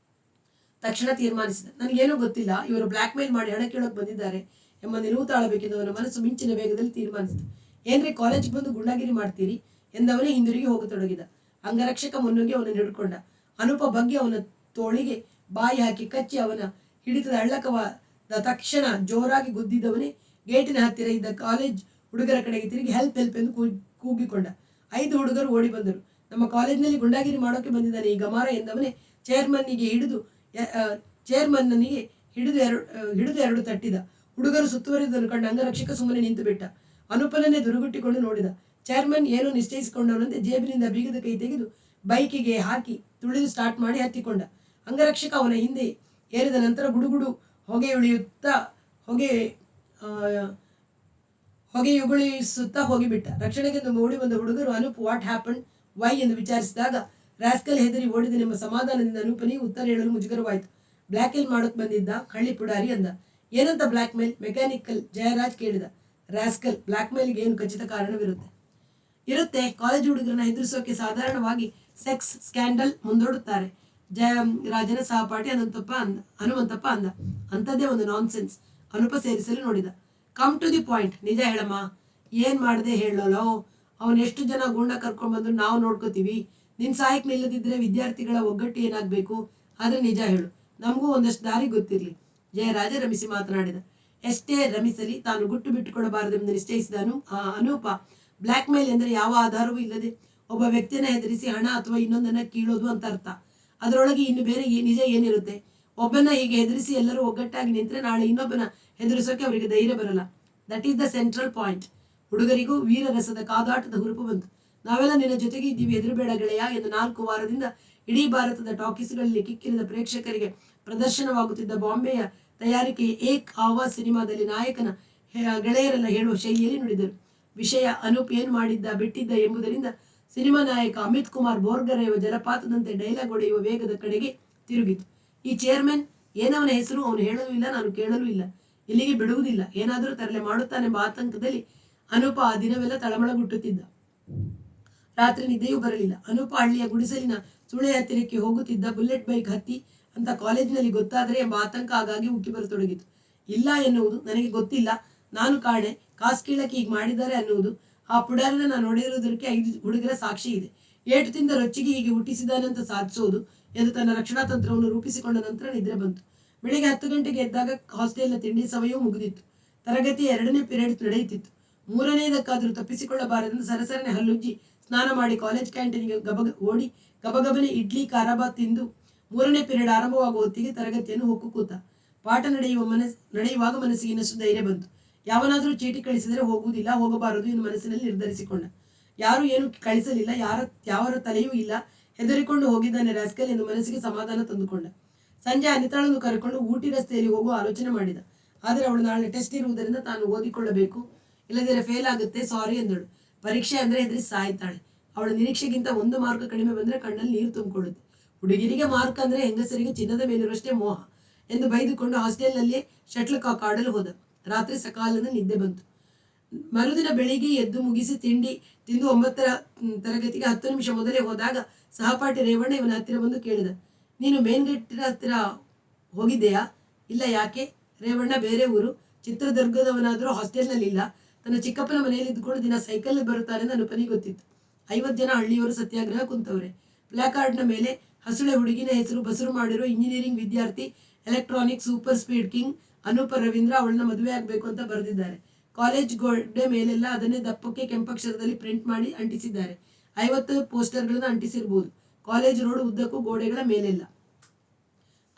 Speaker 1: ತಕ್ಷಣ ತೀರ್ಮಾನಿಸಿದ. ನನಗೇನೂ ಗೊತ್ತಿಲ್ಲ, ಇವರು ಬ್ಲ್ಯಾಕ್ ಮೇಲ್ ಮಾಡಿ ಹಣ ಕೇಳೋಕೆ ಬಂದಿದ್ದಾರೆ ಎಂಬ ನಿಲುವು ತಾಳಬೇಕೆಂದು ಅವನ ಮನಸ್ಸು ಮಿಂಚಿನ ವೇಗದಲ್ಲಿ ತೀರ್ಮಾನಿಸಿತು. ಏನ್ರಿ ಕಾಲೇಜಿಗೆ ಬಂದು ಗುಂಡಾಗಿರಿ ಮಾಡ್ತೀರಿ ಎಂದವನೇ ಹಿಂದಿರುಗಿ ಹೋಗತೊಡಗಿದ. ಅಂಗರಕ್ಷಕ ಮುನ್ನುಗ್ಗಿ ಅವನನ್ನು ಹಿಡ್ಕೊಂಡ. ಅನೂಪ ಬಗ್ಗೆ ಅವನ ತೋಳಿಗೆ ಬಾಯಿ ಹಾಕಿ ಕಚ್ಚಿ ಅವನ ಹಿಡಿತದ ಅಳ್ಳಕವಾದ ತಕ್ಷಣ ಜೋರಾಗಿ ಗುದ್ದಿದವನೇ ಗೇಟಿನ ಹತ್ತಿರ ಇದ್ದ ಕಾಲೇಜ್ ಹುಡುಗರ ಕಡೆಗೆ ತಿರುಗಿ ಹೆಲ್ಪ್ ಎಂದು ಕೂಗಿಕೊಂಡ. 5 ಹುಡುಗರು ಓಡಿ ಬಂದರು. ನಮ್ಮ ಕಾಲೇಜಿನಲ್ಲಿ ಗುಂಡಾಗಿರಿ ಮಾಡೋಕೆ ಬಂದಿದ್ದಾನೆ ಈ ಗಮಾರ ಎಂದವನೇ ಚೇರ್ಮನ್ನಿಗೆ ಹಿಡಿದು ಎರಡು ತಟ್ಟಿದ. ಹುಡುಗರು ಸುತ್ತುವರಿದನ್ನು ಕಂಡು ಅಂಗರಕ್ಷಕ ಸುಮ್ಮನೆ ನಿಂತು ಬಿಟ್ಟ. ಅನೂಪನನ್ನೇ ದುರುಗುಟ್ಟಿಕೊಂಡು ನೋಡಿದ. ಚೇರ್ಮನ್ ಏನೋ ನಿಶ್ಚಯಿಸಿಕೊಂಡವನಂತೆ ಜೇಬಿನಿಂದ ಬೀಗದ ಕೈ ತೆಗೆದು ಬೈಕಿಗೆ ಹಾಕಿ ತುಳಿದು ಸ್ಟಾರ್ಟ್ ಮಾಡಿ ಹತ್ತಿಕೊಂಡ. ಅಂಗರಕ್ಷಕ ಅವನ ಹಿಂದೆ ಏರಿದ ನಂತರ ಗುಡುಗುಡು ಹೊಗೆಯುಗುಳಿಸುತ್ತಾ ಹೋಗಿಬಿಟ್ಟ. ರಕ್ಷಣೆಗೆಂದು ಓಡಿ ಬಂದ ಹುಡುಗರು ಅನೂಪ್ ವಾಟ್ ಹ್ಯಾಪನ್ ವೈ ಎಂದು ವಿಚಾರಿಸಿದಾಗ ರಾಸ್ಕಲ್ ಹೆದರಿ ಓಡಿದನೆಂಬ ಸಮಾಧಾನದಿಂದ ಅನೂಪನಿಗೆ ಉತ್ತರ ಹೇಳಲು ಮುಜುಗರವಾಯಿತು. ಬ್ಲ್ಯಾಕ್ ಮೇಲ್ ಮಾಡೋಕೆ ಬಂದಿದ್ದ ಕಳ್ಳಿ ಪುಡಾರಿ ಅಂದ. ಏನಂತ ಬ್ಲ್ಯಾಕ್ ಮೇಲ್? ಮೆಕ್ಯಾನಿಕಲ್ ಜಯರಾಜ್ ಕೇಳಿದ. ರಾಸ್ಕಲ್, ಬ್ಲ್ಯಾಕ್ ಮೇಲ್ಗೆ ಏನು ಖಚಿತ ಕಾರಣವಿರುತ್ತೆ? ಕಾಲೇಜ್ ಹುಡುಗರನ್ನ ಹೆದರಿಸೋಕೆ ಸಾಧಾರಣವಾಗಿ ಸೆಕ್ಸ್ ಸ್ಕ್ಯಾಂಡಲ್ ಮುಂದೋಡುತ್ತಾರೆ. ಜಯರಾಜನ ಸಹಪಾಠಿ ಹನುಮಂತಪ್ಪ ಅಂದ. ಅಂಥದ್ದೇ ಒಂದು ನಾನ್ಸೆನ್ಸ್. ಅನೂಪ ಸೇರಿಸಲು ನೋಡಿದ. ಕಮ್ ಟು ದಿ ಪಾಯಿಂಟ್, ನಿಜ ಹೇಳಮ್ಮ. ಏನು ಮಾಡದೆ ಹೇಳೋಲೋ, ಅವನೆಷ್ಟು ಜನ ಗೂಂಡ ಕರ್ಕೊಂಡ್ಬಂದ್ರು ನಾವು ನೋಡ್ಕೋತೀವಿ. ನಿನ್ನ ಸಹಾಯಕ್ಕೆ ನಿಲ್ಲದಿದ್ದರೆ ವಿದ್ಯಾರ್ಥಿಗಳ ಒಗ್ಗಟ್ಟು ಏನಾಗಬೇಕು? ಆದರೆ ನಿಜ ಹೇಳು, ನಮಗೂ ಒಂದಷ್ಟು ದಾರಿ ಗೊತ್ತಿರಲಿ. ಜಯರಾಜ ರಮಿಸಿ ಮಾತನಾಡಿದ. ಎಷ್ಟೇ ರಮಿಸಲಿ, ತಾನು ಗುಟ್ಟು ಬಿಟ್ಟುಕೊಡಬಾರದೆಂದು ನಿಶ್ಚಯಿಸಿದ ಅನೂಪ ಬ್ಲ್ಯಾಕ್ ಮೇಲ್ ಎಂದರೆ ಯಾವ ಆಧಾರವೂ ಇಲ್ಲದೆ ಒಬ್ಬ ವ್ಯಕ್ತಿಯನ್ನು ಹೆದರಿಸಿ ಹಣ ಅಥವಾ ಇನ್ನೊಂದನ್ನು ಕೀಳೋದು ಅಂತ ಅರ್ಥ. ಅದರೊಳಗೆ ಇನ್ನು ಬೇರೆ ನಿಜ ಏನಿರುತ್ತೆ? ಒಬ್ಬನ ಹೀಗೆ ಹೆದರಿಸಿ ಎಲ್ಲರೂ ಒಗ್ಗಟ್ಟಾಗಿ ನಿಂತರೆ ನಾಳೆ ಇನ್ನೊಬ್ಬನ ಹೆದರಿಸೋಕೆ ಅವರಿಗೆ ಧೈರ್ಯ ಬರಲ್ಲ. That is the central point. ಹುಡುಗರಿಗೂ ವೀರರಸದ ಕಾದಾಟದ ಹುರುಪು ಬಂತು. ನಾವೆಲ್ಲ ನಿನ್ನ ಜೊತೆಗೆ ಇದ್ದೀವಿ, ಹೆದರಬೇಡ ಗೆಳೆಯ ಎಂದು 4 ವಾರದಿಂದ ಇಡೀ ಭಾರತದ ಟಾಕೀಸ್ಗಳಲ್ಲಿ ಕಿಕ್ಕಿರಿದ ಪ್ರೇಕ್ಷಕರಿಗೆ ಪ್ರದರ್ಶನವಾಗುತ್ತಿದ್ದ ಬಾಂಬೆಯ ತಯಾರಿಕೆಯ ಏಕ್ ಆವಾಜ್ ಸಿನಿಮಾದಲ್ಲಿ ನಾಯಕನ ಗೆಳೆಯರೆಲ್ಲ ಹೇಳುವ ಶೈಲಿಯಲ್ಲಿ ನುಡಿದರು. ವಿಷಯ ಅನೂಪ್ ಏನು ಮಾಡಿದ್ದ ಬಿಟ್ಟಿದ್ದ ಎಂಬುದರಿಂದ ಸಿನಿಮಾ ನಾಯಕ ಅಮಿತ್ ಕುಮಾರ್ ಬೋರ್ಗರೆಯುವ ಜಲಪಾತದಂತೆ ಡೈಲಾಗ್ ಹೊಡೆಯುವ ವೇಗದ ಕಡೆಗೆ ತಿರುಗಿತು. ಈ ಚೇರ್ಮನ್ ಏನವನ ಹೆಸರು? ಅವನು ಹೇಳಲೂ ಇಲ್ಲ, ನಾನು ಕೇಳಲೂ ಇಲ್ಲ, ಇಲ್ಲಿಗೆ ಬಿಡುವುದಿಲ್ಲ. ಏನಾದರೂ ತರಲೆ ಮಾಡುತ್ತಾನೆಂಬ ಆತಂಕದಲ್ಲಿ ಅನೂಪ ಆ ದಿನವೆಲ್ಲ ತಳಮಳಗುಟ್ಟುತ್ತಿದ್ದ. ರಾತ್ರಿ ನಿದ್ದೆಯೂ ಬರಲಿಲ್ಲ. ಅನೂಪ ಹಳ್ಳಿಯ ಗುಡಿಸಲಿನ ಸುಳೆ ಹತ್ತಿರಕ್ಕೆ ಹೋಗುತ್ತಿದ್ದ. ಬುಲೆಟ್ ಬೈಕ್ ಹತ್ತಿ ಅಂತ ಕಾಲೇಜಿನಲ್ಲಿ ಗೊತ್ತಾದರೆ ಎಂಬ ಆತಂಕ ಆಗಾಗಿ ಉಕ್ಕಿ ಬರತೊಡಗಿತು. ಇಲ್ಲ ಎನ್ನುವುದು, ನನಗೆ ಗೊತ್ತಿಲ್ಲ, ನಾನು ಕಾಣೆ, ಕಾಸು ಕೀಳಕ್ಕೆ ಹೀಗೆ ಮಾಡಿದ್ದಾರೆ ಅನ್ನುವುದು, ಆ ಪುಡಾರಿನ ನಾನು ನೋಡಿರುವುದಕ್ಕೆ 5 ಹುಡುಗರ ಸಾಕ್ಷಿ ಇದೆ. ಏಟು ತಿಂದ ರೊಚ್ಚಿಗೆ ಹೀಗೆ ಹುಟ್ಟಿಸಿದಾನಂತ ಸಾಧಿಸೋದು ಎಂದು ತನ್ನ ರಕ್ಷಣಾ ತಂತ್ರವನ್ನು ರೂಪಿಸಿಕೊಂಡ ನಂತರ ನಿದ್ರೆ ಬಂತು. ಬೆಳಿಗ್ಗೆ 10 ಗಂಟೆಗೆ ಎದ್ದಾಗ ಹಾಸ್ಟೆಲ್ನ ತಿಂಡಿ ಸಮಯವೂ ಮುಗಿದಿತ್ತು. ತರಗತಿಯ 2ನೇ ಪೀರಿಯಡ್ ನಡೆಯುತ್ತಿತ್ತು. 3ನೇದಕ್ಕಾದರೂ ತಪ್ಪಿಸಿಕೊಳ್ಳಬಾರದೆಂದು ಸರಸರನೆ ಹಲ್ಲುಜ್ಜಿ ಸ್ನಾನ ಮಾಡಿ ಕಾಲೇಜ್ ಕ್ಯಾಂಟೀನ್ಗೆ ಗಬಗಬನೆ ಇಡ್ಲಿ ಕಾರಾಬಾತ್ ತಿಂದು 3ನೇ ಪೀರಿಯಡ್ ಆರಂಭವಾಗುವ ಹೊತ್ತಿಗೆ ತರಗತಿಯನ್ನು ಹೊಕ್ಕು ಕೂತ. ಪಾಠ ನಡೆಯುವಾಗ ಮನಸ್ಸಿಗೆ ಇನ್ನಷ್ಟು ಧೈರ್ಯ ಬಂತು. ಯಾವನಾದರೂ ಚೀಟಿ ಕಳಿಸಿದರೆ ಹೋಗುವುದಿಲ್ಲ, ಹೋಗಬಾರದು ಎಂದು ಮನಸ್ಸಿನಲ್ಲಿ ನಿರ್ಧರಿಸಿಕೊಂಡ. ಯಾರು ಏನು ಕಳಿಸಲಿಲ್ಲ, ಯಾವರ ತಲೆಯೂ ಇಲ್ಲ, ಹೆದರಿಕೊಂಡು ಹೋಗಿದ್ದಾನೆ ರಾಸ್ಕಲ್ ಎಂದು ಮನಸ್ಸಿಗೆ ಸಮಾಧಾನ ತಂದುಕೊಂಡ. ಸಂಜೆ ಅನಿತಾಳನ್ನು ಕರೆಕೊಂಡು ಊಟಿ ರಸ್ತೆಯಲ್ಲಿ ಹೋಗುವ ಆಲೋಚನೆ ಮಾಡಿದ. ಆದರೆ ಅವಳು ನಾಳೆ ಟೆಸ್ಟ್ ಇರುವುದರಿಂದ ತಾನು ಓದಿಕೊಳ್ಳಬೇಕು, ಇಲ್ಲದಿದ್ದರೆ ಫೇಲ್ ಆಗುತ್ತೆ, ಸಾರಿ ಎಂದಳು. ಪರೀಕ್ಷೆ ಅಂದರೆ ಹೆದರಿ ಸಾಯ್ತಾಳೆ. ಅವಳ ನಿರೀಕ್ಷೆಗಿಂತ 1 ಮಾರ್ಕ್ ಕಡಿಮೆ ಬಂದರೆ ಕಣ್ಣಲ್ಲಿ ನೀರು ತುಂಬಿಕೊಳ್ಳುತ್ತೆ. ಹುಡುಗಿರಿಗೆ ಮಾರ್ಕ್ ಅಂದರೆ ಹೆಂಗಸರಿಗೆ ಚಿನ್ನದ ಮೇಲಿರುವಷ್ಟೇ ಮೋಹ ಎಂದು ಬೈದುಕೊಂಡು ಹಾಸ್ಟೆಲ್ನಲ್ಲಿ ಶಟ್ಲ್ ಕಾಕ್ ಆಡಲು ಹೋದ. ರಾತ್ರಿ ಸಕಾಲದ ನಿದ್ದೆ ಬಂತು. ಮರುದಿನ ಬೆಳಿಗ್ಗೆ ಎದ್ದು ಮುಗಿಸಿ ತಿಂಡಿ ತಿಂದು 9ರ ತರಗತಿಗೆ 10 ನಿಮಿಷ ಮೊದಲೇ ಹೋದಾಗ ಸಹಪಾಠಿ ರೇವಣ್ಣ ಇವನ ಹತ್ತಿರ ಬಂದು ಕೇಳಿದ, ನೀನು ಮೇನ್ ಗೇಟಿನ ಹತ್ತಿರ ಹೋಗಿದ್ದೆಯಾ? ಇಲ್ಲ, ಯಾಕೆ? ರೇವಣ್ಣ ಬೇರೆ ಊರು, ಚಿತ್ರದುರ್ಗದವನಾದರೂ ಹಾಸ್ಟೆಲ್ನಲ್ಲಿಲ್ಲ. ತನ್ನ ಚಿಕ್ಕಪ್ಪನ ಮನೆಯಲ್ಲಿ ಇದ್ದುಕೊಂಡು ದಿನ ಸೈಕಲ್ ಬರುತ್ತಾನೆ ಅನುಪನಿಗೆ ಗೊತ್ತಿತ್ತು. 50 ಜನ ಹಳ್ಳಿಯವರು ಸತ್ಯಾಗ್ರಹ ಕುಂತವ್ರೆ. ಪ್ಲಾಕಾರ್ಡ್ನ ಮೇಲೆ ಹಸುಳೆ ಹುಡುಗಿನ ಹೆಸರು ಬಸರು ಮಾಡಿರೋ ಇಂಜಿನಿಯರಿಂಗ್ ವಿದ್ಯಾರ್ಥಿ, electronic super speed king Anupa Ravindra ಅವಳನ್ನ ಮದುವೆ ಆಗಬೇಕು ಅಂತ ಬರೆದಿದ್ದಾರೆ. ಕಾಲೇಜ್ ಗೋಡೆ ಮೇಲೆಲ್ಲ ಅದನ್ನೇ ದಪ್ಪಕ್ಕೆ ಕೆಂಪಕ್ಷರದಲ್ಲಿ ಪ್ರಿಂಟ್ ಮಾಡಿ ಅಂಟಿಸಿದ್ದಾರೆ. 50 ಪೋಸ್ಟರ್ಗಳನ್ನು ಅಂಟಿಸಿರ್ಬೋದು ಕಾಲೇಜ್ ರೋಡ್ ಉದ್ದಕ್ಕೂ, ಗೋಡೆಗಳ ಮೇಲೆಲ್ಲ.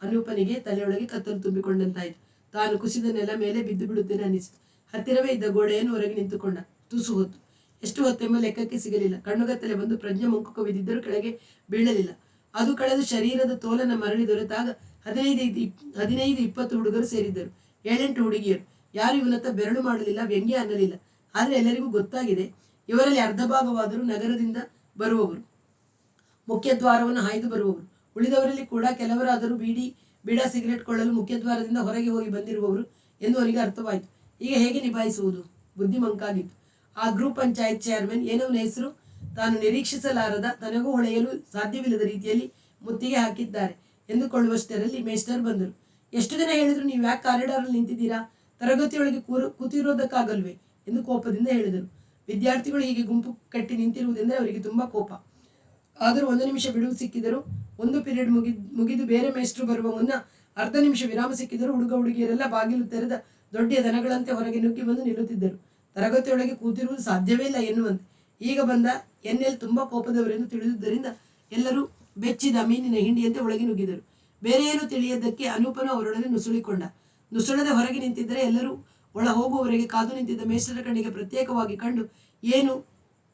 Speaker 1: ಅನೂಪನಿಗೆ ತಲೆಯೊಳಗೆ ಕತ್ತಲು ತುಂಬಿಕೊಂಡಂತಾಯಿತು. ತಾನು ಕುಸಿದ ನೆಲ ಮೇಲೆ ಬಿದ್ದು ಬಿಡುತ್ತೇನೆ ಅನಿಸಿತು. ಹತ್ತಿರವೇ ಇದ್ದ ಗೋಡೆಯನ್ನು ಹೊರಗೆ ನಿಂತುಕೊಂಡ. ತುಸು ಹೊತ್ತು, ಎಷ್ಟು ಹೊತ್ತೆಂಬ ಲೆಕ್ಕಕ್ಕೆ ಸಿಗಲಿಲ್ಲ. ಕಣ್ಣುಗತ್ತಲೆ ಬಂದು ಪ್ರಜ್ಞೆ ಮಂಕುಕವಿದ್ದರೂ ಕೆಳಗೆ ಬೀಳಲಿಲ್ಲ. ಅದು ಕಳೆದು ಶರೀರದ ತೋಲನ ಮರಳಿ ದೊರೆತಾಗ 15-20 ಹುಡುಗರು ಸೇರಿದ್ದರು. 7-8 ಹುಡುಗಿಯರು. ಯಾರು ಇವನತ್ತ ಬೆರಳು ಮಾಡಲಿಲ್ಲ, ವ್ಯಂಗ್ಯ ಅನ್ನಲಿಲ್ಲ. ಆದರೆ ಎಲ್ಲರಿಗೂ ಗೊತ್ತಾಗಿದೆ, ಇವರಲ್ಲಿ ಅರ್ಧ ಭಾಗವಾದರೂ ನಗರದಿಂದ ಬರುವವರು, ಮುಖ್ಯದ್ವಾರವನ್ನು ಹಾಯ್ದು ಬರುವವರು. ಉಳಿದವರಲ್ಲಿ ಕೂಡ ಕೆಲವರಾದರೂ ಬೀಡ ಸಿಗರೆಟ್ ಕೊಳ್ಳಲು ಮುಖ್ಯದ್ವಾರದಿಂದ ಹೊರಗೆ ಹೋಗಿ ಬಂದಿರುವವರು ಎಂದು ಅವನಿಗೆ ಅರ್ಥವಾಯಿತು. ಈಗ ಹೇಗೆ ನಿಭಾಯಿಸುವುದು? ಬುದ್ಧಿ ಮಂಕಾಗಿತ್ತು. ಆ ಗ್ರೂಪ್ ಪಂಚಾಯತ್ ಚೇರ್ಮನ್, ಏನವನ ಹೆಸರು, ತಾನು ನಿರೀಕ್ಷಿಸಲಾರದ, ತನಗೂ ಹೊಳೆಯಲು ಸಾಧ್ಯವಿಲ್ಲದ ರೀತಿಯಲ್ಲಿ ಮುತ್ತಿಗೆ ಹಾಕಿದ್ದಾರೆ ಎಂದುಕೊಳ್ಳುವಷ್ಟರಲ್ಲಿ ಮೇಸ್ಟರ್ ಬಂದರು. ಎಷ್ಟು ದಿನ ಹೇಳಿದ್ರು ನೀವು ಯಾಕೆ ಕಾರಿಡಾರಲ್ಲಿ ನಿಂತಿದ್ದೀರಾ? ತರಗತಿಯೊಳಗೆ ಕೂತಿರೋದಕ್ಕಾಗಲ್ವೇ ಎಂದು ಕೋಪದಿಂದ ಹೇಳಿದರು. ವಿದ್ಯಾರ್ಥಿಗಳು ಹೀಗೆ ಗುಂಪು ಕಟ್ಟಿ ನಿಂತಿರುವುದೆಂದರೆ ಅವರಿಗೆ ತುಂಬ ಕೋಪ. ಆದರೂ 1 ನಿಮಿಷ ಬಿಡುವು ಸಿಕ್ಕಿದರು. ಒಂದು ಪೀರಿಯಡ್ ಮುಗಿದು ಬೇರೆ ಮೇಸ್ಟ್ರು ಬರುವ ಮುನ್ನ ಅರ್ಧ ನಿಮಿಷ ವಿರಾಮ ಸಿಕ್ಕಿದರು. ಹುಡುಗ ಹುಡುಗಿಯರೆಲ್ಲ ಬಾಗಿಲು ತೆರೆದ ದೊಡ್ಡ ದನಗಳಂತೆ ಹೊರಗೆ ನುಗ್ಗಿ ಬಂದು ನಿಲ್ಲುತ್ತಿದ್ದರು. ತರಗತಿಯೊಳಗೆ ಕೂತಿರುವುದು ಸಾಧ್ಯವೇ ಇಲ್ಲ ಎನ್ನುವಂತೆ. ಈಗ ಬಂದ ಎನ್ನೆಲ್ ತುಂಬ ಕೋಪದವರೆಂದು ತಿಳಿದುದರಿಂದ ಎಲ್ಲರೂ ಬೆಚ್ಚಿದ ಮೀನಿನ ಹಿಂಡಿಯಂತೆ ಒಳಗೆ ನುಗ್ಗಿದರು. ಬೇರೆ ಏನು ತಿಳಿಯದ್ದಕ್ಕೆ ಅನೂಪನು ಅವರೊಡನೆ ನುಸುಳಿಕೊಂಡ. ನುಸುಳದೆ ಹೊರಗೆ ನಿಂತಿದ್ದರೆ ಎಲ್ಲರೂ ಒಳ ಹೋಗುವವರೆಗೆ ಕಾದು ನಿಂತಿದ್ದ ಮೇಸ್ಟರ ಕಣ್ಣಿಗೆ ಪ್ರತ್ಯೇಕವಾಗಿ ಕಂಡು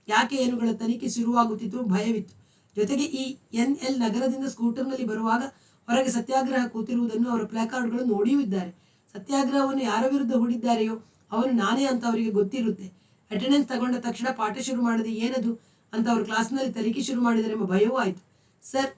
Speaker 1: ಯಾಕೆ ಏನುಗಳ ತನಿಖೆ ಶುರುವಾಗುತ್ತಿತ್ತು, ಭಯವಿತ್ತು. ಜೊತೆಗೆ ಈ NL ನಗರದಿಂದ ಸ್ಕೂಟರ್ನಲ್ಲಿ ಬರುವಾಗ ಹೊರಗೆ ಸತ್ಯಾಗ್ರಹ ಕೂತಿರುವುದನ್ನು ಅವರ ಪ್ಲಾಕಾರ್ಡ್ಗಳು ನೋಡಿಯೂ ಇದ್ದಾರೆ. ಸತ್ಯಾಗ್ರಹವನ್ನು ಯಾರ ವಿರುದ್ಧ ಹೂಡಿದ್ದಾರೆಯೋ ಅವನು ನಾನೇ ಅಂತ ಅವರಿಗೆ ಗೊತ್ತಿರುತ್ತೆ. ಅಟೆಂಡೆನ್ಸ್ ತಗೊಂಡ ತಕ್ಷಣ ಪಾಠ ಶುರು ಮಾಡದೆ ಏನದು ಅಂತ ಅವರು ಕ್ಲಾಸ್ನಲ್ಲಿ ತನಿಖೆ ಶುರು ಮಾಡಿದರೆಂಬ ಭಯವೂ ಆಯಿತು. Sir,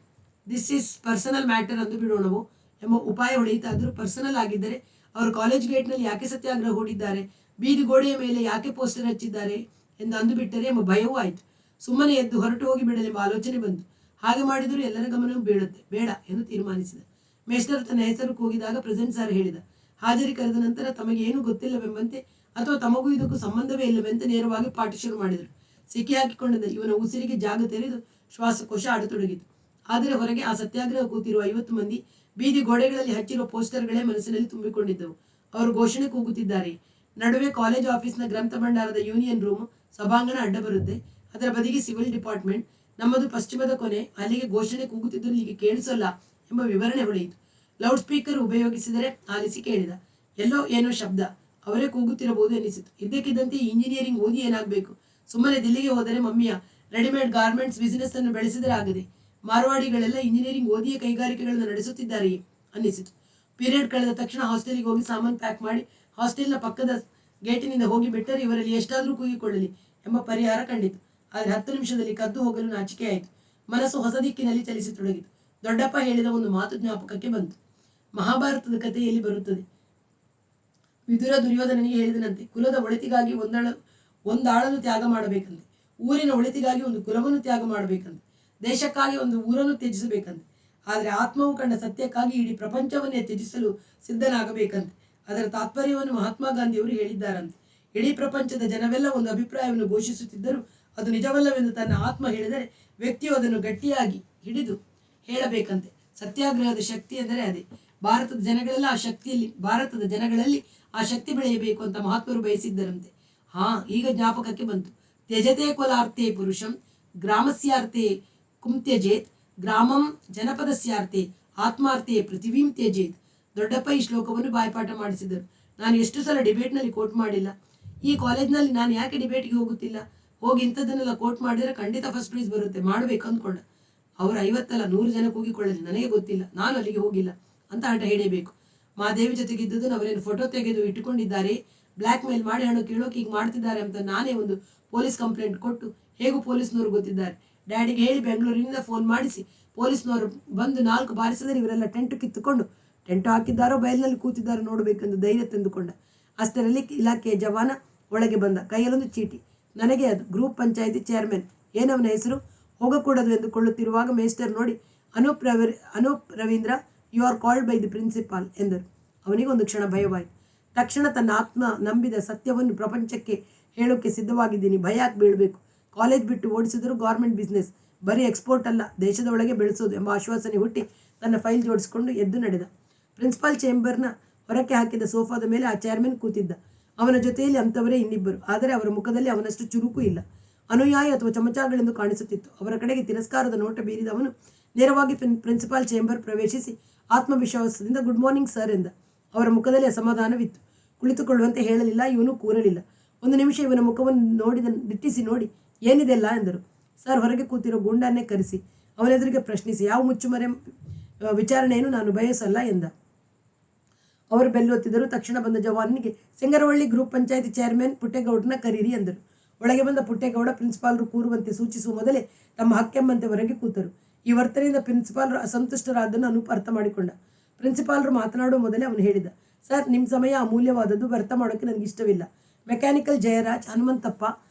Speaker 1: this is personal matter ಅಂದು ಬಿಡೋಣವೋ ಎಂಬ ಉಪಾಯ ಹೊಳೆಯಿತಾದರೂ ಪರ್ಸನಲ್ ಆಗಿದ್ದರೆ ಅವರು ಕಾಲೇಜ್ ಗೇಟ್ನಲ್ಲಿ ಯಾಕೆ ಸತ್ಯಾಗ್ರಹ ಹೂಡಿದ್ದಾರೆ, ಬೀದಿ ಗೋಡೆಯ ಮೇಲೆ ಯಾಕೆ ಪೋಸ್ಟರ್ ಹಚ್ಚಿದ್ದಾರೆ ಎಂದು ಅಂದುಬಿಟ್ಟರೆ ಎಂಬ ಭಯವೂ ಆಯಿತು. ಸುಮ್ಮನೆ ಎದ್ದು ಹೊರಟು ಹೋಗಿ ಬಿಡಲೆಂಬ ಆಲೋಚನೆ ಬಂತು. ಹಾಗೆ ಮಾಡಿದರೂ ಎಲ್ಲರ ಗಮನವೂ ಬೀಳುತ್ತೆ, ಬೇಡ ಎಂದು ತೀರ್ಮಾನಿಸಿದ. ಮೇಸ್ಟರ್ ತನ್ನ ಹೆಸರು ಕೂಗಿದಾಗ ಪ್ರೆಸೆಂಟ್ ಸಾರ್ ಹೇಳಿದ. ಹಾಜರಿ ಕರೆದ ನಂತರ ತಮಗೆ ಏನೂ ಗೊತ್ತಿಲ್ಲವೆಂಬಂತೆ ಅಥವಾ ತಮಗೂ ಇದಕ್ಕೂ ಸಂಬಂಧವೇ ಇಲ್ಲವೆಂತೆ ನೇರವಾಗಿ ಪಾಠ ಶುರು ಮಾಡಿದರು. ಸಿಕ್ಕಿ ಹಾಕಿಕೊಂಡಿದ್ದ ಇವನ ಉಸಿರಿಗೆ ಜಾಗ ತೆರೆದು ಶ್ವಾಸಕೋಶ ಆಡತೊಡಗಿತು. ಆದರೆ ಹೊರಗೆ ಆ ಸತ್ಯಾಗ್ರಹ ಕೂತಿರುವ 50 ಮಂದಿ ಬೀದಿ ಗೋಡೆಗಳಲ್ಲಿ ಹಚ್ಚಿರುವ ಪೋಸ್ಟರ್ಗಳೇ ಮನಸ್ಸಿನಲ್ಲಿ ತುಂಬಿಕೊಂಡಿದ್ದವು. ಅವರು ಘೋಷಣೆ ಕೂಗುತ್ತಿದ್ದಾರೆ. ನಡುವೆ ಕಾಲೇಜ್ ಆಫೀಸ್ನ ಗ್ರಂಥ ಭಂಡಾರದ ಯೂನಿಯನ್ ರೂಮ್ ಸಭಾಂಗಣ ಅಡ್ಡ ಬರುತ್ತೆ. ಅದರ ಬದಿಗೆ ಸಿವಿಲ್ ಡಿಪಾರ್ಟ್ಮೆಂಟ್, ನಮ್ಮದು ಪಶ್ಚಿಮದ ಕೊನೆ, ಅಲ್ಲಿಗೆ ಘೋಷಣೆ ಕೂಗುತ್ತಿದ್ದರೂ ಇಲ್ಲಿಗೆ ಕೇಳಿಸಲ್ಲ ಎಂಬ ವಿವರಣೆ ಹೊಳೆಯಿತು. ಲೌಡ್ ಸ್ಪೀಕರ್ ಉಪಯೋಗಿಸಿದರೆ ಆಲಿಸಿ ಕೇಳಿದ. ಎಲ್ಲೋ ಏನೋ ಶಬ್ದ, ಅವರೇ ಕೂಗುತ್ತಿರಬಹುದು ಎನಿಸಿತು. ಇದ್ದಕ್ಕಿದ್ದಂತೆ ಇಂಜಿನಿಯರಿಂಗ್ ಓದಿ ಏನಾಗಬೇಕು, ಸುಮ್ಮನೆ ದಿಲ್ಲಿಗೆ ಹೋದರೆ ಮಮ್ಮಿಯ ರೆಡಿಮೇಡ್ ಗಾರ್ಮೆಂಟ್ಸ್ ಬಿಸಿನೆಸ್ ಅನ್ನು ಬೆಳೆಸಿದರೆ ಆಗದೆ. ಮಾರ್ವಾಡಿಗಳೆಲ್ಲ ಇಂಜಿನಿಯರಿಂಗ್ ಓದಿಯ ಕೈಗಾರಿಕೆಗಳನ್ನು ನಡೆಸುತ್ತಿದ್ದಾರೆಯೇ ಅನ್ನಿಸಿತು. ಪೀರಿಯಡ್ ಕಳೆದ ತಕ್ಷಣ ಹಾಸ್ಟೆಲಿಗೆ ಹೋಗಿ ಸಾಮಾನು ಪ್ಯಾಕ್ ಮಾಡಿ ಹಾಸ್ಟೆಲ್ನ ಪಕ್ಕದ ಗೇಟಿನಿಂದ ಹೋಗಿ ಬಿಟ್ಟರೆ ಇವರಲ್ಲಿ ಎಷ್ಟಾದರೂ ಕೂಗಿಕೊಳ್ಳಲಿ ಎಂಬ ಪರಿಹಾರ ಕಂಡಿತು. ಆದರೆ 10 ನಿಮಿಷದಲ್ಲಿ ಕದ್ದು ಹೋಗಲು ನಾಚಿಕೆಯಾಯಿತು. ಮನಸ್ಸು ಹೊಸ ದಿಕ್ಕಿನಲ್ಲಿ ಚಲಿಸತೊಡಗಿತು. ದೊಡ್ಡಪ್ಪ ಹೇಳಿದ ಒಂದು ಮಾತು ಜ್ಞಾಪಕಕ್ಕೆ ಬಂತು. ಮಹಾಭಾರತದ ಕಥೆಯಲ್ಲಿ ಬರುತ್ತದೆ. ವಿದುರ ದುರ್ಯೋಧನನಿಗೆ ಹೇಳಿದನಂತೆ, ಕುಲದ ಒಳಿತಿಗಾಗಿ ಒಂದಾಳನ್ನು ತ್ಯಾಗ ಮಾಡಬೇಕಂತೆ, ಊರಿನ ಒಳಿತಿಗಾಗಿ ಒಂದು ಕುಲವನ್ನು ತ್ಯಾಗ ಮಾಡಬೇಕಂತೆ, ದೇಶಕ್ಕಾಗಿ ಒಂದು ಊರನ್ನು ತ್ಯಜಿಸಬೇಕಂತೆ. ಆದರೆ ಆತ್ಮವು ಕಂಡ ಸತ್ಯಕ್ಕಾಗಿ ಇಡೀ ಪ್ರಪಂಚವನ್ನೇ ತ್ಯಜಿಸಲು ಸಿದ್ಧನಾಗಬೇಕಂತೆ. ಅದರ ತಾತ್ಪರ್ಯವನ್ನು ಮಹಾತ್ಮ ಗಾಂಧಿಯವರು ಹೇಳಿದ್ದಾರಂತೆ. ಇಡೀ ಪ್ರಪಂಚದ ಜನವೆಲ್ಲ ಒಂದು ಅಭಿಪ್ರಾಯವನ್ನು ಘೋಷಿಸುತ್ತಿದ್ದರೂ ಅದು ನಿಜವಲ್ಲವೆಂದು ತನ್ನ ಆತ್ಮ ಹೇಳಿದರೆ ವ್ಯಕ್ತಿಯು ಅದನ್ನು ಗಟ್ಟಿಯಾಗಿ ಹಿಡಿದು ಹೇಳಬೇಕಂತೆ. ಸತ್ಯಾಗ್ರಹದ ಶಕ್ತಿ ಎಂದರೆ ಅದೇ. ಭಾರತದ ಜನಗಳಲ್ಲಿ ಆ ಶಕ್ತಿ ಬೆಳೆಯಬೇಕು ಅಂತ ಮಹಾತ್ಮರು ಬಯಸಿದ್ದರಂತೆ. ಈಗ ಜ್ಞಾಪಕಕ್ಕೆ ಬಂತು. ತ್ಯಜತೆ ಕುಲಾರ್ಥೆ ಪುರುಷಂ ಗ್ರಾಮಸ್ಯಾರ್ಥೆ ಕುಂತ್ಯಜೇತ್ ಗ್ರಾಮಂ ಜನಪದಸ್ಯಾರ್ಥೆ ಆತ್ಮಾರ್ಥೆ ಪೃಥಿವೀಂ ತ್ಯಜೇತ್. ದೊಡ್ಡಪ್ಪ ಈ ಶ್ಲೋಕವನ್ನು ಬಾಯ್ಪಾಠ ಮಾಡಿಸಿದರು. ನಾನು ಎಷ್ಟು ಸಲ ಡಿಬೇಟ್ನಲ್ಲಿ ಕೋಟ್ ಮಾಡಿಲ್ಲ. ಈ ಕಾಲೇಜ್ನಲ್ಲಿ ನಾನು ಯಾಕೆ ಡಿಬೇಟ್ಗೆ ಹೋಗುತ್ತಿಲ್ಲ? ಹೋಗಿ ಇಂಥದ್ದನ್ನೆಲ್ಲ ಕೋಟ್ ಮಾಡಿದರೆ ಖಂಡಿತ ಫಸ್ಟ್ ಪ್ರೈಸ್ ಬರುತ್ತೆ, ಮಾಡಬೇಕು ಅಂದ್ಕೊಂಡ. ಅವರು 50 ಅಲ್ಲ 100 ಜನ ಕೂಗಿಕೊಳ್ಳಲಿ, ನನಗೆ ಗೊತ್ತಿಲ್ಲ, ನಾನು ಅಲ್ಲಿಗೆ ಹೋಗಿಲ್ಲ ಅಂತ ಹಠ ಹಿಡಿಯಬೇಕು. ಮಾದೇವಿ ಜೊತೆಗಿದ್ದುದನ್ನು ಅವರೇನು ಫೋಟೋ ತೆಗೆದು ಇಟ್ಟುಕೊಂಡಿದ್ದಾರೆ, ಬ್ಲ್ಯಾಕ್ ಮೇಲ್ ಮಾಡಿ ಹಣ ಕೇಳೋಕೆ ಹೀಗೆ ಮಾಡ್ತಿದ್ದಾರೆ ಅಂತ ನಾನೇ ಒಂದು ಪೊಲೀಸ್ ಕಂಪ್ಲೇಂಟ್ ಕೊಟ್ಟು ಹೇಗೂ ಪೊಲೀಸ್ನವರು ಗೊತ್ತಿದ್ದಾರೆ, ಡ್ಯಾಡಿಗೆ ಹೇಳಿ ಬೆಂಗಳೂರಿನಿಂದ ಫೋನ್ ಮಾಡಿಸಿ ಪೊಲೀಸ್ನವರು ಬಂದು 4 ಬಾರಿಸಿದರೆ ಇವರೆಲ್ಲ ಟೆಂಟ್ ಕಿತ್ತುಕೊಂಡು ಟೆಂಟ್ ಹಾಕಿದ್ದಾರೋ ಬಯಲಿನಲ್ಲಿ ಕೂತಿದ್ದಾರೋ ನೋಡಬೇಕೆಂದು ಧೈರ್ಯ ತಂದುಕೊಂಡ. ಅಷ್ಟರಲ್ಲಿ ಇಲಾಖೆಯ ಜವಾನ ಒಳಗೆ ಬಂದ. ಕೈಯಲ್ಲೊಂದು ಚೀಟಿ. ನನಗೆ ಅದು ಗ್ರೂಪ್ ಪಂಚಾಯಿತಿ ಚೇರ್ಮನ್, ಏನವನ ಹೆಸರು, ಹೋಗಕೂಡದು ಎಂದುಕೊಳ್ಳುತ್ತಿರುವಾಗ ಮೇಸ್ಟರ್ ನೋಡಿ, Anoop Ravindra, you are called by the principal ಎಂದರು. ಅವನಿಗೆ ಒಂದು ಕ್ಷಣ ಭಯವಾಯಿತು. ತಕ್ಷಣ ತನ್ನ ಆತ್ಮ ನಂಬಿದ ಸತ್ಯವನ್ನು ಪ್ರಪಂಚಕ್ಕೆ ಹೇಳೋಕ್ಕೆ ಸಿದ್ಧವಾಗಿದ್ದೀನಿ. ಭಯ ಯಾಕೆ ಬೀಳಬೇಕು? ಕಾಲೇಜ್ ಬಿಟ್ಟು ಓಡಿಸಿದರೂ ಗೌರ್ಮೆಂಟ್ ಬಿಸ್ನೆಸ್, ಬರೀ ಎಕ್ಸ್ಪೋರ್ಟ್ ಅಲ್ಲ, ದೇಶದ ಒಳಗೆ ಬೆಳೆಸೋದು ಎಂಬ ಆಶ್ವಾಸನೆ ಹುಟ್ಟಿ ತನ್ನ ಫೈಲ್ ಜೋಡಿಸಿಕೊಂಡು ಎದ್ದು ನಡೆದ. ಪ್ರಿನ್ಸಿಪಾಲ್ ಚೇಂಬರ್ನ ಹೊರಕ್ಕೆ ಹಾಕಿದ ಸೋಫಾದ ಮೇಲೆ ಆ ಚೇರ್ಮನ್ ಕೂತಿದ್ದ. ಅವನ ಜೊತೆಯಲ್ಲಿ ಅಂಥವರೇ ಇನ್ನಿಬ್ಬರು. ಆದರೆ ಅವರ ಮುಖದಲ್ಲಿ ಅವನಷ್ಟು ಚುರುಕು ಇಲ್ಲ. ಅನುಯಾಯಿ ಅಥವಾ ಚಮಚಗಳೆಂದು ಕಾಣಿಸುತ್ತಿತ್ತು. ಅವರ ಕಡೆಗೆ ತಿರಸ್ಕಾರದ ನೋಟ ಬೀರಿದ ಅವನು ನೇರವಾಗಿ ಪ್ರಿನ್ಸಿಪಾಲ್ ಚೇಂಬರ್ ಪ್ರವೇಶಿಸಿ ಆತ್ಮವಿಶ್ವಾಸದಿಂದ ಗುಡ್ ಮಾರ್ನಿಂಗ್ ಸರ್ ಎಂದ. ಅವರ ಮುಖದಲ್ಲಿ ಅಸಮಾಧಾನವಿತ್ತು. ಕುಳಿತುಕೊಳ್ಳುವಂತೆ ಹೇಳಲಿಲ್ಲ, ಇವನು ಕೂರಲಿಲ್ಲ. ಒಂದು ನಿಮಿಷ ಇವನ ಮುಖವನ್ನು ದಿಟ್ಟಿಸಿ ನೋಡಿ, ಏನಿದೆಲ್ಲ ಎಂದರು. ಸರ್, ಹೊರಗೆ ಕೂತಿರೋ ಗೂಂಡನ್ನೇ ಕರೆಸಿ ಅವನೆದುರಿಗೆ ಪ್ರಶ್ನಿಸಿ, ಯಾವ ಮುಚ್ಚುಮರೆ ವಿಚಾರಣೆಯನ್ನು ನಾನು ಬಯಸಲ್ಲ ಎಂದ. ಅವರು ಬೆಲ್ಲೊತ್ತಿದರು. ತಕ್ಷಣ ಬಂದ ಜವಾನಿಗೆ, ಸಿಂಗರವಳ್ಳಿ ಗ್ರೂಪ್ ಪಂಚಾಯಿತಿ ಚೇರ್ಮನ್ ಪುಟ್ಟೇಗೌಡನ ಕರೀರಿ ಎಂದರು. ಒಳಗೆ ಬಂದ ಪುಟ್ಟೇಗೌಡ ಪ್ರಿನ್ಸಿಪಾಲರು ಕೂರುವಂತೆ ಸೂಚಿಸುವ ಮೊದಲೇ ತಮ್ಮ ಹಕ್ಕೆಂಬಂತೆ ಹೊರಗೆ ಕೂತರು. ಈ ವರ್ತನೆಯಿಂದ ಪ್ರಿನ್ಸಿಪಾಲರು ಅಸಂತುಷ್ಟರಾದನ್ನು ಅನೂಪ್ ಅರ್ಥ ಮಾಡಿಕೊಂಡ. ಪ್ರಿನ್ಸಿಪಾಲರು ಮಾತನಾಡುವ ಮೊದಲೇ ಅವನು ಹೇಳಿದ, ಸರ್, ನಿಮ್ಮ ಸಮಯ ಅಮೂಲ್ಯವಾದದ್ದು, ವ್ಯರ್ಥ ಮಾಡೋಕ್ಕೆ ನನಗೆ ಇಷ್ಟವಿಲ್ಲ. ಮೆಕ್ಯಾನಿಕಲ್ ಜಯರಾಜ್, ಹನುಮಂತಪ್ಪ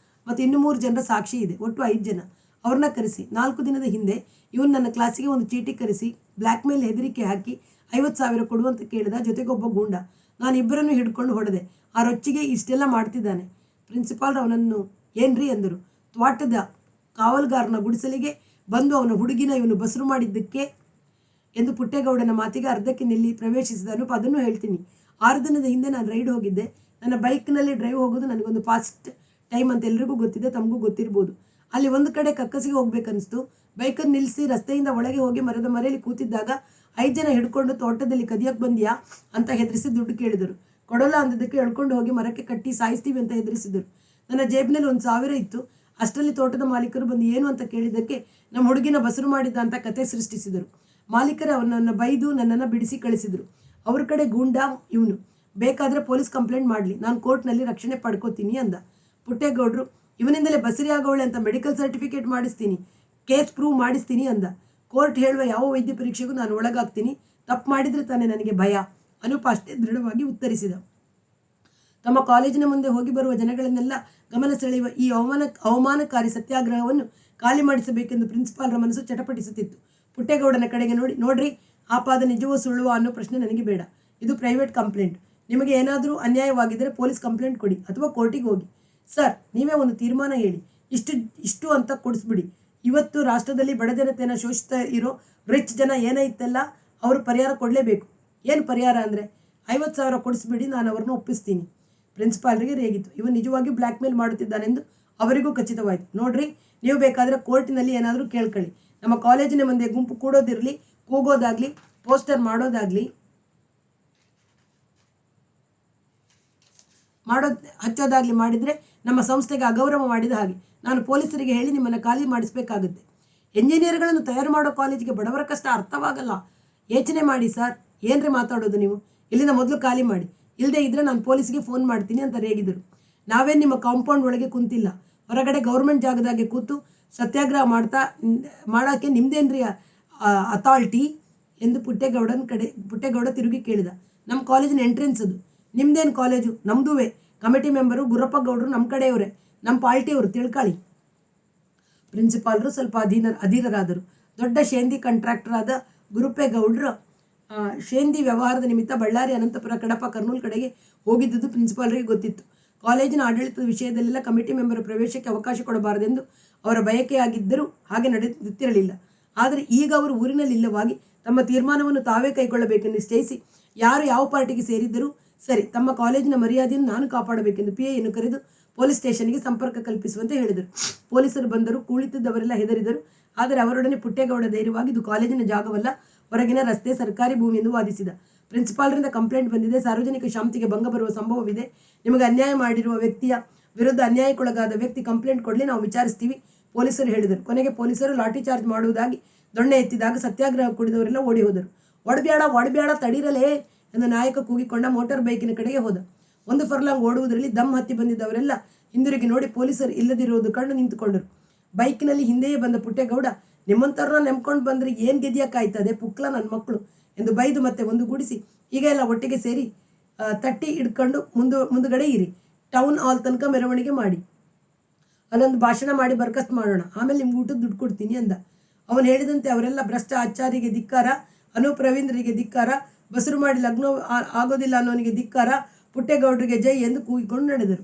Speaker 1: ಮತ್ತು ಇನ್ನೂ 3 ಜನರ ಸಾಕ್ಷಿ ಇದೆ, ಒಟ್ಟು 5 ಜನ. ಅವ್ರನ್ನ ಕರೆಸಿ. 4 ದಿನದ ಹಿಂದೆ ಇವನು ನನ್ನ ಕ್ಲಾಸಿಗೆ ಒಂದು ಚೀಟಿ ಕರೆಸಿ ಬ್ಲ್ಯಾಕ್ ಮೇಲ್ ಹೆದರಿಕೆ ಹಾಕಿ 50,000 ಕೊಡುವಂತ ಕೇಳಿದ. ಜೊತೆಗೊಬ್ಬ ಗೂಂಡ. ನಾನು ಇಬ್ಬರನ್ನು ಹಿಡ್ಕೊಂಡು ಹೊಡೆದೆ. ಆ ರೊಚ್ಚಿಗೆ ಇಷ್ಟೆಲ್ಲ ಮಾಡ್ತಿದ್ದಾನೆ. ಪ್ರಿನ್ಸಿಪಾಲ್ ಅವನನ್ನು ಏನ್ರಿ ಎಂದರು. ತ್ವಾಟದ ಕಾವಲ್ಗಾರನ ಗುಡಿಸಲಿಗೆ ಬಂದು ಅವನ ಹುಡುಗಿನ ಇವನು ಬಸರು ಮಾಡಿದ್ದಕ್ಕೆ ಎಂದು ಪುಟ್ಟೇಗೌಡನ ಮಾತಿಗೆ ಅರ್ಧಕ್ಕೆ ನಿಲ್ಲಿ ಪ್ರವೇಶಿಸಿದ ಅನೂಪ್, ಅದನ್ನು ಹೇಳ್ತೀನಿ. 6 ದಿನದ ಹಿಂದೆ ನಾನು ರೈಡ್ ಹೋಗಿದ್ದೆ. ನನ್ನ ಬೈಕ್ನಲ್ಲಿ ಡ್ರೈವ್ ಹೋಗೋದು ನನಗೊಂದು ಫಾಸ್ಟ್ ಟೈಮ್ ಅಂತ ಎಲ್ರಿಗೂ ಗೊತ್ತಿದೆ, ತಮಗೂ ಗೊತ್ತಿರ್ಬೋದು. ಅಲ್ಲಿ ಒಂದು ಕಡೆ ಕಕ್ಕಸಿಗೆ ಹೋಗ್ಬೇಕನ್ನಿಸ್ತು. ಬೈಕನ್ನು ನಿಲ್ಲಿಸಿ ರಸ್ತೆಯಿಂದ ಒಳಗೆ ಹೋಗಿ ಮರದ ಮರೆಯಲ್ಲಿ ಕೂತಿದ್ದಾಗ 5 ಜನ ಹಿಡ್ಕೊಂಡು ತೋಟದಲ್ಲಿ ಕದಿಯಕ್ಕೆ ಬಂದ್ಯಾ ಅಂತ ಹೆದರಿಸಿ ದುಡ್ಡು ಕೇಳಿದರು. ಕೊಡೋಲ್ಲ ಅಂದಿದ್ದಕ್ಕೆ ಎಳ್ಕೊಂಡು ಹೋಗಿ ಮರಕ್ಕೆ ಕಟ್ಟಿ ಸಾಯಿಸ್ತೀವಿ ಅಂತ ಹೆದರಿಸಿದರು. ನನ್ನ ಜೇಬಿನಲ್ಲಿ 1,000 ಇತ್ತು. ಅಷ್ಟರಲ್ಲಿ ತೋಟದ ಮಾಲೀಕರು ಬಂದು ಏನು ಅಂತ ಕೇಳಿದ್ದಕ್ಕೆ ನಮ್ಮ ಹುಡುಗಿನ ಬಸರು ಮಾಡಿದ್ದ ಅಂತ ಕತೆ ಸೃಷ್ಟಿಸಿದರು. ಮಾಲೀಕರು ಅವನನ್ನು ಬೈದು ನನ್ನನ್ನು ಬಿಡಿಸಿ ಕಳಿಸಿದರು. ಅವ್ರ ಕಡೆ ಗೂಂಡ ಇವನು. ಬೇಕಾದರೆ ಪೊಲೀಸ್ ಕಂಪ್ಲೇಂಟ್ ಮಾಡಲಿ, ನಾನು ಕೋರ್ಟ್ನಲ್ಲಿ ರಕ್ಷಣೆ ಪಡ್ಕೋತೀನಿ ಅಂದ. ಪುಟ್ಟೇಗೌಡರು, ಇವನಿಂದಲೇ ಬಸರಿ ಆಗೋಳೆ ಅಂತ ಮೆಡಿಕಲ್ ಸರ್ಟಿಫಿಕೇಟ್ ಮಾಡಿಸ್ತೀನಿ, ಕೇಸ್ ಪ್ರೂವ್ ಮಾಡಿಸ್ತೀನಿ ಅಂದ. ಕೋರ್ಟ್ ಹೇಳುವ ಯಾವ ವೈದ್ಯ ಪರೀಕ್ಷೆಗೂ ನಾನು ಒಳಗಾಗ್ತೀನಿ, ತಪ್ಪು ಮಾಡಿದರೆ ತಾನೇ ನನಗೆ ಭಯ. ಅನೂಪ್ ಅಷ್ಟೇ ದೃಢವಾಗಿ ಉತ್ತರಿಸಿದ. ತಮ್ಮ ಕಾಲೇಜಿನ ಮುಂದೆ ಹೋಗಿ ಬರುವ ಜನಗಳನ್ನೆಲ್ಲ ಗಮನ ಸೆಳೆಯುವ ಈ ಅವಮಾನಕಾರಿ ಸತ್ಯಾಗ್ರಹವನ್ನು ಖಾಲಿ ಮಾಡಿಸಬೇಕೆಂದು ಪ್ರಿನ್ಸಿಪಾಲ್ರ ಮನಸ್ಸು ಚಟಪಟಿಸುತ್ತಿತ್ತು. ಪುಟ್ಟೇಗೌಡನ ಕಡೆಗೆ ನೋಡ್ರಿ, ಆಪಾದ ನಿಜವೋ ಸುಳ್ಳುವ ಅನ್ನೋ ಪ್ರಶ್ನೆ ನನಗೆ ಬೇಡ. ಇದು ಪ್ರೈವೇಟ್ ಕಂಪ್ಲೇಂಟ್. ನಿಮಗೆ ಏನಾದರೂ ಅನ್ಯಾಯವಾಗಿದ್ದರೆ ಪೊಲೀಸ್ ಕಂಪ್ಲೇಂಟ್ ಕೊಡಿ ಅಥವಾ ಕೋರ್ಟಿಗೆ ಹೋಗಿ. ಸರ್, ನೀವೇ ಒಂದು ತೀರ್ಮಾನ ಹೇಳಿ, ಇಷ್ಟು ಅಂತ ಕೊಡಿಸ್ಬಿಡಿ. ಇವತ್ತು ರಾಷ್ಟ್ರದಲ್ಲಿ ಬಡ ಜನತೆಯನ್ನು ಶೋಷಿಸ್ತಾ ಇರೋ ರಿಚ್ ಜನ ಏನಾಯ್ತಲ್ಲ, ಅವರು ಪರಿಹಾರ ಕೊಡಲೇಬೇಕು. ಏನು ಪರಿಹಾರ ಅಂದರೆ 50,000 ಕೊಡಿಸ್ಬಿಡಿ, ನಾನು ಅವ್ರನ್ನ ಒಪ್ಪಿಸ್ತೀನಿ. ಪ್ರಿನ್ಸಿಪಾಲ್ರಿಗೆ ರೇಗಿತು. ಇವನು ನಿಜವಾಗಿ ಬ್ಲ್ಯಾಕ್ ಮೇಲ್ ಮಾಡುತ್ತಿದ್ದಾನೆಂದು ಅವರಿಗೂ ಖಚಿತವಾಯಿತು. ನೋಡ್ರಿ, ನೀವು ಬೇಕಾದರೆ ಕೋರ್ಟಿನಲ್ಲಿ ಏನಾದರೂ ಕೇಳ್ಕೊಳ್ಳಿ. ನಮ್ಮ ಕಾಲೇಜಿನ ಮುಂದೆ ಗುಂಪು ಕೂಡೋದಿರಲಿ, ಕೂಗೋದಾಗಲಿ, ಪೋಸ್ಟರ್ ಹಚ್ಚೋದಾಗಲಿ ಮಾಡಿದರೆ ನಮ್ಮ ಸಂಸ್ಥೆಗೆ ಅಗೌರವ ಮಾಡಿದ ಹಾಗೆ. ನಾನು ಪೊಲೀಸರಿಗೆ ಹೇಳಿ ನಿಮ್ಮನ್ನು ಖಾಲಿ ಮಾಡಿಸಬೇಕಾಗುತ್ತೆ. ಎಂಜಿನಿಯರ್ಗಳನ್ನು ತಯಾರು ಮಾಡೋ ಕಾಲೇಜಿಗೆ ಬಡವರ ಕಷ್ಟ ಅರ್ಥವಾಗಲ್ಲ. ಯೋಚನೆ ಮಾಡಿ ಸರ್, ಏನ್ರಿ ಮಾತಾಡೋದು ನೀವು? ಇಲ್ಲಿಂದ ಮೊದಲು ಖಾಲಿ ಮಾಡಿ, ಇಲ್ಲದೆ ಇದ್ದರೆ ನಾನು ಪೊಲೀಸ್ಗೆ ಫೋನ್ ಮಾಡ್ತೀನಿ ಅಂತ ರೇಗಿದರು. ನಾವೇನು ನಿಮ್ಮ ಕಾಂಪೌಂಡ್ ಒಳಗೆ ಕುಂತಿಲ್ಲ, ಹೊರಗಡೆ ಗೌರ್ಮೆಂಟ್ ಜಾಗದಾಗೆ ಕೂತು ಸತ್ಯಾಗ್ರಹ ಮಾಡೋಕ್ಕೆ ನಿಮ್ದೇನ್ರಿ ಅಥಾರಿಟಿ ಎಂದು ಪುಟ್ಟೇಗೌಡ ತಿರುಗಿ ಕೇಳಿದ. ನಮ್ಮ ಕಾಲೇಜಿನ ಎಂಟ್ರೆನ್ಸ್ ಅದು. ನಿಮ್ದೇನು ಕಾಲೇಜು? ನಮ್ಮದುವೇ. ಕಮಿಟಿ ಮೆಂಬರು ಗುರಪ್ಪ ಗೌಡರು ನಮ್ಮ ಕಡೆಯವರೇ, ನಮ್ಮ ಪಾರ್ಟಿಯವರು, ತಿಳ್ಕೊಳ್ಳಿ. ಪ್ರಿನ್ಸಿಪಾಲರು ಸ್ವಲ್ಪ ಅಧೀರರಾದರು. ದೊಡ್ಡ ಶೇಂದಿ ಕಾಂಟ್ರಾಕ್ಟರ್ ಆದ ಗುರುಪ್ಪೇಗೌಡರು ಶೇಂದಿ ವ್ಯವಹಾರದ ನಿಮಿತ್ತ ಬಳ್ಳಾರಿ, ಅನಂತಪುರ, ಕಡಪ, ಕರ್ನೂಲ್ ಕಡೆಗೆ ಹೋಗಿದ್ದುದು ಪ್ರಿನ್ಸಿಪಾಲರಿಗೆ ಗೊತ್ತಿತ್ತು. ಕಾಲೇಜಿನ ಆಡಳಿತದ ವಿಷಯದಲ್ಲೆಲ್ಲ ಕಮಿಟಿ ಮೆಂಬರ್ ಪ್ರವೇಶಕ್ಕೆ ಅವಕಾಶ ಕೊಡಬಾರದೆಂದು ಅವರ ಬಯಕೆಯಾಗಿದ್ದರೂ ಹಾಗೆ ನಡೆಯುತ್ತಿರಲಿಲ್ಲ. ಆದರೆ ಈಗ ಅವರು ಊರಿನಲ್ಲಿ ಇಲ್ಲವಾಗಿ ತಮ್ಮ ತೀರ್ಮಾನವನ್ನು ತಾವೇ ಕೈಗೊಳ್ಳಬೇಕೆಂದು ನಿಶ್ಚಯಿಸಿ ಯಾರು ಯಾವ ಪಾರ್ಟಿಗೆ ಸೇರಿದ್ದರೂ ಸರಿ, ತಮ್ಮ ಕಾಲೇಜಿನ ಮರ್ಯಾದೆಯನ್ನು ನಾನು ಕಾಪಾಡಬೇಕೆಂದು PIಯನ್ನು ಕರೆದು ಪೊಲೀಸ್ ಸ್ಟೇಷನ್ಗೆ ಸಂಪರ್ಕ ಕಲ್ಪಿಸುವಂತೆ ಹೇಳಿದರು. ಪೊಲೀಸರು ಬಂದರು. ಕುಳಿತಿದ್ದವರೆಲ್ಲ ಹೆದರಿದರು. ಆದರೆ ಅವರೊಡನೆ ಪುಟ್ಟೇಗೌಡ ಧೈರ್ಯವಾಗಿ ಇದು ಕಾಲೇಜಿನ ಜಾಗವಲ್ಲ, ಹೊರಗಿನ ರಸ್ತೆ, ಸರ್ಕಾರಿ ಭೂಮಿ ಎಂದು ವಾದಿಸಿದ. ಪ್ರಿನ್ಸಿಪಾಲರಿಂದ ಕಂಪ್ಲೇಂಟ್ ಬಂದಿದೆ, ಸಾರ್ವಜನಿಕ ಶಾಂತಿಗೆ ಭಂಗ ಬರುವ ಸಂಭವವಿದೆ. ನಿಮಗೆ ಅನ್ಯಾಯ ಮಾಡಿರುವ ವ್ಯಕ್ತಿಯ ವಿರುದ್ಧ ಅನ್ಯಾಯಕ್ಕೊಳಗಾದ ವ್ಯಕ್ತಿ ಕಂಪ್ಲೇಂಟ್ ಕೊಡಲಿ, ನಾವು ವಿಚಾರಿಸ್ತೀವಿ, ಪೊಲೀಸರು ಹೇಳಿದರು. ಕೊನೆಗೆ ಪೊಲೀಸರು ಲಾಠಿ ಚಾರ್ಜ್ ಮಾಡುವುದಾಗಿ ದೊಣ್ಣೆ ಎತ್ತಿದಾಗ ಸತ್ಯಾಗ್ರಹ ಕುಡಿದವರೆಲ್ಲ ಓಡಿ ಹೋದರು. ಒಡಬೇಡ ತಡೀರಲೇ ಎಂದು ನಾಯಕ ಕೂಗಿಕೊಂಡ ಮೋಟಾರ್ ಬೈಕಿನ ಕಡೆಗೆ ಹೋದ. 1 ಫರ್ಲಾಂಗ್ ಓಡುವುದರಲ್ಲಿ ದಮ್ ಹತ್ತಿ ಬಂದಿದ್ದವರೆಲ್ಲ ಹಿಂದಿರುಗಿ ನೋಡಿ ಪೊಲೀಸರು ಇಲ್ಲದಿರುವುದು ಕಂಡು ನಿಂತುಕೊಂಡರು. ಬೈಕ್ನಲ್ಲಿ ಹಿಂದೆಯೇ ಬಂದ ಪುಟ್ಟೇಗೌಡ, ನಿಮ್ಮಂಥವ್ರನ್ನ ನೆಮ್ಕೊಂಡು ಬಂದರೆ ಏನು ಗೆದಿಯಕ್ಕಾಯ್ತದೆ ಪುಕ್ಲ ನನ್ನ ಮಕ್ಕಳು ಎಂದು ಬೈದು ಮತ್ತೆ ಒಂದುಗೂಡಿಸಿ, ಈಗ ಎಲ್ಲ ಒಟ್ಟಿಗೆ ಸೇರಿ ತಟ್ಟಿ ಹಿಡ್ಕೊಂಡು ಮುಂದುಗಡೆ ಇರಿ, ಟೌನ್ ಹಾಲ್ ತನಕ ಮೆರವಣಿಗೆ ಮಾಡಿ, ಅಲ್ಲೊಂದು ಭಾಷಣ ಮಾಡಿ ಬರ್ಕಸ್ಟ್ ಮಾಡೋಣ, ಆಮೇಲೆ ನಿಮ್ಗೆ ಊಟದ ದುಡ್ಡು ಕೊಡ್ತೀನಿ ಅಂದ. ಅವನು ಹೇಳಿದಂತೆ ಅವರೆಲ್ಲ ಭ್ರಷ್ಟ ಆಚಾರ್ಯರಿಗೆ ಧಿಕ್ಕಾರ, ಅನೂಪ್ ರವೀಂದ್ರರಿಗೆ ಧಿಕ್ಕಾರ, ಬಸರು ಮಾಡಿ ಲಗ್ನ ಆಗೋದಿಲ್ಲ ಅನ್ನೋನಿಗೆ ಧಿಕ್ಕಾರ, ಪುಟ್ಟೇಗೌಡರಿಗೆ ಜೈ ಎಂದು ಕೂಗಿಕೊಂಡು ನಡೆದರು.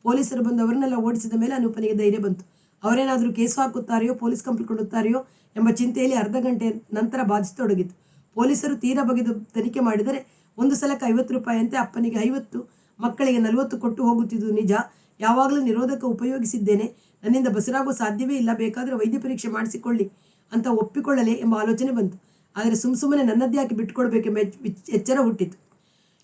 Speaker 1: ಪೊಲೀಸರು ಬಂದು ಅವರನ್ನೆಲ್ಲ ಓಡಿಸಿದ ಮೇಲೆ ಅನೂಪನಿಗೆ ಧೈರ್ಯ ಬಂತು. ಅವರೇನಾದರೂ ಕೇಸು ಹಾಕುತ್ತಾರೆಯೋ ಪೊಲೀಸ್ ಕಂಪ್ಲೇಂಟ್ ಕೊಡುತ್ತಾರೆಯೋ ಎಂಬ ಚಿಂತೆಯಲ್ಲಿ ಅರ್ಧ ಗಂಟೆ ನಂತರ ಬಾಧಿಸತೊಡಗಿತು. ಪೊಲೀಸರು ತೀರಾ ಬಗೆದು ತನಿಖೆ ಮಾಡಿದರೆ ಒಂದು ಸಲಕ್ಕೆ 50 ರೂಪಾಯಿಯಂತೆ ಅಪ್ಪನಿಗೆ 50, ಮಕ್ಕಳಿಗೆ 40 ಕೊಟ್ಟು ಹೋಗುತ್ತಿದ್ದು ನಿಜ. ಯಾವಾಗಲೂ ನಿರೋಧಕ ಉಪಯೋಗಿಸಿದ್ದೇನೆ, ನನ್ನಿಂದ ಬಸರಾಗೋ ಸಾಧ್ಯವೇ ಇಲ್ಲ, ಬೇಕಾದರೆ ವೈದ್ಯ ಪರೀಕ್ಷೆ ಮಾಡಿಸಿಕೊಳ್ಳಿ ಅಂತ ಒಪ್ಪಿಕೊಳ್ಳಲೇ ಎಂಬ ಆಲೋಚನೆ ಬಂತು. ಆದರೆ ಸುಮ್ಮನೆ ನನ್ನದ್ದೇ ಹಾಕಿ ಬಿಟ್ಟುಕೊಡ್ಬೇಕೆಂಬ ಎಚ್ಚರ ಹುಟ್ಟಿತು.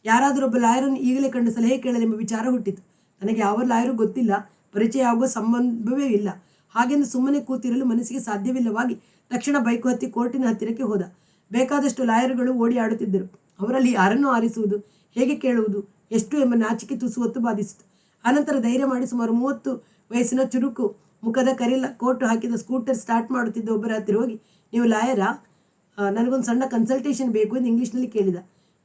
Speaker 1: ಯಾರಾದರೂ ಒಬ್ಬ ಲಾಯರನ್ನು ಈಗಲೇ ಕಂಡು ಸಲಹೆ ಕೇಳಲೆಂಬ ವಿಚಾರ ಹುಟ್ಟಿತು. ನನಗೆ ಯಾವ ಲಾಯರು ಗೊತ್ತಿಲ್ಲ, ಪರಿಚಯ ಆಗುವ ಸಂಬಂಧವೇ ಇಲ್ಲ. ಹಾಗೆಂದು ಸುಮ್ಮನೆ ಕೂತಿರಲು ಮನಸ್ಸಿಗೆ ಸಾಧ್ಯವಿಲ್ಲವಾಗಿ ತಕ್ಷಣ ಬೈಕು ಹತ್ತಿ ಕೋರ್ಟಿನ ಹತ್ತಿರಕ್ಕೆ ಹೋದ. ಬೇಕಾದಷ್ಟು ಲಾಯರ್ಗಳು ಓಡಿ ಆಡುತ್ತಿದ್ದರು. ಅವರಲ್ಲಿ ಯಾರನ್ನು ಆರಿಸುವುದು, ಹೇಗೆ ಕೇಳುವುದು, ಎಷ್ಟು ಎಂಬ ನಾಚಿಕೆ ತುಸು ಹೊತ್ತು ಬಾಧಿಸಿತು. ಆನಂತರ ಧೈರ್ಯ ಮಾಡಿ ಸುಮಾರು 30 ವಯಸ್ಸಿನ ಚುರುಕು ಮುಖದ ಕರಿಲ ಕೋಟು ಹಾಕಿದ ಸ್ಕೂಟರ್ ಸ್ಟಾರ್ಟ್ ಮಾಡುತ್ತಿದ್ದ ಒಬ್ಬರ ಹತ್ತಿರ ಹೋಗಿ, ನೀವು ಲಾಯರಾ? ನನಗೊಂದು ಸಣ್ಣ ಕನ್ಸಲ್ಟೇಷನ್ ಬೇಕು ಎಂದು ಇಂಗ್ಲೀಷ್ನಲ್ಲಿ ಕೇಳಿದ.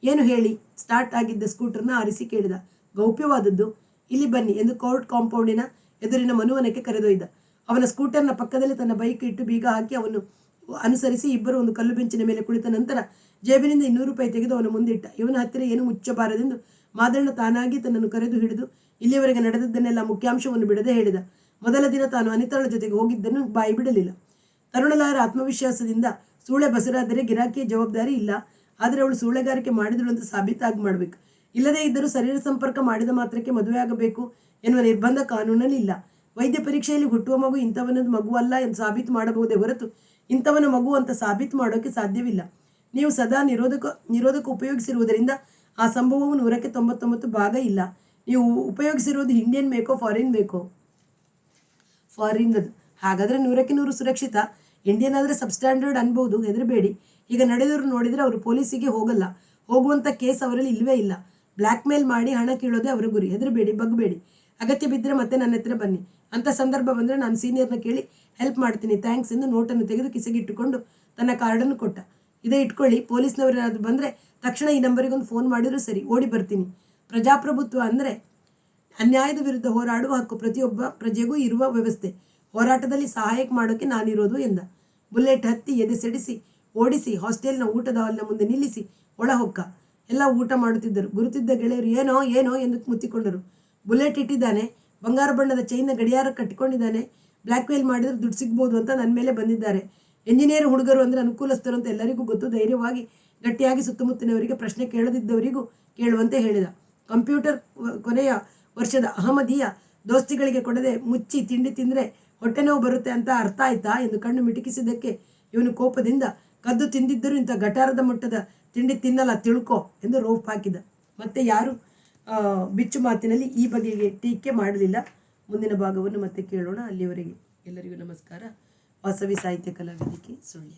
Speaker 1: ಏನು ಹೇಳಿ? ಸ್ಟಾರ್ಟ್ ಆಗಿದ್ದ ಸ್ಕೂಟರ್ನ ಆರಿಸಿ ಕೇಳಿದ. ಗೌಪ್ಯವಾದದ್ದು, ಇಲ್ಲಿ ಬನ್ನಿ ಎಂದು ಕೋರ್ಟ್ ಕಾಂಪೌಂಡಿನ ಎದುರಿನ ಮನುವನಕ್ಕೆ ಕರೆದೊಯ್ದ. ಅವನ ಸ್ಕೂಟರ್ನ ಪಕ್ಕದಲ್ಲಿ ತನ್ನ ಬೈಕ್ ಇಟ್ಟು ಬೀಗ ಹಾಕಿ ಅವನು ಅನುಸರಿಸಿ ಇಬ್ಬರು ಒಂದು ಕಲ್ಲು ಬೆಂಚಿನ ಮೇಲೆ ಕುಳಿತ ನಂತರ ಜೇಬಿನಿಂದ 200 ರೂಪಾಯಿ ತೆಗೆದು ಅವನ ಮುಂದಿಟ್ಟ. ಇವನ ಹತ್ತಿರ ಏನು ಮುಚ್ಚಬಾರದೆಂದು ಮಾದಣ್ಣ ತಾನಾಗಿ ತನ್ನನ್ನು ಕರೆದು ಹಿಡಿದು ಇಲ್ಲಿಯವರೆಗೆ ನಡೆದದ್ದನ್ನೆಲ್ಲ ಮುಖ್ಯಾಂಶವನ್ನು ಬಿಡದೆ ಹೇಳಿದ. ಮೊದಲ ದಿನ ತಾನು ಅನಿತಳ ಜೊತೆಗೆ ಹೋಗಿದ್ದನ್ನು ಬಾಯಿ ಬಿಡಲಿಲ್ಲ. ತರುಣಲಾಯರ ಆತ್ಮವಿಶ್ವಾಸದಿಂದ ಸೂಳೆ ಬಸರಾದರೆ ಗಿರಾಕಿಯ ಜವಾಬ್ದಾರಿ ಇಲ್ಲ, ಆದರೆ ಅವಳು ಸೂಳೆಗಾರಿಕೆ ಮಾಡಿದಳು ಅಂತ ಸಾಬೀತಾಗಿ ಮಾಡಬೇಕು. ಇಲ್ಲದೇ ಇದ್ದರೂ ಶರೀರ ಸಂಪರ್ಕ ಮಾಡಿದ ಮಾತ್ರಕ್ಕೆ ಮದುವೆ ಆಗಬೇಕು ಎನ್ನುವ ನಿರ್ಬಂಧ ಕಾನೂನಲ್ಲಿ ಇಲ್ಲ. ವೈದ್ಯ ಪರೀಕ್ಷೆಯಲ್ಲಿ ಹುಟ್ಟುವ ಮಗು ಇಂಥವನದು ಮಗುವಲ್ಲ ಎಂದು ಸಾಬೀತು ಮಾಡಬಹುದೇ ಹೊರತು ಇಂಥವನ ಮಗು ಅಂತ ಸಾಬೀತು ಮಾಡೋಕ್ಕೆ ಸಾಧ್ಯವಿಲ್ಲ. ನೀವು ಸದಾ ನಿರೋಧಕ ಉಪಯೋಗಿಸಿರುವುದರಿಂದ ಆ ಸಂಭವವು 100ಕ್ಕೆ 99 ಭಾಗ ಇಲ್ಲ. ನೀವು ಉಪಯೋಗಿಸಿರುವುದು ಇಂಡಿಯನ್ ಮೇಕೋ ಫಾರಿನ್ ಮೇಕೋ? ಫಾರಿನ್ನದು. ಹಾಗಾದರೆ 100ಕ್ಕೆ 100 ಸುರಕ್ಷಿತ. ಇಂಡಿಯನ್ ಆದರೆ ಸಬ್ಸ್ಟ್ಯಾಂಡರ್ಡ್ ಅನ್ಬೋದು, ಹೆದರಬೇಡಿ. ಈಗ ನಡೆದವರು ನೋಡಿದರೆ ಅವರು ಪೊಲೀಸಿಗೆ ಹೋಗುವಂಥ ಕೇಸ್ ಅವರಲ್ಲಿ ಇಲ್ಲವೇ ಇಲ್ಲ. ಬ್ಲ್ಯಾಕ್ ಮೇಲ್ ಮಾಡಿ ಹಣ ಕೀಳೋದೇ ಅವರ ಗುರಿ. ಹೆದರಬೇಡಿ, ಬಗ್ಬೇಡಿ. ಅಗತ್ಯ ಬಿದ್ದರೆ ಮತ್ತೆ ನನ್ನ ಹತ್ರ ಬನ್ನಿ. ಅಂಥ ಸಂದರ್ಭ ಬಂದರೆ ನಾನು ಸೀನಿಯರ್ನ ಕೇಳಿ ಹೆಲ್ಪ್ ಮಾಡ್ತೀನಿ, ಥ್ಯಾಂಕ್ಸ್ ಎಂದು ನೋಟನ್ನು ತೆಗೆದು ಕಿಸೆಗಿಟ್ಟುಕೊಂಡು ತನ್ನ ಕಾರ್ಡನ್ನು ಕೊಟ್ಟ. ಇದೇ ಇಟ್ಕೊಳ್ಳಿ, ಪೊಲೀಸ್ನವರೇನಾದರೂ ಬಂದರೆ ತಕ್ಷಣ ಈ ನಂಬರಿಗೊಂದು ಫೋನ್ ಮಾಡಿದರೂ ಸರಿ, ಓಡಿ ಬರ್ತೀನಿ. ಪ್ರಜಾಪ್ರಭುತ್ವ ಅಂದರೆ ಅನ್ಯಾಯದ ವಿರುದ್ಧ ಹೋರಾಡುವ ಹಕ್ಕು ಪ್ರತಿಯೊಬ್ಬ ಪ್ರಜೆಗೂ ಇರುವ ವ್ಯವಸ್ಥೆ. ಹೋರಾಟದಲ್ಲಿ ಸಹಾಯಕ ಮಾಡೋಕ್ಕೆ ನಾನಿರೋದು ಎಂದ. ಬುಲೆಟ್ ಹತ್ತಿ ಎದೆ ಸೆಡಿಸಿ ಓಡಿಸಿ ಹಾಸ್ಟೆಲ್ನ ಊಟದ ಹಾಲ್ನ ಮುಂದೆ ನಿಲ್ಲಿಸಿ ಒಳ ಹೊಕ್ಕ. ಎಲ್ಲ ಊಟ ಮಾಡುತ್ತಿದ್ದರು. ಗುರುತಿದ್ದ ಗೆಳೆಯರು ಏನೋ ಎಂದು ಮುತ್ತಿಕೊಂಡರು. ಬುಲೆಟ್ ಇಟ್ಟಿದ್ದಾನೆ, ಬಂಗಾರ ಬಣ್ಣದ ಚೈನ್ನ ಗಡಿಯಾರ ಕಟ್ಟಿಕೊಂಡಿದ್ದಾನೆ, ಬ್ಲ್ಯಾಕ್ ಮೇಲ್ ಮಾಡಿದ್ರೆ ದುಡ್ಡು ಸಿಗ್ಬೋದು ಅಂತ ನನ್ನ ಮೇಲೆ ಬಂದಿದ್ದಾರೆ. ಎಂಜಿನಿಯರ್ ಹುಡುಗರು ಅಂದರೆ ಅನುಕೂಲಸ್ಥರು ಅಂತ ಎಲ್ಲರಿಗೂ ಗೊತ್ತು. ಧೈರ್ಯವಾಗಿ ಗಟ್ಟಿಯಾಗಿ ಸುತ್ತಮುತ್ತಲಿನವರಿಗೆ ಪ್ರಶ್ನೆ ಕೇಳದಿದ್ದವರಿಗೂ ಕೇಳುವಂತೆ ಹೇಳಿದ. ಕಂಪ್ಯೂಟರ್ ಕೊನೆಯ ವರ್ಷದ ಅಹಮದಿಯ ದೋಸ್ತಿಗಳಿಗೆ ಕೊಡದೆ ಮುಚ್ಚಿ ತಿಂಡಿ ತಿಂದರೆ ಹೊಟ್ಟೆ ನೋವು ಬರುತ್ತೆ ಅಂತ ಅರ್ಥ ಆಯ್ತಾ ಎಂದು ಕಣ್ಣು ಮಿಟುಕಿಸಿದ್ದಕ್ಕೆ ಇವನು ಕೋಪದಿಂದ, ಕದ್ದು ತಿಂದಿದ್ದರೂ ಇಂಥ ಗಟಾರದ ಮಟ್ಟದ ತಿಂಡಿ ತಿನ್ನಲ್ಲ ತಿಳ್ಕೊ ಎಂದು ರೋಪ್ ಹಾಕಿದ. ಮತ್ತೆ ಯಾರು ಬಿಚ್ಚು ಮಾತಿನಲ್ಲಿ ಈ ಬಗೆಗೆ ಟೀಕೆ ಮಾಡಲಿಲ್ಲ. ಮುಂದಿನ ಭಾಗವನ್ನು ಮತ್ತೆ ಕೇಳೋಣ. ಅಲ್ಲಿಯವರೆಗೆ ಎಲ್ಲರಿಗೂ ನಮಸ್ಕಾರ. ವಾಸವಿ ಸಾಹಿತ್ಯ ಕಲಾ ವೇದಿಕೆ ಸುಳ್ಯ.